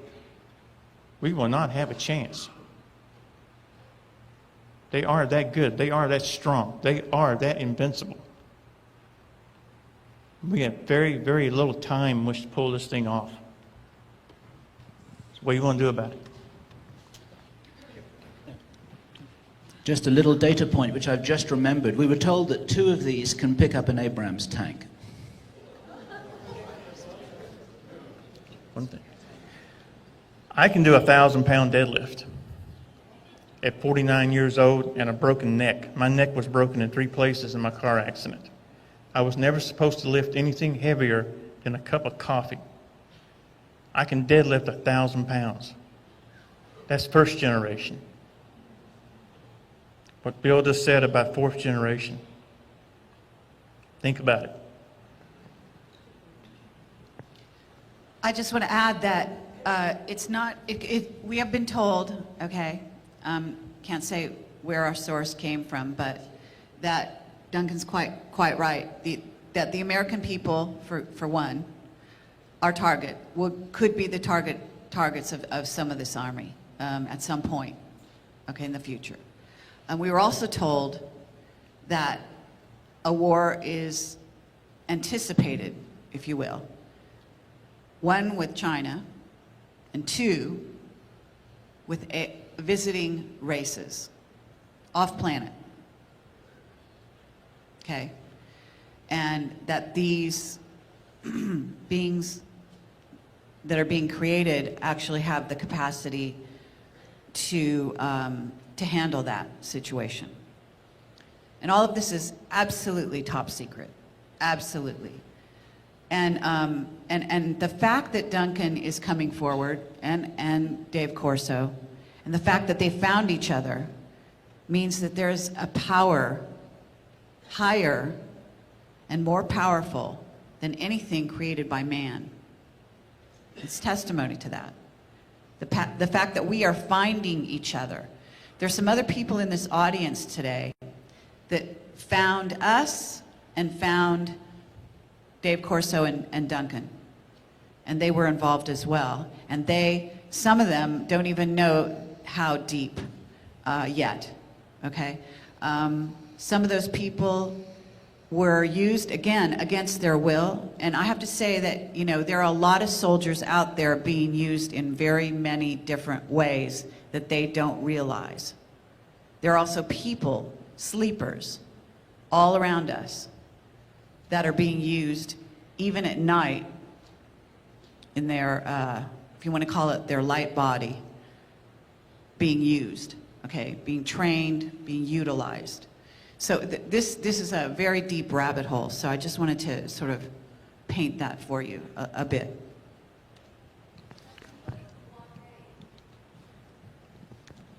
we will not have a chance. They are that good. They are that strong. They are that invincible. We have very, very little time in which to pull this thing off. So what do you want to do about it? Just a little data point which I've just remembered. We were told that 2 of these can pick up an Abrams tank. One thing. I can do a 1,000-pound deadlift at 49 years old and a broken neck. My neck was broken in 3 places in my car accident. I was never supposed to lift anything heavier than a cup of coffee. I can deadlift 1,000 pounds. That's 1st generation. What Bill just said about 4th generation. Think about it. I just want to add that it's not, we have been told, okay, can't say where our source came from, but that Duncan's quite right, that the American people, for one, our target, could be the targets of some of this army at some point, okay, in the future. And we were also told that a war is anticipated, if you will. 1, with China, and 2, with visiting races off planet. Okay? And that these beings that are being created actually have the capacity to handle that situation. And all of this is absolutely top secret. Absolutely. And the fact that Duncan is coming forward and Dave Corso, and the fact that they found each other means that there's a power higher and more powerful than anything created by man. It's testimony to that. The fact that we are finding each other. There's some other people in this audience today that found us and found Dave Corso and Duncan. And they were involved as well. And some of them don't even know how deep yet, okay? Some of those people were used, again, against their will. And I have to say that, you know, there are a lot of soldiers out there being used in very many different ways that they don't realize. There are also people, sleepers, all around us that are being used even at night in their, if you want to call it their light body, being used, okay, being trained, being utilized. So this is a very deep rabbit hole, so I just wanted to sort of paint that for you a bit.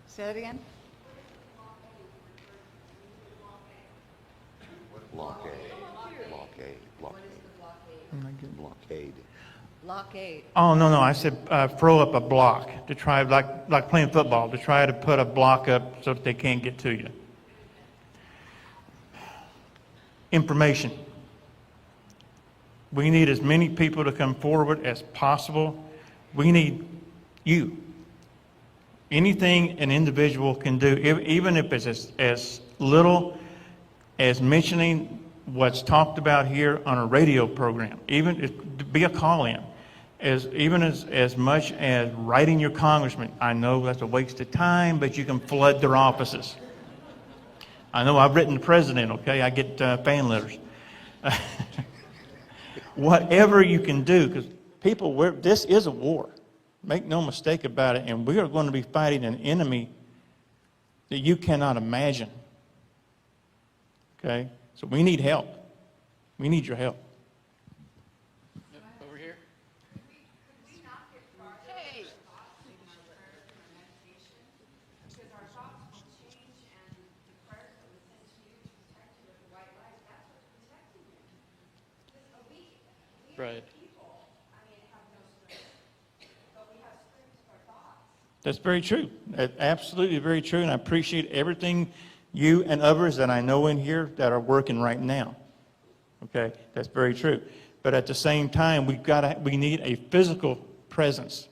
Say that again? Blockade. Blockade. Oh, no, I said throw up a block to try, like playing football, to try to put a block up so that they can't get to you. Information. We need as many people to come forward as possible. We need you. Anything an individual can do, even if it's as little as mentioning what's talked about here on a radio program, even if, be a call-in, even as much as writing your congressman. I know that's a waste of time, but you can flood their offices. I know I've written the president, okay? I get fan letters. Whatever you can do, because people, this is a war. Make no mistake about it, and we are going to be fighting an enemy that you cannot imagine. Okay? So we need help. We need your help. Over here. Right. That's very true. That's absolutely very true, and I appreciate everything you and others that I know in here that are working right now. Okay, that's very true. But at the same time, we need a physical presence,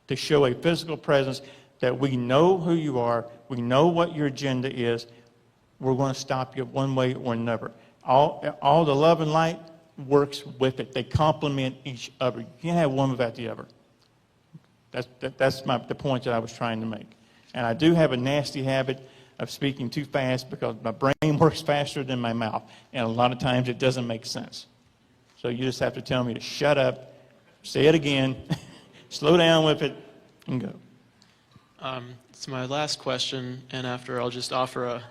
to show a physical presence that we know who you are, we know what your agenda is. We're going to stop you one way or another. All the love and light works with it. They complement each other. You can't have one without the other. That's the point that I was trying to make. And I do have a nasty habit of speaking too fast because my brain works faster than my mouth. And a lot of times it doesn't make sense. So you just have to tell me to shut up, say it again, slow down with it, and go. It's my last question, and after I'll just offer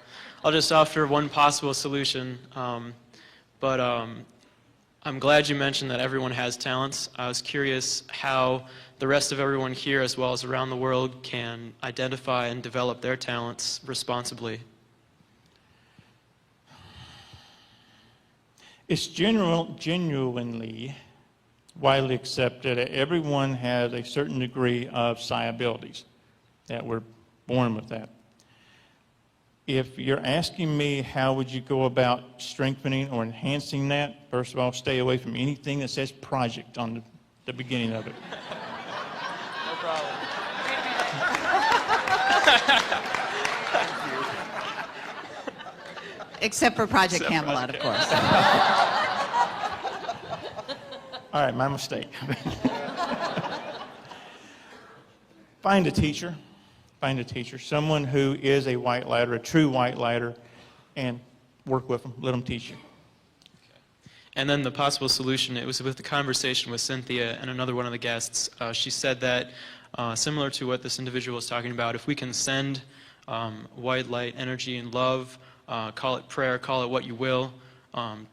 one possible solution. But I'm glad you mentioned that everyone has talents. I was curious how the rest of everyone here, as well as around the world, can identify and develop their talents responsibly. It's genuinely widely accepted that everyone has a certain degree of psi abilities, that we're born with that. If you're asking me how would you go about strengthening or enhancing that, first of all, stay away from anything that says project on the beginning of it. No problem. Except for Project Camelot, of course. All right, my mistake. Find a teacher. Find a teacher, someone who is a white lighter, a true white lighter, and work with them. Let them teach you. And then the possible solution, it was with the conversation with Cynthia and another one of the guests. She said that, similar to what this individual was talking about, if we can send white light energy and love, call it prayer, call it what you will,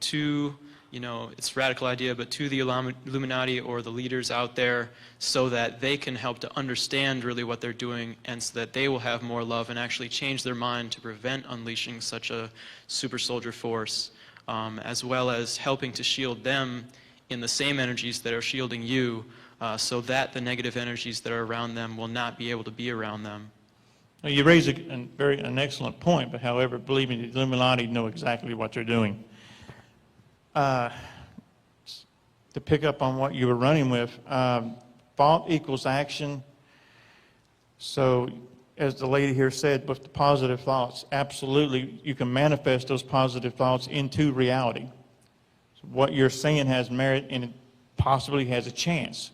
to you know, it's a radical idea, but to the Illuminati or the leaders out there so that they can help to understand really what they're doing and so that they will have more love and actually change their mind to prevent unleashing such a super soldier force, as well as helping to shield them in the same energies that are shielding you so that the negative energies that are around them will not be able to be around them. Well, you raise an excellent point, but however, believe me, the Illuminati know exactly what they're doing. To pick up on what you were running with, thought equals action. So, as the lady here said, with the positive thoughts, absolutely, you can manifest those positive thoughts into reality. So what you're saying has merit and it possibly has a chance.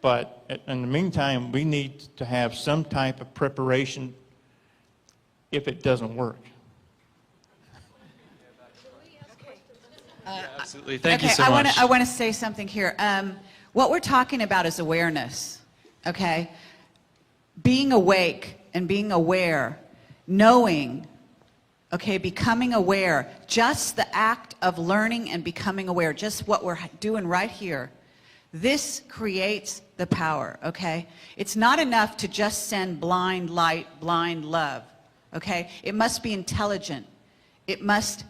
But in the meantime, we need to have some type of preparation if it doesn't work. Absolutely. Thank you so much. I want to say something here. What we're talking about is awareness, okay? Being awake and being aware, knowing, okay, becoming aware, just the act of learning and becoming aware, just what we're doing right here, this creates the power, okay? It's not enough to just send blind light, blind love, okay? It must be intelligent. It must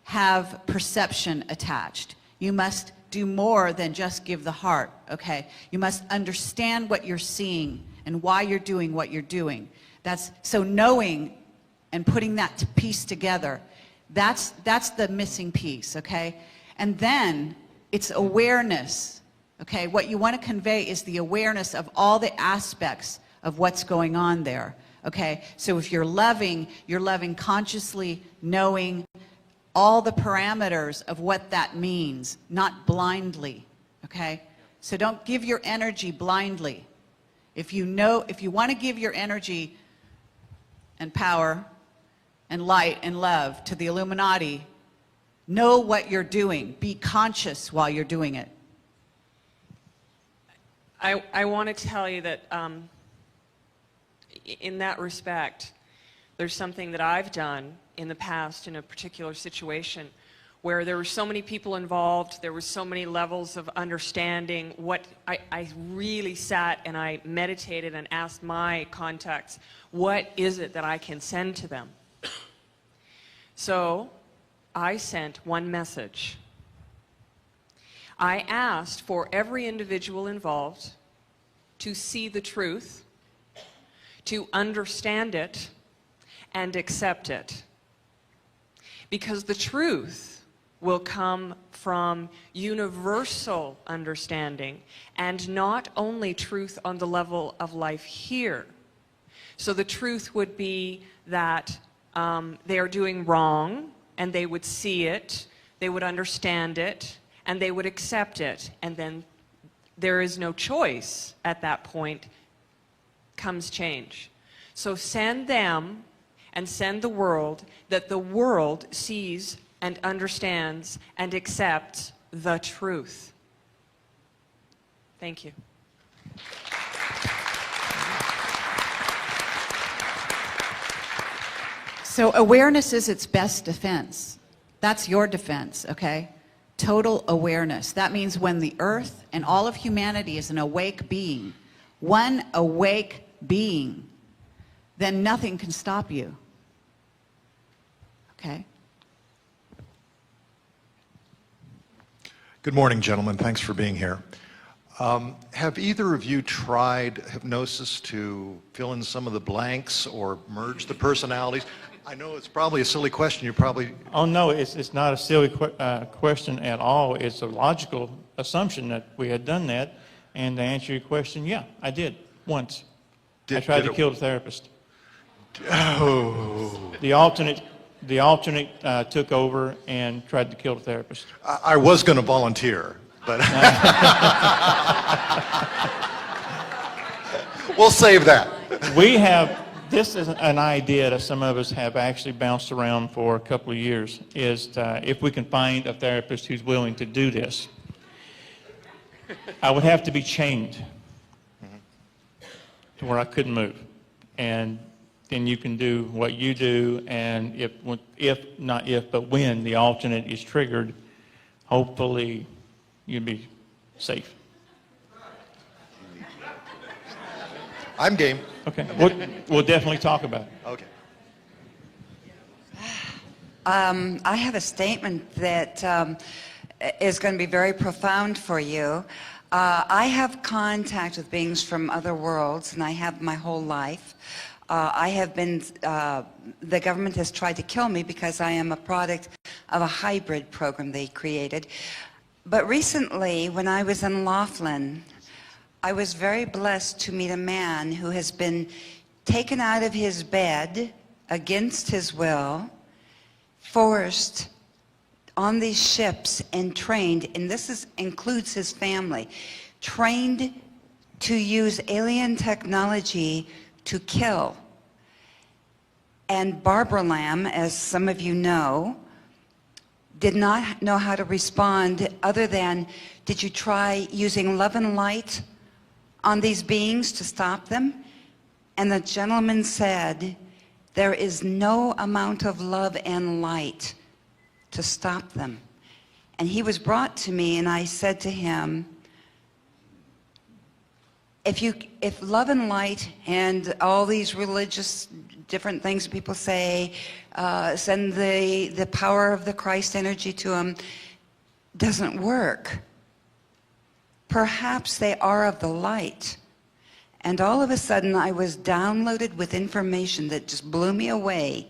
have perception attached. You must do more than just give the heart, okay? You must understand what you're seeing and why you're doing what you're doing. So knowing and putting that piece together, that's the missing piece, okay? And then it's awareness, okay? What you want to convey is the awareness of all the aspects of what's going on there, okay? So if you're loving consciously, knowing all the parameters of what that means, not blindly, okay? So don't give your energy blindly. If you want to give your energy and power and light and love to the Illuminati, know what you're doing. Be conscious while you're doing it. I want to tell you that in that respect, there's something that I've done in the past in a particular situation where there were so many people involved, there were so many levels of understanding. What I really sat and I meditated and asked my contacts, what is it that I can send to them? So I sent one message. I asked for every individual involved to see the truth, to understand it, and accept it. Because the truth will come from universal understanding and not only truth on the level of life here. So the truth would be that they are doing wrong and they would see it, they would understand it, and they would accept it. And then there is no choice at that point, comes change. So send them and send the world that the world sees and understands and accepts the truth. Thank you. So awareness is its best defense. That's your defense, okay? Total awareness. That means when the earth and all of humanity is an awake being, one awake being, then nothing can stop you. Okay? Good morning, gentlemen. Thanks for being here. Have either of you tried hypnosis to fill in some of the blanks or merge the personalities? I know it's probably a silly question. You probably... Oh, no, it's not a silly question at all. It's a logical assumption that we had done that. And to answer your question, yeah, I did once. I tried to kill the therapist. Oh. The alternate took over and tried to kill the therapist. I was going to volunteer, but... We'll save that. This is an idea that some of us have actually bounced around for a couple of years, is if we can find a therapist who's willing to do this. I would have to be chained to where I couldn't move. And then you can do what you do, and if not if, but when the alternate is triggered, hopefully you'll be safe. I'm game. Okay, we'll definitely talk about it. Okay. I have a statement that is going to be very profound for you. I have contact with beings from other worlds, and I have my whole life. I have been, the government has tried to kill me because I am a product of a hybrid program they created. But recently, when I was in Laughlin, I was very blessed to meet a man who has been taken out of his bed against his will, forced on these ships and trained, and this includes his family, trained to use alien technology to kill. And Barbara Lamb, as some of you know, did not know how to respond other than, did you try using love and light on these beings to stop them? And the gentleman said, there is no amount of love and light to stop them. And he was brought to me, and I said to him, if love and light and all these religious different things people say, send the power of the Christ energy to them, doesn't work, perhaps they are of the light. And all of a sudden I was downloaded with information that just blew me away.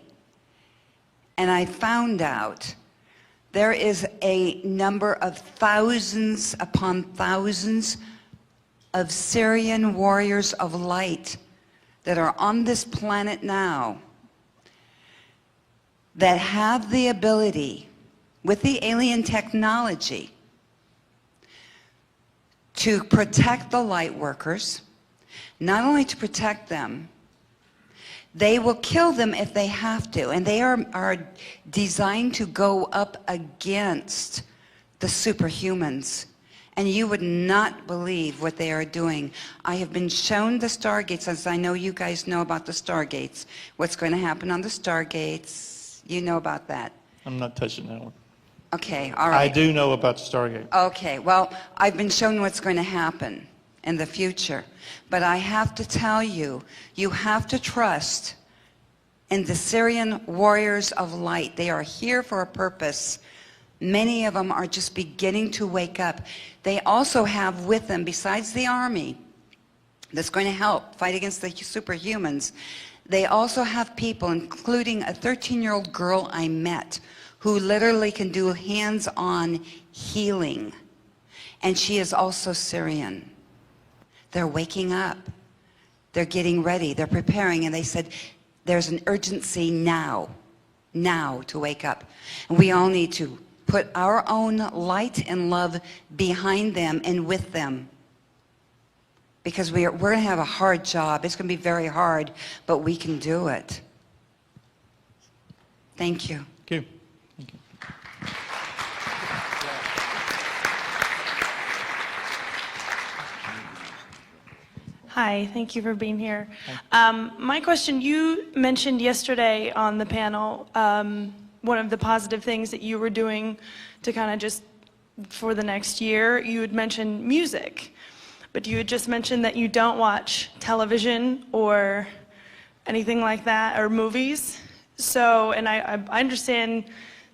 And I found out there is a number of thousands upon thousands of Syrian warriors of light that are on this planet now that have the ability, with the alien technology, to protect the light workers. Not only to protect them, they will kill them if they have to, and they are designed to go up against the superhumans. And you would not believe what they are doing. I have been shown the stargates, as I know you guys know about the stargates. What's going to happen on the stargates, you know about that. I'm not touching that one. Okay, all right. I do know about the Stargate. Okay, well, I've been shown what's going to happen in the future. But I have to tell you, you have to trust in the Syrian warriors of light. They are here for a purpose. Many of them are just beginning to wake up. They also have with them, besides the army that's going to help fight against the superhumans, they also have people, including a 13-year-old girl I met, who literally can do hands-on healing. And she is also Syrian. They're waking up. They're getting ready. They're preparing. And they said, there's an urgency now to wake up. And we all need to put our own light and love behind them and with them. Because we're going to have a hard job. It's going to be very hard, but we can do it. Thank you. Thank you. Thank you. Hi, thank you for being here. My question, you mentioned yesterday on the panel one of the positive things that you were doing to kind of just for the next year. You had mentioned music, but you had just mentioned that you don't watch television or anything like that, or movies. So, and I understand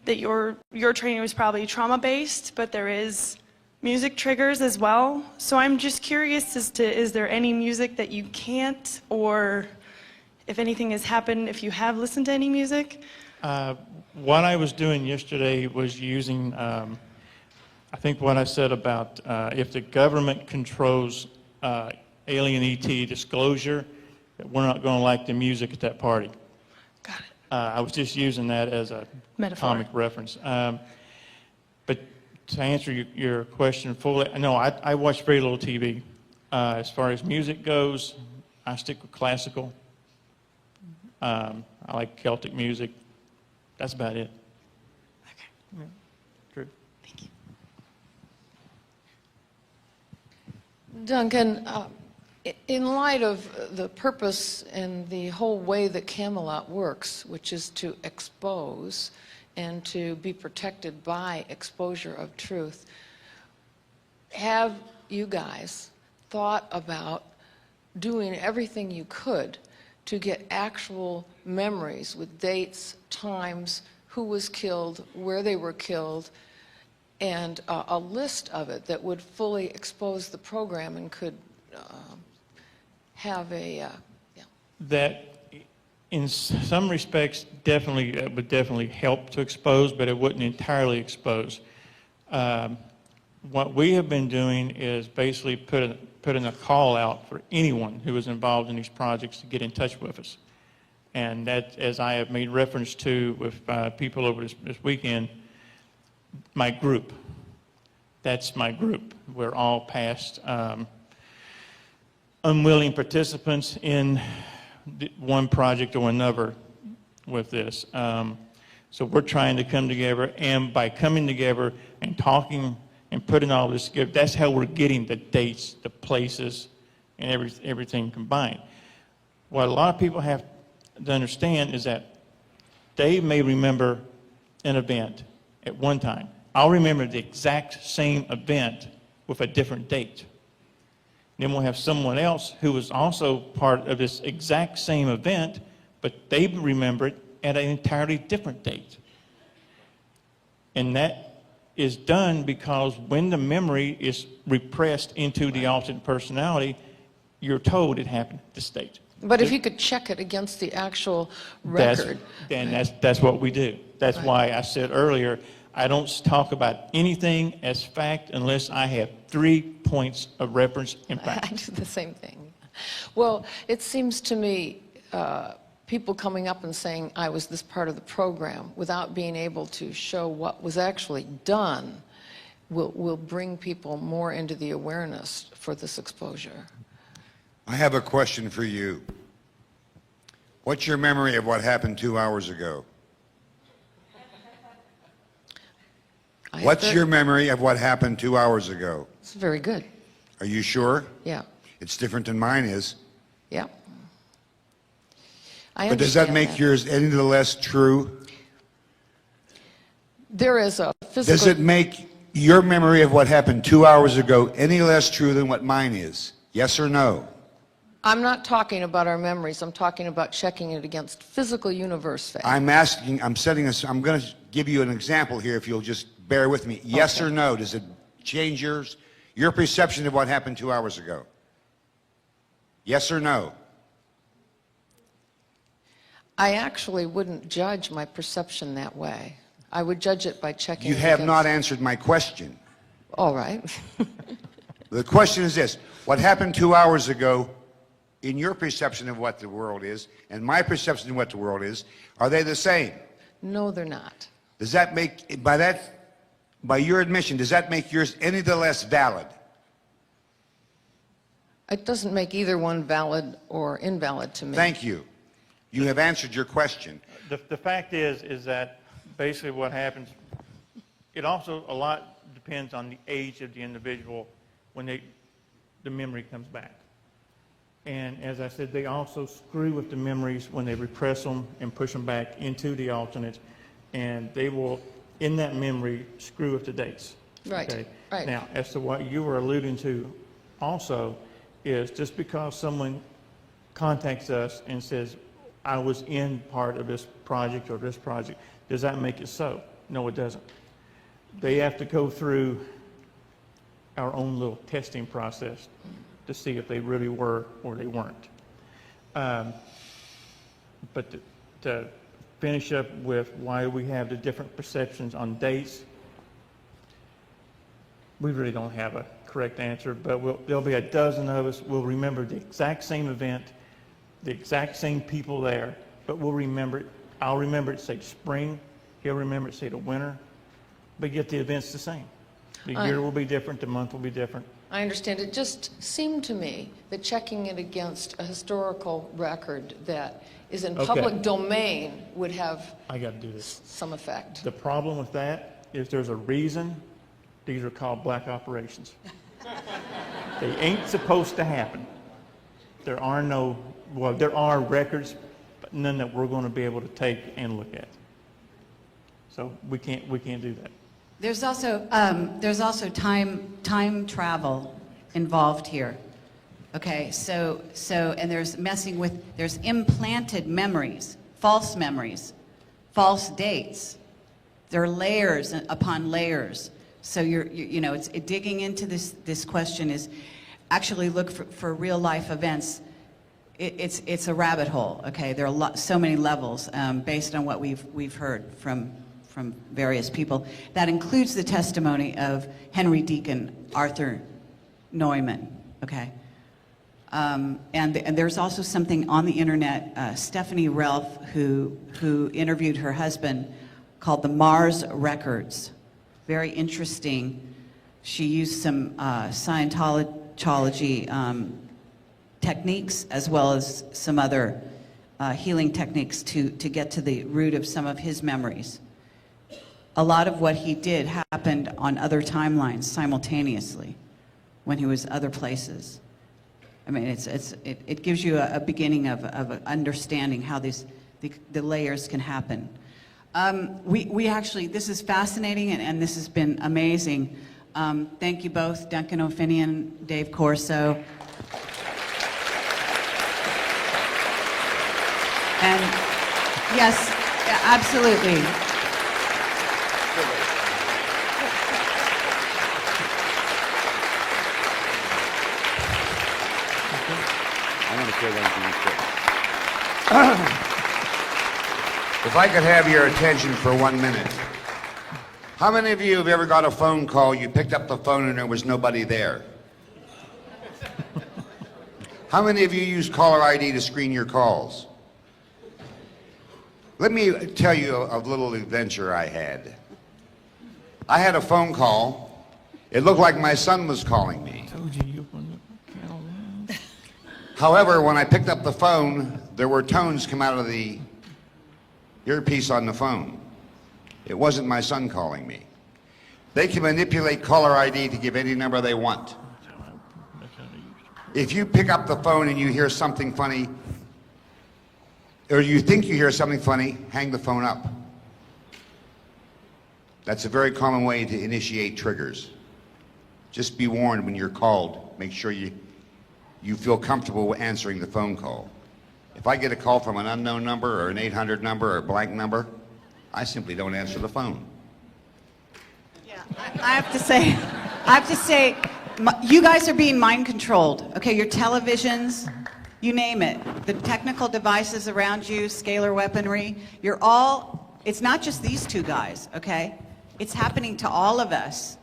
that your training was probably trauma-based, but there is music triggers as well. So I'm just curious as to, is there any music that you can't, or if anything has happened, if you have listened to any music? What I was doing yesterday was using, I think what I said about if the government controls alien ET disclosure, we're not going to like the music at that party. Got it. I was just using that as a Metaphor. comic reference. But to answer your question fully, no, I watch very little TV. As far as music goes, I stick with classical. I like Celtic music. That's about it. Okay. Yeah, true. Thank you. Duncan, in light of the purpose and the whole way that Camelot works, which is to expose and to be protected by exposure of truth. Have you guys thought about doing everything you could to get actual memories with dates, times, who was killed, where they were killed, and a list of it that would fully expose the program and could have a, That, in some respects, definitely would definitely help to expose, but it wouldn't entirely expose. What we have been doing is basically putting a call out for anyone who is involved in these projects to get in touch with us. And that, as I have made reference to with people over this weekend, my group. That's my group. We're all past unwilling participants in one project or another with this. So we're trying to come together, and by coming together and talking and putting all this together, that's how we're getting the dates, the places, and everything combined. What a lot of people have to understand is that they may remember an event at one time. I'll remember the exact same event with a different date. Then we'll have someone else who was also part of this exact same event, but they remember it at an entirely different date. And that is done because when the memory is repressed into the alternate personality, you're told it happened at this date. but if you could check it against the actual record. That's what we do. That's why I said earlier, I don't talk about anything as fact unless I have 3 points of reference in fact. I do the same thing. Well, it seems to me people coming up and saying I was this part of the program without being able to show what was actually done will bring people more into the awareness for this exposure. I have a question for you. What's your memory of what happened 2 hours ago? What's your memory of what happened 2 hours ago? It's very good. Are you sure? Yeah. It's different than mine is. Yeah. But does that make yours any the less true? There is a physical... Does it make your memory of what happened 2 hours ago any less true than what mine is? Yes or no? I'm not talking about our memories. I'm talking about checking it against physical universe facts. I'm going to give you an example here if you'll just bear with me. Yes or no? Does it change your perception of what happened 2 hours ago? Yes or no? I actually wouldn't judge my perception that way. I would judge it by checking You it have against... not answered my question. All right. The question is this. What happened 2 hours ago in your perception of what the world is and my perception of what the world is, are they the same? No, they're not. Does that make, by your admission, does that make yours any the less valid? It doesn't make either one valid or invalid to me. Thank you. You have answered your question. The fact is that basically what happens, it also a lot depends on the age of the individual when the memory comes back. And as I said, they also screw with the memories when they repress them and push them back into the alternate, and they will, in that memory, screw with the dates. Right, Okay? right. Now, as to what you were alluding to also is just because someone contacts us and says, I was in part of this project or this project, does that make it so? No, it doesn't. They have to go through our own little testing process to see if they really were or they weren't. But to finish up with why we have the different perceptions on dates, we really don't have a correct answer, but there'll be a dozen of us. We'll remember the exact same event, the exact same people there, but we'll remember it. I'll remember it say spring, he'll remember it say the winter, but yet the event's the same. The year will be different, the month will be different. I understand. It just seemed to me that checking it against a historical record that is in public domain would have I got to do this. Some effect. The problem with that is there's a reason these are called black operations. They ain't supposed to happen. There are records, but none that we're going to be able to take and look at. So we can't do that. There's also time travel involved here. Okay, so and there's implanted memories, false dates. There are layers upon layers. So it's digging into this question is actually look for real life events. It's a rabbit hole. Okay, there are so many levels based on what we've heard from various people. That includes the testimony of Henry Deacon Arthur Neumann. Okay. And there's also something on the internet, Stephanie Relf, who interviewed her husband, called the Mars Records. Very interesting. She used some Scientology techniques as well as some other healing techniques to get to the root of some of his memories. A lot of what he did happened on other timelines simultaneously when he was other places. I mean, it gives you a beginning of understanding how the layers can happen. We actually, this is fascinating and this has been amazing. Thank you both, Duncan O'Finian, Dave Corso. And yes, absolutely. If I could have your attention for 1 minute. How many of you have ever got a phone call, you picked up the phone and there was nobody there? How many of you use caller ID to screen your calls? Let me tell you a little adventure I had. I had a phone call. It looked like my son was calling me. However, when I picked up the phone, there were tones come out of the earpiece on the phone. It wasn't my son calling me. They can manipulate caller ID to give any number they want. If you pick up the phone and you hear something funny, or you think you hear something funny, hang the phone up. That's a very common way to initiate triggers. Just be warned when you're called. Make sure you feel comfortable answering the phone call. If I get a call from an unknown number or an 800 number or a blank number, I simply don't answer the phone. Yeah, I have to say, you guys are being mind controlled. Okay, your televisions, you name it, the technical devices around you, scalar weaponry, it's not just these two guys, okay? It's happening to all of us.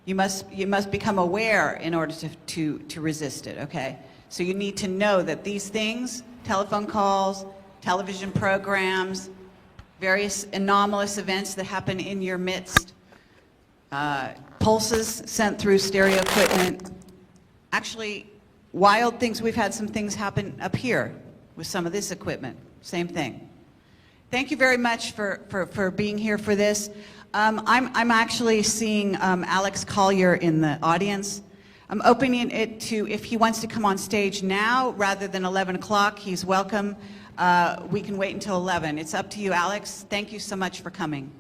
You must become aware in order to resist it, okay? So you need to know that these things, telephone calls, television programs, various anomalous events that happen in your midst, pulses sent through stereo equipment, actually wild things. We've had some things happen up here with some of this equipment, same thing. Thank you very much for being here for this. I'm actually seeing Alex Collier in the audience. I'm opening it to, if he wants to come on stage now rather than 11 o'clock, he's welcome. We can wait until 11. It's up to you, Alex. Thank you so much for coming.